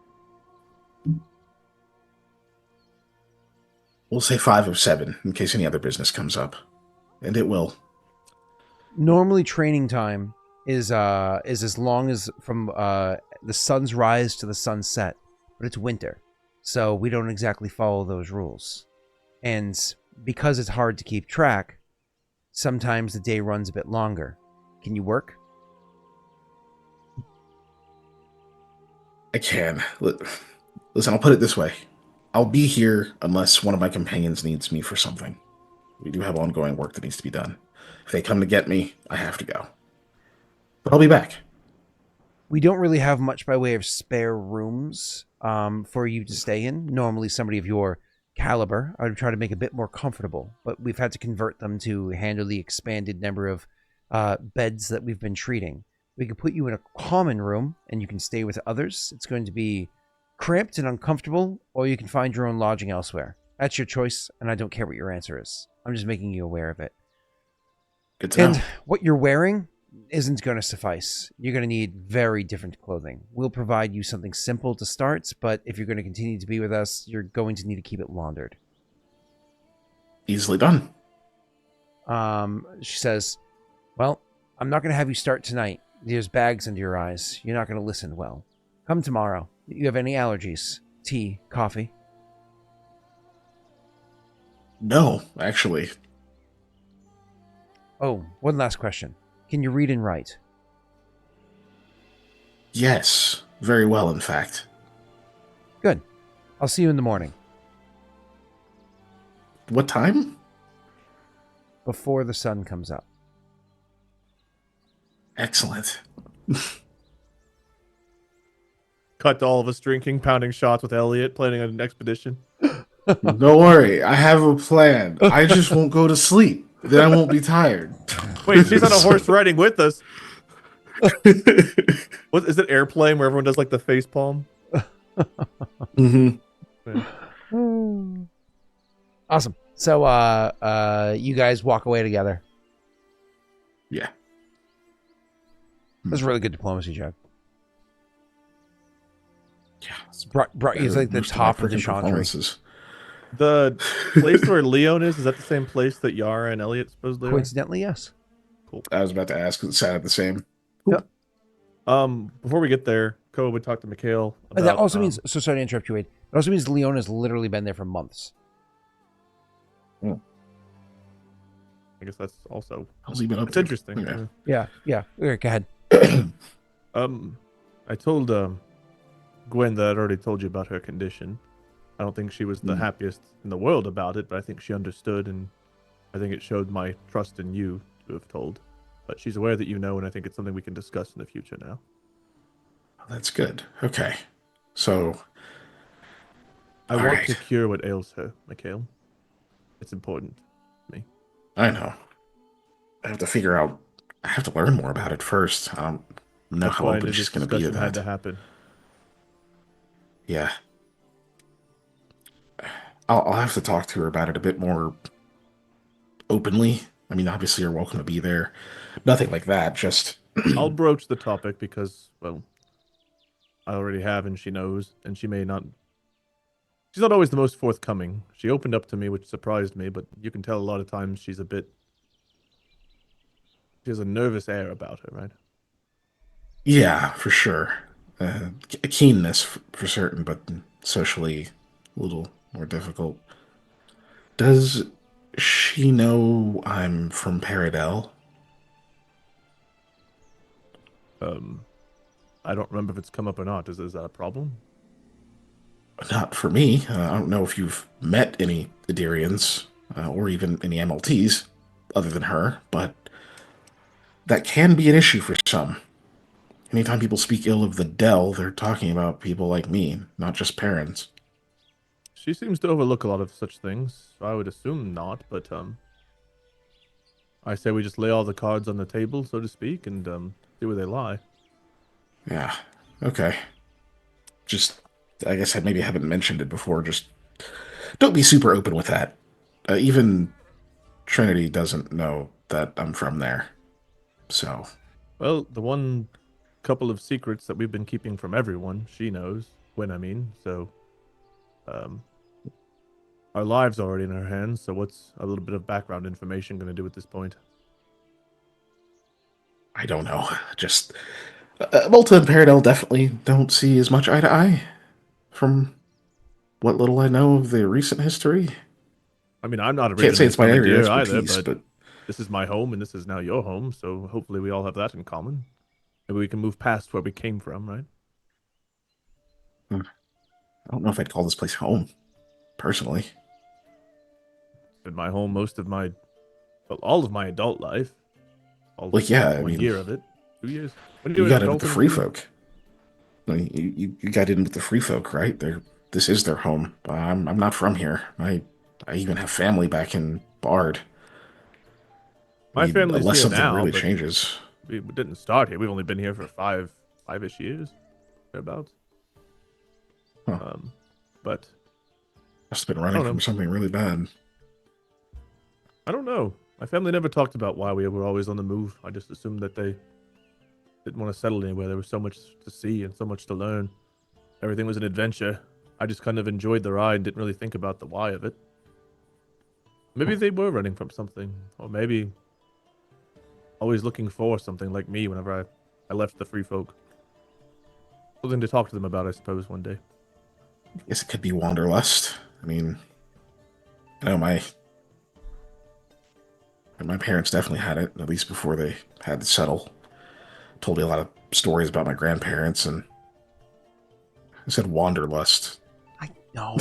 We'll say 5 of 7 in case any other business comes up, and it will. Normally, training time is as long as from the sun's rise to the sunset, but it's winter, so we don't exactly follow those rules. And because it's hard to keep track, sometimes the day runs a bit longer. Can you work? I can. Listen, I'll put it this way. I'll be here unless one of my companions needs me for something. We do have ongoing work that needs to be done. If they come to get me, I have to go. But I'll be back. We don't really have much by way of spare rooms for you to stay in. Normally, somebody of your caliber, I would try to make a bit more comfortable, but we've had to convert them to handle the expanded number of beds that we've been treating. We could put you in a common room, and you can stay with others. It's going to be cramped and uncomfortable, or you can find your own lodging elsewhere. That's your choice, and I don't care what your answer is. I'm just making you aware of it. Good to know. And what you're wearing isn't going to suffice. You're going to need very different clothing. We'll provide you something simple to start, but if you're going to continue to be with us, you're going to need to keep it laundered. Easily done. She says, well, I'm not going to have you start tonight. There's bags under your eyes. You're not going to listen well. Come tomorrow. You have any allergies? Tea, coffee? No, actually. Oh, one last question. Can you read and write? Yes, very well, in fact. Good. I'll see you in the morning. What time? Before the sun comes up. Excellent. Cut to all of us drinking, pounding shots with Elliot, planning an expedition. Don't worry, I have a plan. I just won't go to sleep. Then I won't be tired. Wait, she's on a horse riding with us. What is it? Airplane where everyone does like the face palm. Mm-hmm. Awesome. So, you guys walk away together. Yeah. That's really good diplomacy, Jaaek. Yeah. Brought you like the top of the chantry. The place where Leon is that the same place that Yara and Elliot supposedly are? Coincidentally, yes. Cool. I was about to ask because it sounded the same. Yep. Before we get there, Koa would talk to Mikhail. About, That also means, so sorry to interrupt you, Wade. It also means Leon has literally been there for months. I guess that's also. How's he been up It's to? interesting. Okay. Yeah. Go ahead. I told Gwen that I'd already told you about her condition. I don't think she was the happiest in the world about it, but I think she understood, and I think it showed my trust in you to have told. But she's aware that you know, and I think it's something we can discuss in the future now. That's good. Okay. So. I All want right. to cure what ails her, Mikhail. It's important to me. I know. I have to figure out. I have to learn more about it first. I don't know That's how why I open knew she's this going to be to discussion had to that. happen. Yeah. I'll have to talk to her about it a bit more openly. I mean, obviously, you're welcome to be there. Nothing like that. Just. I'll broach the topic because, well, I already have, and she knows, and she may not. She's not always the most forthcoming. She opened up to me, which surprised me, but you can tell a lot of times she's a bit. She has a nervous air about her, right? Yeah, for sure. A keenness for certain, but socially a little more difficult. Does she know I'm from Paradel? I don't remember if it's come up or not. Is that a problem? Not for me. I don't know if you've met any Idirians or even any MLTs other than her, but that can be an issue for some. Anytime people speak ill of the Dell, they're talking about people like me, not just parents. She seems to overlook a lot of such things. I would assume not, but I say we just lay all the cards on the table, so to speak, and see where they lie. Yeah. Okay. Just, I guess I maybe haven't mentioned it before. Just don't be super open with that. Even Trinity doesn't know that I'm from there. So. Well, the one couple of secrets that we've been keeping from everyone, she knows. When I mean, so. Our lives are already in her hands, so what's a little bit of background information going to do at this point? I don't know. Just. Malta and Paradel definitely don't see as much eye to eye. From what little I know of the recent history. I mean, I'm not Can't say originally it's my from area of Adir either, expertise, but this is my home and this is now your home, so hopefully we all have that in common. Maybe we can move past where we came from, right? I don't know if I'd call this place home, personally. It's been my home most of my, well, all of my adult life. All Well, yeah, I 1 mean, year of it. 2 years. When You an got it with adult the in free 2 years? folk. I mean, you got in with the free folk, right? This is their home. I'm not from here. I even have family back in Bard. I My mean, family's unless here something now, really but changes. we didn't start here. We've only been here for five-ish years, thereabouts. Huh. But Must have been I running don't from know. something really bad. I don't know. My family never talked about why we were always on the move. I just assumed that they didn't want to settle anywhere. There was so much to see and so much to learn. Everything was an adventure. I just kind of enjoyed the ride and didn't really think about the why of it. Maybe they were running from something, or maybe always looking for something like me whenever I left the free folk. Something to talk to them about, I suppose, one day. I guess it could be wanderlust. I mean, I know my parents definitely had it, at least before they had to settle. Told me a lot of stories about my grandparents, and I said wanderlust. I know.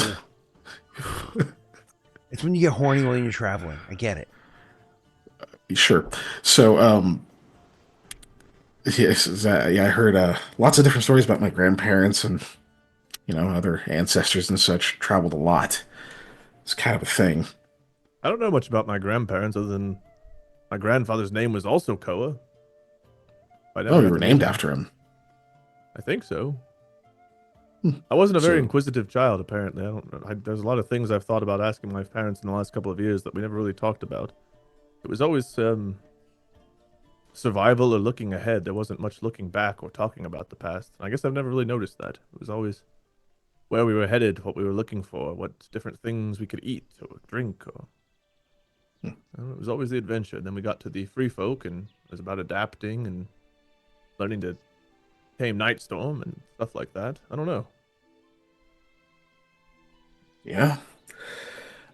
It's when you get horny when you're traveling. I get it. Sure. So, yes, yeah, I heard lots of different stories about my grandparents and other ancestors and such. Traveled a lot. It's kind of a thing. I don't know much about my grandparents other than my grandfather's name was also Koa. I Oh, never you got were to meet named him. after him. I think so. Hmm. I wasn't a very So, inquisitive child, apparently. I don't. There's a lot of things I've thought about asking my parents in the last couple of years that we never really talked about. It was always survival or looking ahead. There wasn't much looking back or talking about the past. I guess I've never really noticed that. It was always where we were headed, what we were looking for, what different things we could eat or drink, or hmm, it was always the adventure. Then we got to the free folk, and it was about adapting and learning to tame Nightstorm and stuff like that. I don't know. yeah.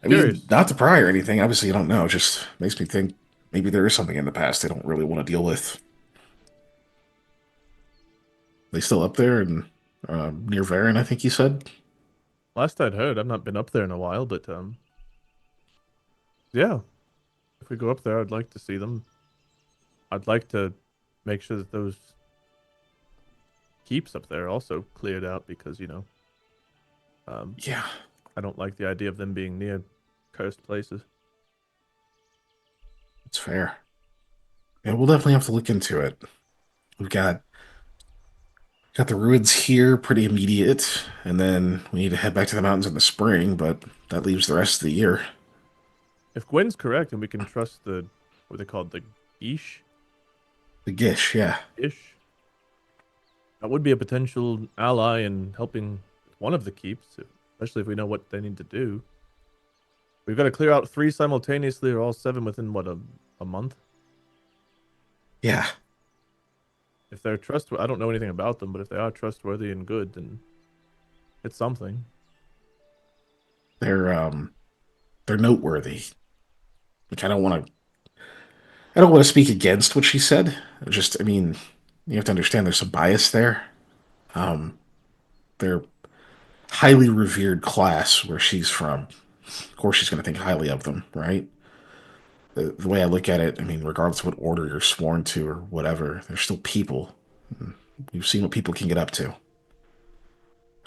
I mean, Curious. not to pry or anything. Obviously, you don't know. It just makes me think maybe there is something in the past they don't really want to deal with. They still up there and near Varen, I think you said. Last I'd heard, I've not been up there in a while, but yeah. If we go up there, I'd like to see them. I'd like to make sure that those keeps up there also cleared out because um, Yeah, I don't like the idea of them being near cursed places. it's fair. Yeah, we'll definitely have to look into it. We've got the ruins here pretty immediate, and then we need to head back to the mountains in the spring, but that leaves the rest of the year. If Gwen's correct and we can trust the what are they called, the Ish The Gish, yeah. Ish, that would be a potential ally in helping one of the keeps, especially if we know what they need to do. We've got to clear out 3 simultaneously, or all 7 within what a month. Yeah. If they're trustworthy, I don't know anything about them, but if they are trustworthy and good, then it's something. They're they're noteworthy. Like I don't want to speak against what she said. Just I mean, you have to understand there's some bias there. Um they're highly revered class where she's from. Of course she's gonna think highly of them, right? The way I look at it, I mean, regardless of what order you're sworn to or whatever, they're still people. You've seen what people can get up to. I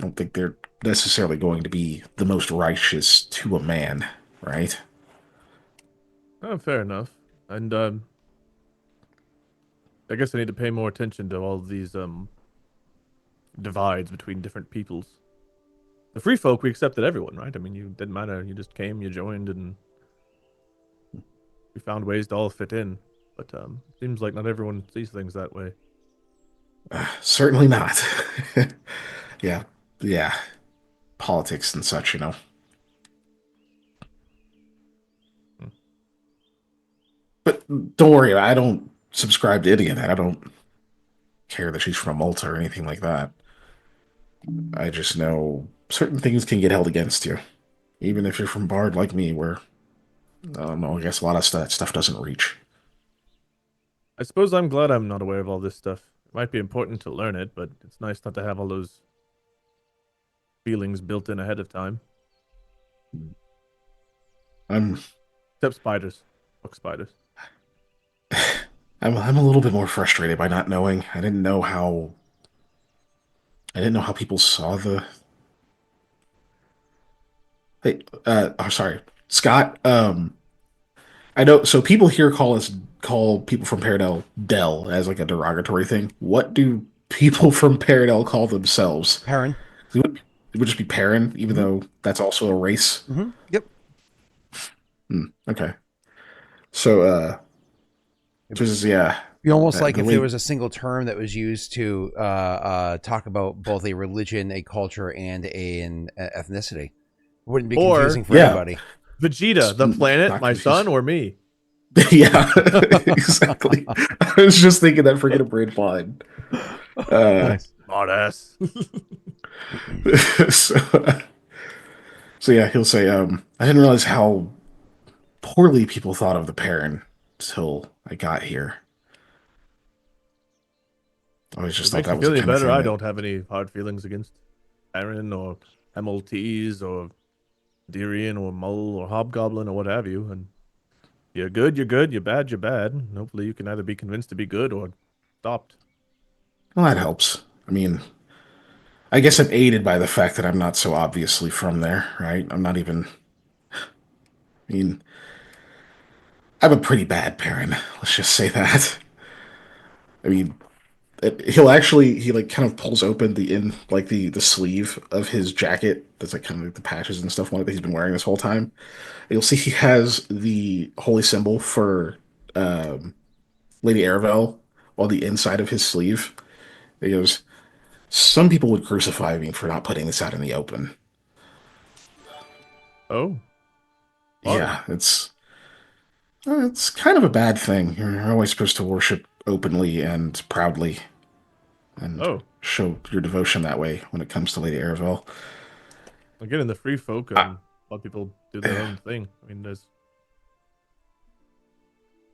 don't think they're necessarily going to be the most righteous to a man, right? Fair enough. And I guess I need to pay more attention to all these divides between different peoples. The free folk, we accepted everyone, right? I mean, you didn't matter. You just came, you joined, and we found ways to all fit in. But seems like not everyone sees things that way. Certainly not. Yeah, yeah. Politics and such. Hmm. But don't worry, I don't subscribe to any of that. I don't care that she's from Malta or anything like that. I just know certain things can get held against you, even if you're from Bard like me, where I don't know. I guess a lot of stuff doesn't reach. I suppose I'm glad I'm not aware of all this stuff. It might be important to learn it, but it's nice not to have all those feelings built in ahead of time. I'm Except spiders. Fuck spiders. I'm a little bit more frustrated by not knowing. I didn't know how I didn't know how people saw the. Hey, oh, sorry, Scott. I know. So people here call people from Paradel Dell as like a derogatory thing. What do people from Paradel call themselves? Perrin. It would just be Perrin, even Mhm. though that's also a race. Yep. Okay. So, It'd this is yeah. be almost like The if there late was a single term that was used to talk about both a religion, a culture, and an ethnicity. It wouldn't be Or confusing for yeah, anybody. Vegeta, the planet, not my son, confusing. or me? Yeah, exactly. I was just thinking that freaking brain blind. Uh, Nice. Smartass. so, so yeah, he'll say, I didn't realize how poorly people thought of the Perrin till I got here. I always If just it thought makes you that was feel the any kind of better, thing I that, don't have any hard feelings against Aaron or MLTs or Dirian or Mull or Hobgoblin or what have you. And you're good, you're good. You're bad, you're bad. And hopefully you can either be convinced to be good or stopped. well, that helps. I mean, I guess I'm aided by the fact that I'm not so obviously from there, right? I'm not even, I mean, I'm a pretty bad parent. Let's just say that. I mean, he like kind of pulls open the sleeve of his jacket. That's like kind of like the patches and stuff on it that he's been wearing this whole time. You'll see he has the holy symbol for um, Lady Aravel on the inside of his sleeve. He goes, "Some people would crucify me for not putting this out in the open." Oh, why? Yeah, it's kind of a bad thing. You're always supposed to worship openly and proudly and Oh, show your devotion that way when it comes to Lady Aravel. again, in the free folk, I, a lot of people do their own thing. I mean, there's.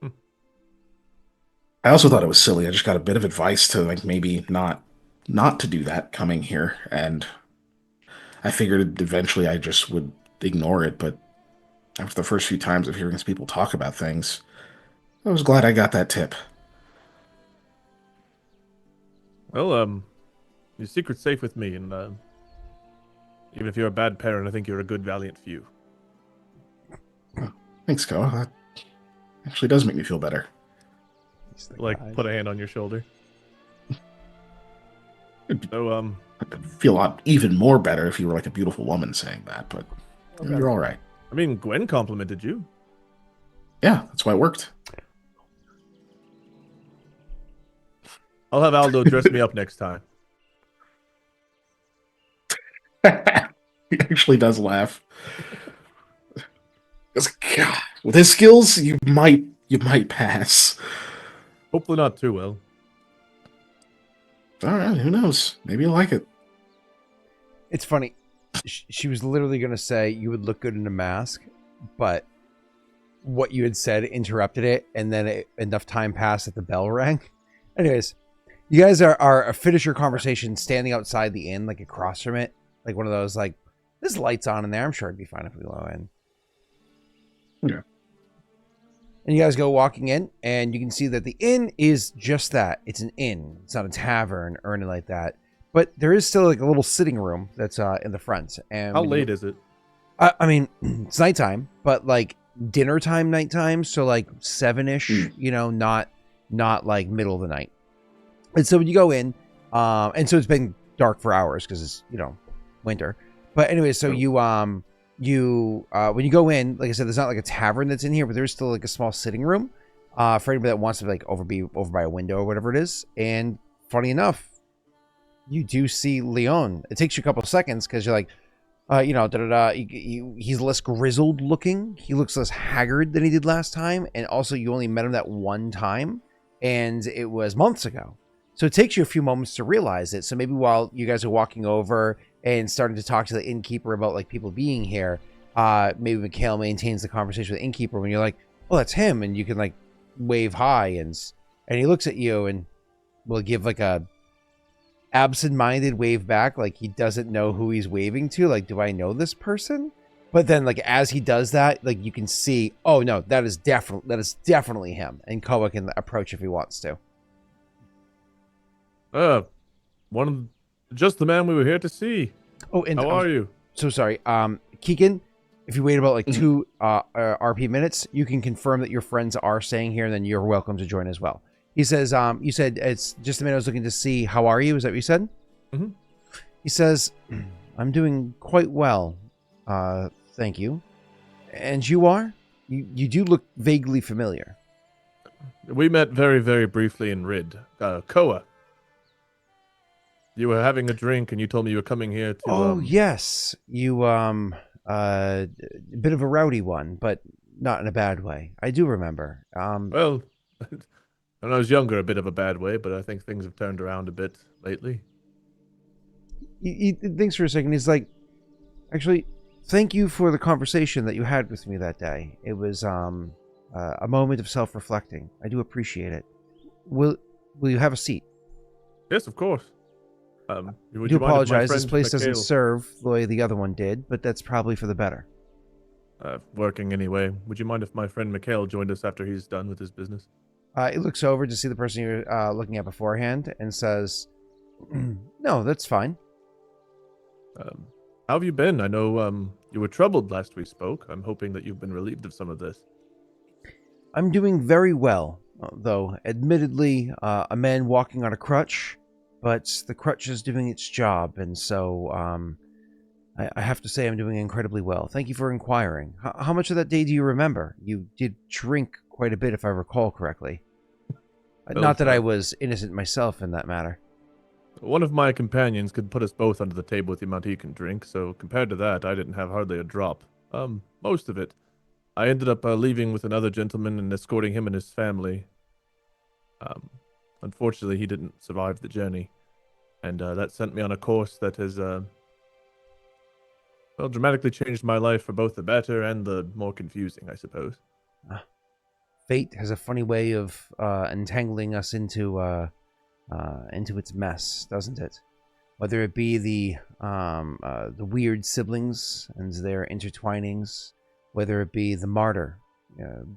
Hmm. I also thought it was silly. I just got a bit of advice to like maybe not to do that coming here, and I figured eventually I just would ignore it. But after the first few times of hearing people talk about things, I was glad I got that tip. Well, your secret's safe with me, and even if you're a bad parent, I think you're a good Valiant Few. Thanks, Koa. That actually does make me feel better. He's the Like, guy. put a hand on your shoulder. So, I'd feel a lot even more better if you were like a beautiful woman saying that, but okay. you're all right. I mean, Gwen complimented you. Yeah, that's why it worked. I'll have Aldo dress me up next time. He actually does laugh. It's like, God, with his skills, you might pass. Hopefully not too well. All right, who knows? Maybe you'll like it. It's funny. She was literally going to say you would look good in a mask, but what you had said interrupted it, and then enough time passed that the bell rang. Anyways, you guys are finish your conversation standing outside the inn, like across from it, like one of those like there's lights on in there. I'm sure it'd be fine if we go in. Yeah. And you guys go walking in, and you can see that the inn is just that. It's an inn. It's not a tavern or anything like that. But there is still like a little sitting room that's in the front. And How late is it? I mean, it's nighttime, but like dinner time, nighttime. So like 7-ish, not like middle of the night. And so when you go in, and so it's been dark for hours because it's, winter. But anyway, so when you go in, like I said, there's not like a tavern that's in here, but there's still like a small sitting room for anybody that wants to like be over by a window or whatever it is. And funny enough, you do see Leon. It takes you a couple of seconds because you're like, he's less grizzled looking. He looks less haggard than he did last time. And also you only met him that one time and it was months ago. So it takes you a few moments to realize it. So maybe while you guys are walking over and starting to talk to the innkeeper about like people being here, maybe Mikhail maintains the conversation with the innkeeper when you're like, oh, that's him. And you can like wave hi and he looks at you and will give like a absent-minded wave back. Like he doesn't know who he's waving to. Like, do I know this person? But then like, as he does that, like you can see, oh no, that is definitely him. And Koa can approach if he wants to. One Just the man we were here to see. Oh, and How are you? so sorry. Keegan, if you wait about like Mhm. 2 RP minutes, you can confirm that your friends are staying here, and then you're welcome to join as well. He says, you said it's just the man I was looking to see. How are you? Is that what you said? Mhm. He says, I'm doing quite well. Thank you. And you are? You do look vaguely familiar. We met very, very briefly in Rid. Koa. You were having a drink and you told me you were coming here to... Oh, yes. You, a bit of a rowdy one, but not in a bad way. I do remember. Well, when I was younger, a bit of a bad way, but I think things have turned around a bit lately. He thinks for a second. He's like, actually, thank you for the conversation that you had with me that day. It was a moment of self-reflecting. I do appreciate it. Will you have a seat? Yes, of course. I Would do you mind if my apologize. This friend place doesn't Mikhail- serve the way the other one did, but that's probably for the better. working anyway. Would you mind if my friend Mikhail joined us after he's done with his business? He looks over to see the person you're looking at beforehand and says, no, that's fine. How have you been? I know you were troubled last we spoke. I'm hoping that you've been relieved of some of this. I'm doing very well, though admittedly a man walking on a crutch, but the crutch is doing its job, and so I have to say I'm doing incredibly well. Thank you for inquiring. How much of that day do you remember? You did drink quite a bit, if I recall correctly. Not that I was innocent myself in that matter. One of my companions could put us both under the table with the amount he can drink, so compared to that, I didn't have hardly a drop. Most of it. I ended up leaving with another gentleman and escorting him and his family. Unfortunately, he didn't survive the journey, and that sent me on a course that has, dramatically changed my life for both the better and the more confusing, I suppose. Fate has a funny way of entangling us into its mess, doesn't it? Whether it be the weird siblings and their intertwinings, whether it be the martyr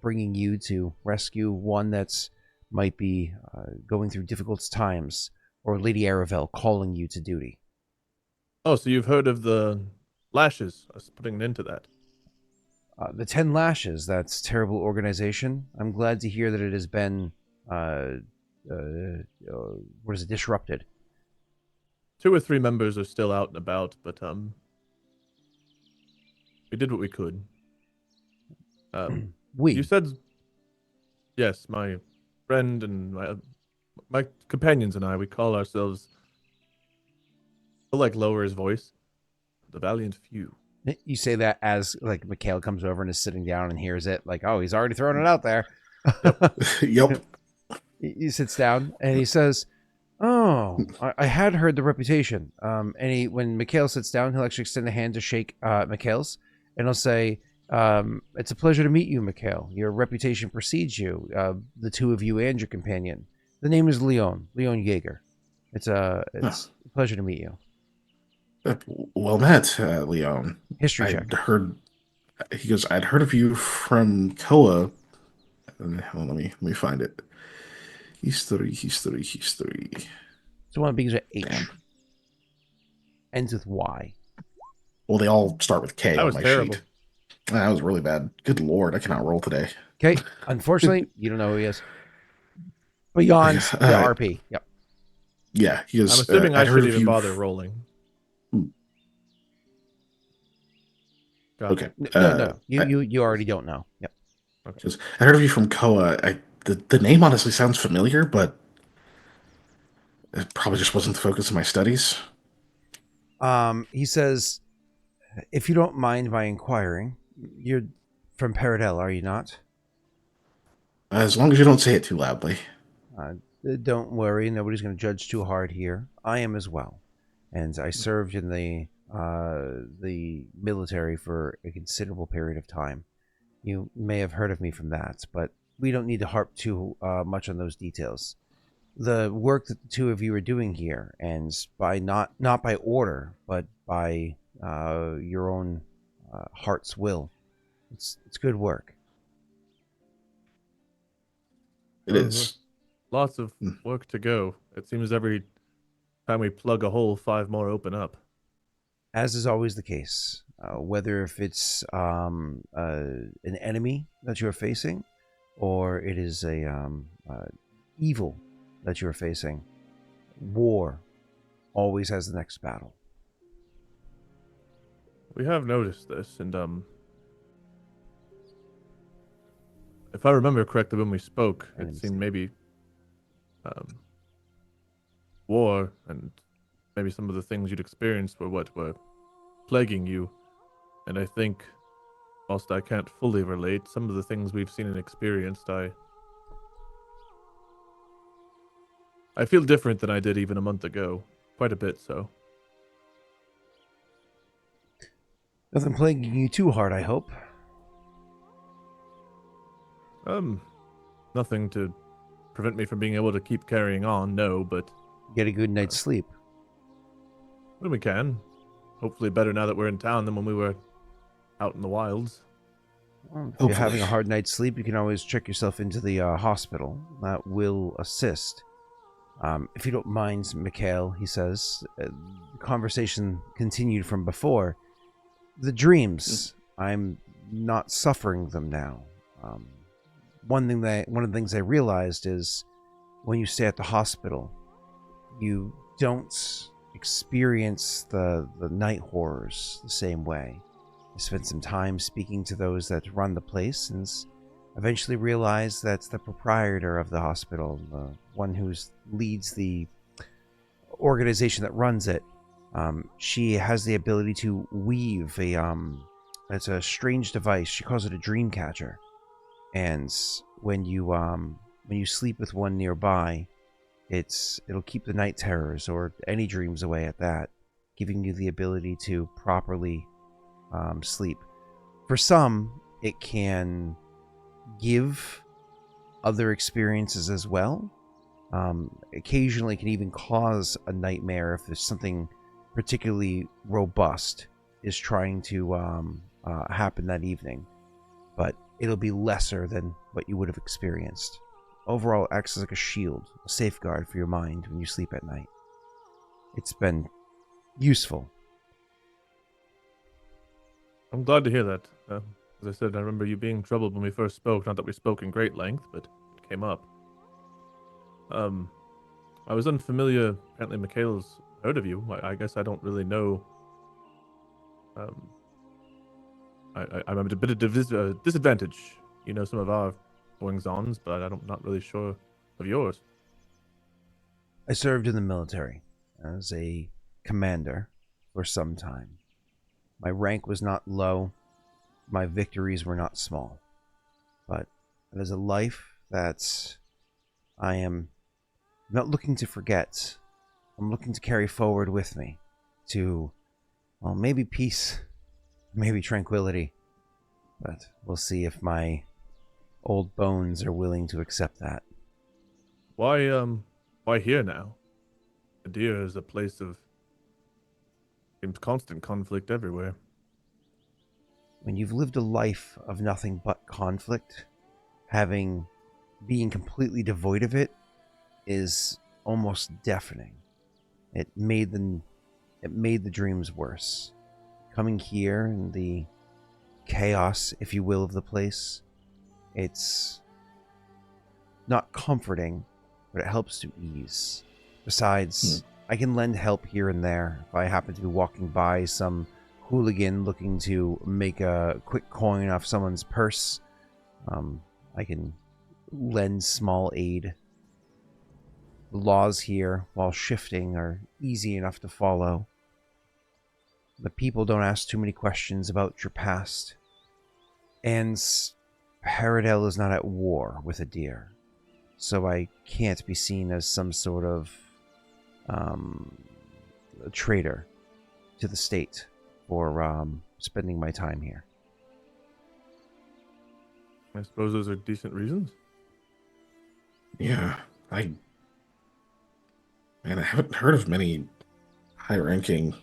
bringing you to rescue one that's might be going through difficult times, or Lady Aravel calling you to duty. Oh, so you've heard of the lashes? Us putting an end to that. The 10 Lashes, that's terrible organization. I'm glad to hear that it has been disrupted. 2 or 3 members are still out and about, but we did what we could. You said, yes, my friend and my companions and I, we call ourselves, he'll like lower his voice, the Valiant Few. You say that as like Mikhail comes over and is sitting down and hears it, like, oh, he's already throwing it out there. Yep. He sits down and he says, oh, I had heard the reputation. And when Mikhail sits down, he'll actually extend a hand to shake Mikhail's, and he'll say, it's a pleasure to meet you, Mikhail. Your reputation precedes you, the two of you and your companion. The name is Leon Jaeger. It's a pleasure to meet you. Well met, Leon. History check. I'd heard of you from Koa. Let me find it. History. So one begins with H. Damn. Ends with Y. Well, they all start with K. That on was my terrible. sheet. That was really bad. Good lord, I cannot roll today. Okay, unfortunately, you don't know who he is. Beyond the RP. Yep. Yeah, he is. I'm assuming I I'd heard should of even you bother rolling. Okay. No. You already don't know. Yep. Okay. I heard of you from Koa. The name honestly sounds familiar, but it probably just wasn't the focus of my studies. He says, if you don't mind my inquiring, you're from Paradel, are you not? As long as you don't say it too loudly. Don't worry, nobody's going to judge too hard here. I am as well, and I served in the military for a considerable period of time. You may have heard of me from that, but we don't need to harp too much on those details. The work that the two of you are doing here, and by not by order, but by your own heart's will, it's good work. It is. Lots of work to go. It seems every Time we plug a hole, 5 more open up. As is always the case, whether if it's an enemy that you're facing, or it is a evil that you're facing, war always has the next battle. We have noticed this, and if I remember correctly when we spoke, it seemed maybe war and maybe some of the things you'd experienced were what were plaguing you. And I think, whilst I can't fully relate, some of the things we've seen and experienced, I feel different than I did even a month ago. Quite a bit so. Nothing plaguing you too hard, I hope. Nothing to prevent me from being able to keep carrying on, no, but... Get a good night's sleep. When we can. Hopefully better now that we're in town than when we were out in the wilds. Well, if you're having a hard night's sleep, you can always check yourself into the hospital. That will assist. If you don't mind, Mikhail, he says, the conversation continued from before. The dreams, I'm not suffering them now. One of the things I realized is when you stay at the hospital, you don't experience the night horrors the same way. I spent some time speaking to those that run the place and eventually realized that the proprietor of the hospital, the one who leads the organization that runs it, she has the ability to weave it's a strange device. She calls it a dream catcher. And when you sleep with one nearby, it'll keep the night terrors or any dreams away at that, giving you the ability to properly sleep. For some, it can give other experiences as well. Occasionally, it can even cause a nightmare if there's something particularly robust is trying to happen that evening. But it'll be lesser than what you would have experienced. Overall, it acts like a shield, a safeguard for your mind when you sleep at night. It's been useful. I'm glad to hear that. As I said, I remember you being troubled when we first spoke. Not that we spoke in great length, but it came up. I was unfamiliar. Apparently, Mikhail's heard of you. I guess I don't really know. I'm at a bit of disadvantage. You know some of our goings-ons, but I'm not really sure of yours. I served in the military as a commander for some time. My rank was not low. My victories were not small. But it is a life that I am not looking to forget. I'm looking to carry forward with me to, well, maybe peace, maybe tranquility. But we'll see if my old bones are willing to accept that. Why here now? Adir is a place of constant conflict everywhere. When you've lived a life of nothing but conflict, being completely devoid of it is almost deafening. It made the dreams worse. Coming here and the chaos, if you will, of the place, it's not comforting, but it helps to ease. Besides, I can lend help here and there. If I happen to be walking by some hooligan looking to make a quick coin off someone's purse, I can lend small aid. The laws here, while shifting, are easy enough to follow. The people don't ask too many questions about your past. And Haudh-Gwenn is not at war with Adir, so I can't be seen as some sort of a traitor to the state for spending my time here. I suppose those are decent reasons. Yeah, I haven't heard of many high-ranking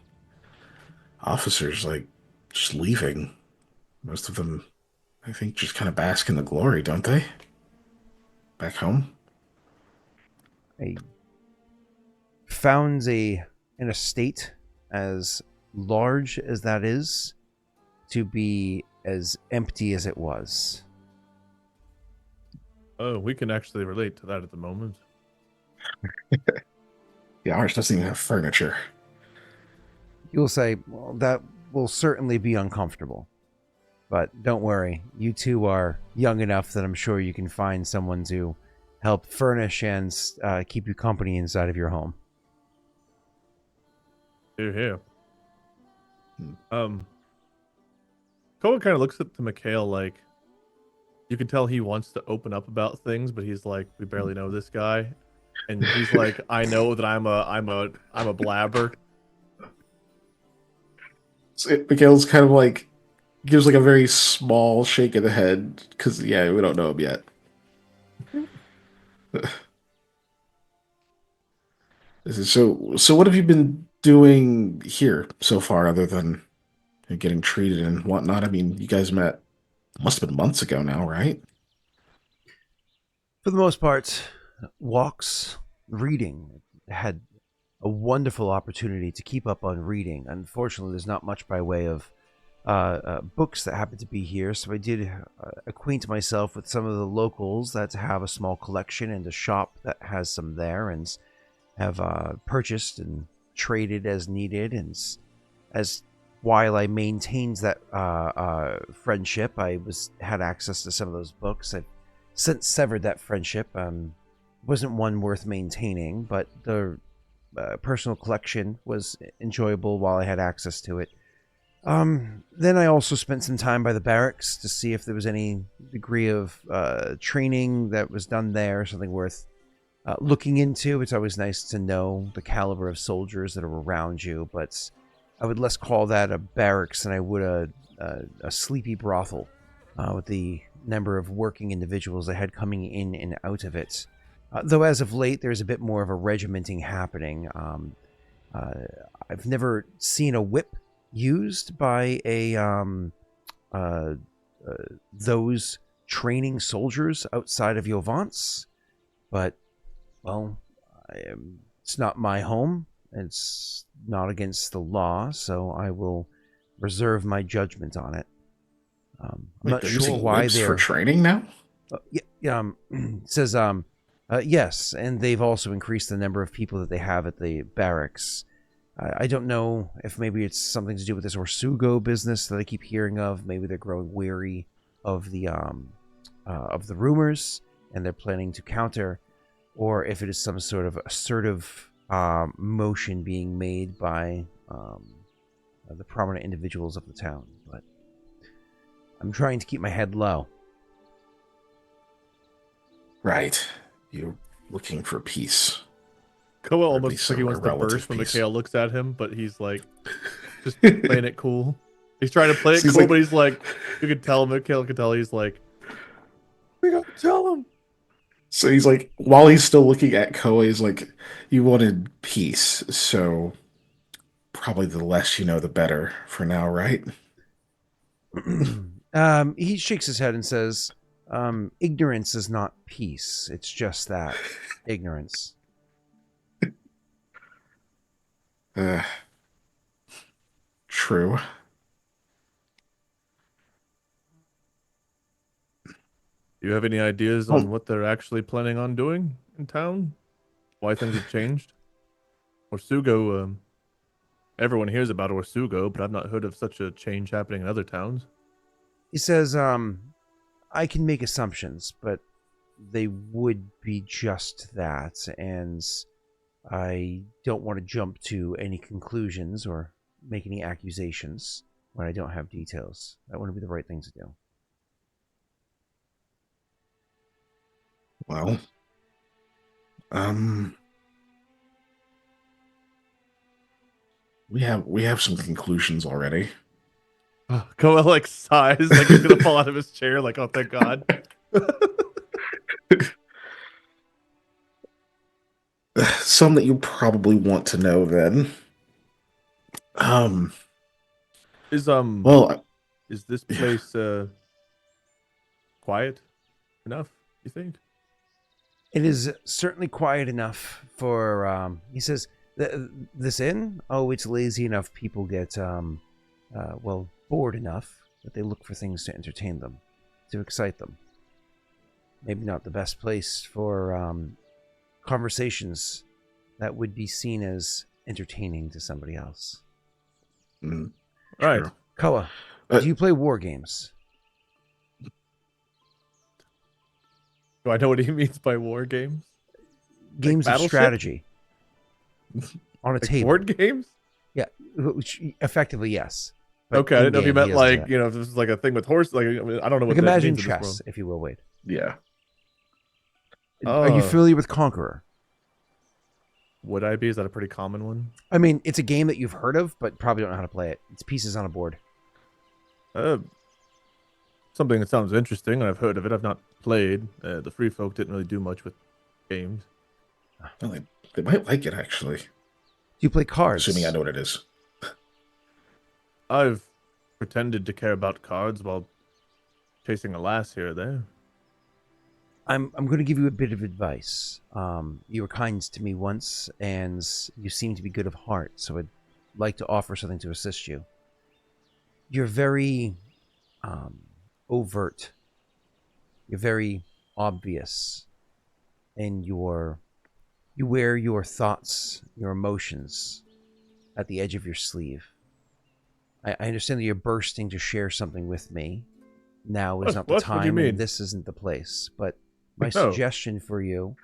officers like just leaving. Most of them, I think, just kind of bask in the glory, don't they? Back home. I found an estate as large as that is to be as empty as it was. Oh, we can actually relate to that at the moment. Yeah, ours doesn't even have furniture. You'll say, well, that will certainly be uncomfortable. But don't worry, you two are young enough that I'm sure you can find someone to help furnish and keep you company inside of your home. Here. Koa kind of looks at the Mikhail like, you can tell he wants to open up about things, but he's like, we barely know this guy, and he's like, I know that I'm a blabber. So Mikhail's kind of like gives like a very small shake of the head because we don't know him yet. So what have you been doing here so far other than getting treated and whatnot? I mean, you guys met must have been months ago now, right? For the most part, walks, reading. Had a wonderful opportunity to keep up on reading. Unfortunately, there's not much by way of books that happen to be here, so I did acquaint myself with some of the locals that have a small collection and a shop that has some there, and have purchased and traded as needed. And as while I maintained that friendship, I had access to some of those books. I've since severed that friendship. Wasn't one worth maintaining, but the personal collection was enjoyable while I had access to it. Then I also spent some time by the barracks to see if there was any degree of training that was done there, something worth looking into. It's always nice to know the caliber of soldiers that are around you, but I would less call that a barracks than I would a sleepy brothel with the number of working individuals I had coming in and out of it. Though as of late, there's a bit more of a regimenting happening. I've never seen a whip used by those training soldiers outside of Yovance, but well, it's not my home. It's not against the law, so I will reserve my judgment on it. I'm not sure why they're for training now. It says yes, and they've also increased the number of people that they have at the barracks. I don't know if maybe it's something to do with this Orsugo business that I keep hearing of. Maybe they're growing weary of the rumors and they're planning to counter, or if it is some sort of assertive motion being made by the prominent individuals of the town. But I'm trying to keep my head low. Right. You're looking for peace. Koa almost looks like he wants to burst when Mikhail looks at him, but he's like, just playing it cool. He's trying to play it cool, but he's like, you can tell, Mikhail can tell, he's like, we gotta tell him. So he's like, while he's still looking at Koa, he's like, you wanted peace, so probably the less you know, the better for now, right? He shakes his head and says, ignorance is not peace. It's just that. Ignorance. True. Do you have any ideas on what they're actually planning on doing in town? Why things have changed? Orsugo, everyone hears about Orsugo, but I've not heard of such a change happening in other towns. He says, I can make assumptions, but they would be just that, and I don't want to jump to any conclusions or make any accusations when I don't have details. That wouldn't be the right thing to do. Well, we have some conclusions already. Koa like sighs, like he's gonna fall out of his chair, like, oh thank God. Some that you probably want to know then. Is this place quiet enough, you think? It is certainly quiet enough for, he says, This inn? Oh, it's lazy enough people get, well, bored enough that they look for things to entertain them, to excite them. Maybe not the best place for conversations that would be seen as entertaining to somebody else. Mm, Right. true. Koa, do you play war games? Do I know what he means by war games? Games of Battleship? strategy. On a table. Board games? Yeah, which, effectively, yes. But Okay, I didn't know if you in-game, meant he doesn't do like, that. you know, if this is like a thing with horse. Like, I mean, I don't know what Like that imagine means in this chess, world. if you will, Wade. Yeah. Are you Oh. familiar with Conqueror? Would I be? Is that a pretty common one? I mean, it's a game that you've heard of, but probably don't know how to play it. It's pieces on a board. Something that sounds interesting. I've heard of it. I've not played. The free folk didn't really do much with games. Well, they might like it, actually. Do you play cards? Assuming I know what it is. I've pretended to care about cards while chasing a lass here or there. I'm going to give you a bit of advice. You were kind to me once, and you seem to be good of heart, so I'd like to offer something to assist you. You're very overt. You're very obvious, and you wear your thoughts, your emotions, at the edge of your sleeve. I understand that you're bursting to share something with me. Now is not the What do you time, mean? and this isn't the place. But my No. suggestion for you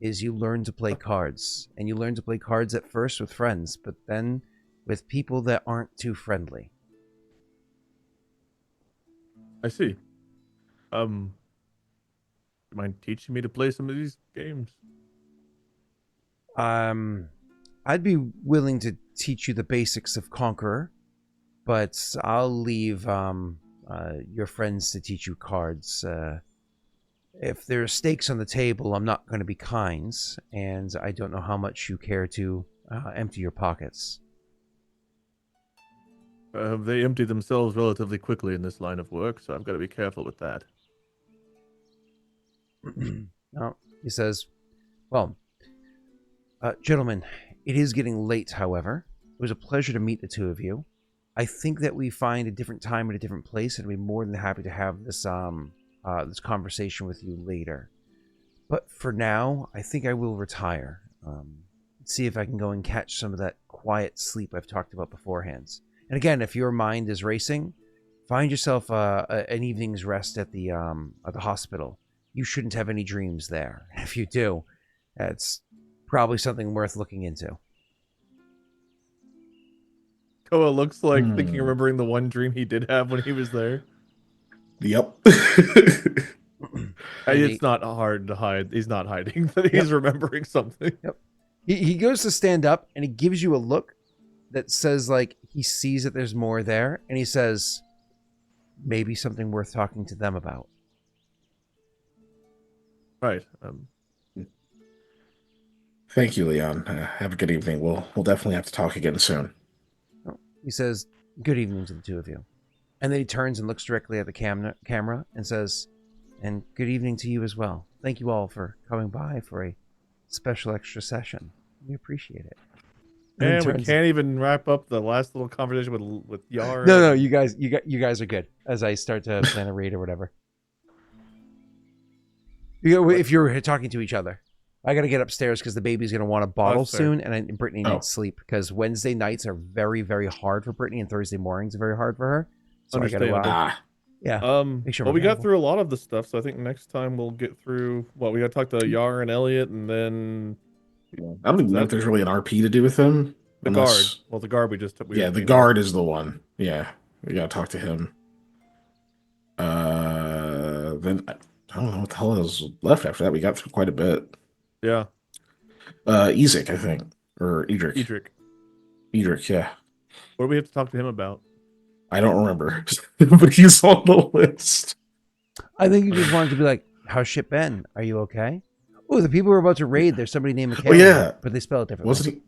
is you learn to play cards. And you learn to play cards at first with friends, but then with people that aren't too friendly. I see. You mind teaching me to play some of these games? I'd be willing to teach you the basics of Conqueror, but I'll leave your friends to teach you cards. If there are stakes on the table, I'm not going to be kind, and I don't know how much you care to empty your pockets. They empty themselves relatively quickly in this line of work, so I've got to be careful with that. No, he says, well, gentlemen, it is getting late, however. It was a pleasure to meet the two of you. I think that we find a different time at a different place, and I'd be more than happy to have this this conversation with you later. But for now, I think I will retire. See if I can go and catch some of that quiet sleep I've talked about beforehand. And again, if your mind is racing, find yourself an evening's rest at the hospital. You shouldn't have any dreams there. If you do, that's probably something worth looking into. Koa looks like thinking, remembering the one dream he did have when he was there. Yep. It's not hard to hide. He's not hiding that he's remembering something. Yep. He goes to stand up, and he gives you a look that says, like, he sees that there's more there, and he says, maybe something worth talking to them about. Right. Thank you, Leon. Have a good evening. We'll definitely have to talk again soon. He says, good evening to the two of you. And then he turns and looks directly at the camera and says, and good evening to you as well. Thank you all for coming by for a special extra session. We appreciate it. And we can't even wrap up the last little conversation with Yar. No, you guys are good. As I start to plan a raid or whatever. If you're talking to each other, I got to get upstairs because the baby's going to want a bottle soon, and Brittany needs sleep because Wednesday nights are very, very hard for Brittany, and Thursday mornings are very hard for her. So I got to, yeah. Make sure. Well, we got through a lot of the stuff, so I think next time we'll get through. Well, we got to talk to Yar and Elliot, and then I don't even know if there's really an RP to do with him. The guard. Well, the guard we just took. The guard is the one. Yeah, we gotta talk to him. Then I don't know what the hell is left after that. We got through quite a bit. Yeah. Ezek, I think, or Edric. Edric, yeah. What do we have to talk to him about? I don't remember, but he's on the list. I think you just wanted to be like, "How's shit been? Are you okay?" Oh, the people who are about to raid. There's somebody named Mikhail. Oh yeah, but they spell it differently. Wasn't he?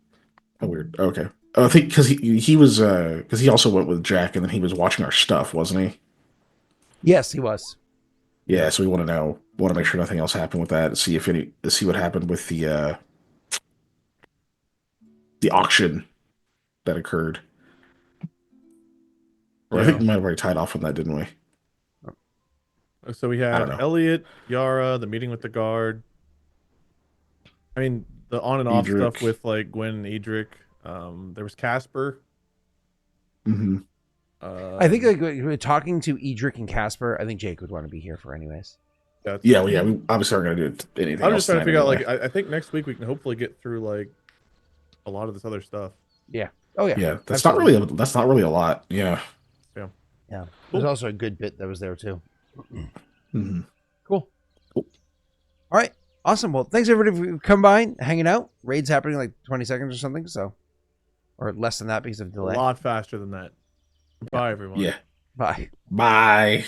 Oh, weird. Okay. Oh, I think because he was because he also went with Jaaek, and then he was watching our stuff, wasn't he? Yes, he was. Yeah, so we want to make sure nothing else happened with that. See what happened with the the auction that occurred. Or I think we might have already tied off on that, didn't we? So we I don't had know. Elliot, Yara, the meeting with the guard. I mean, the on and off Edric. stuff with like Gwen and Edric. There was Casper. Mm-hmm. I think like we're talking to Edric and Casper. I think Jake would want to be here for anyways. Yeah, well, yeah. We obviously aren't gonna do anything. I'm else just trying to tonight figure out. anyway. Like, I think next week we can hopefully get through like a lot of this other stuff. Yeah. Oh yeah. Yeah, that's Absolutely. not really a lot. Yeah. Yeah. There's also a good bit that was there too. Mm-hmm. Cool. All right. Awesome. Well, thanks everybody for coming by, hanging out. Raid's happening in like 20 seconds or something, so or less than that because of delay. A lot faster than that. Bye, everyone. Yeah. Bye. Bye.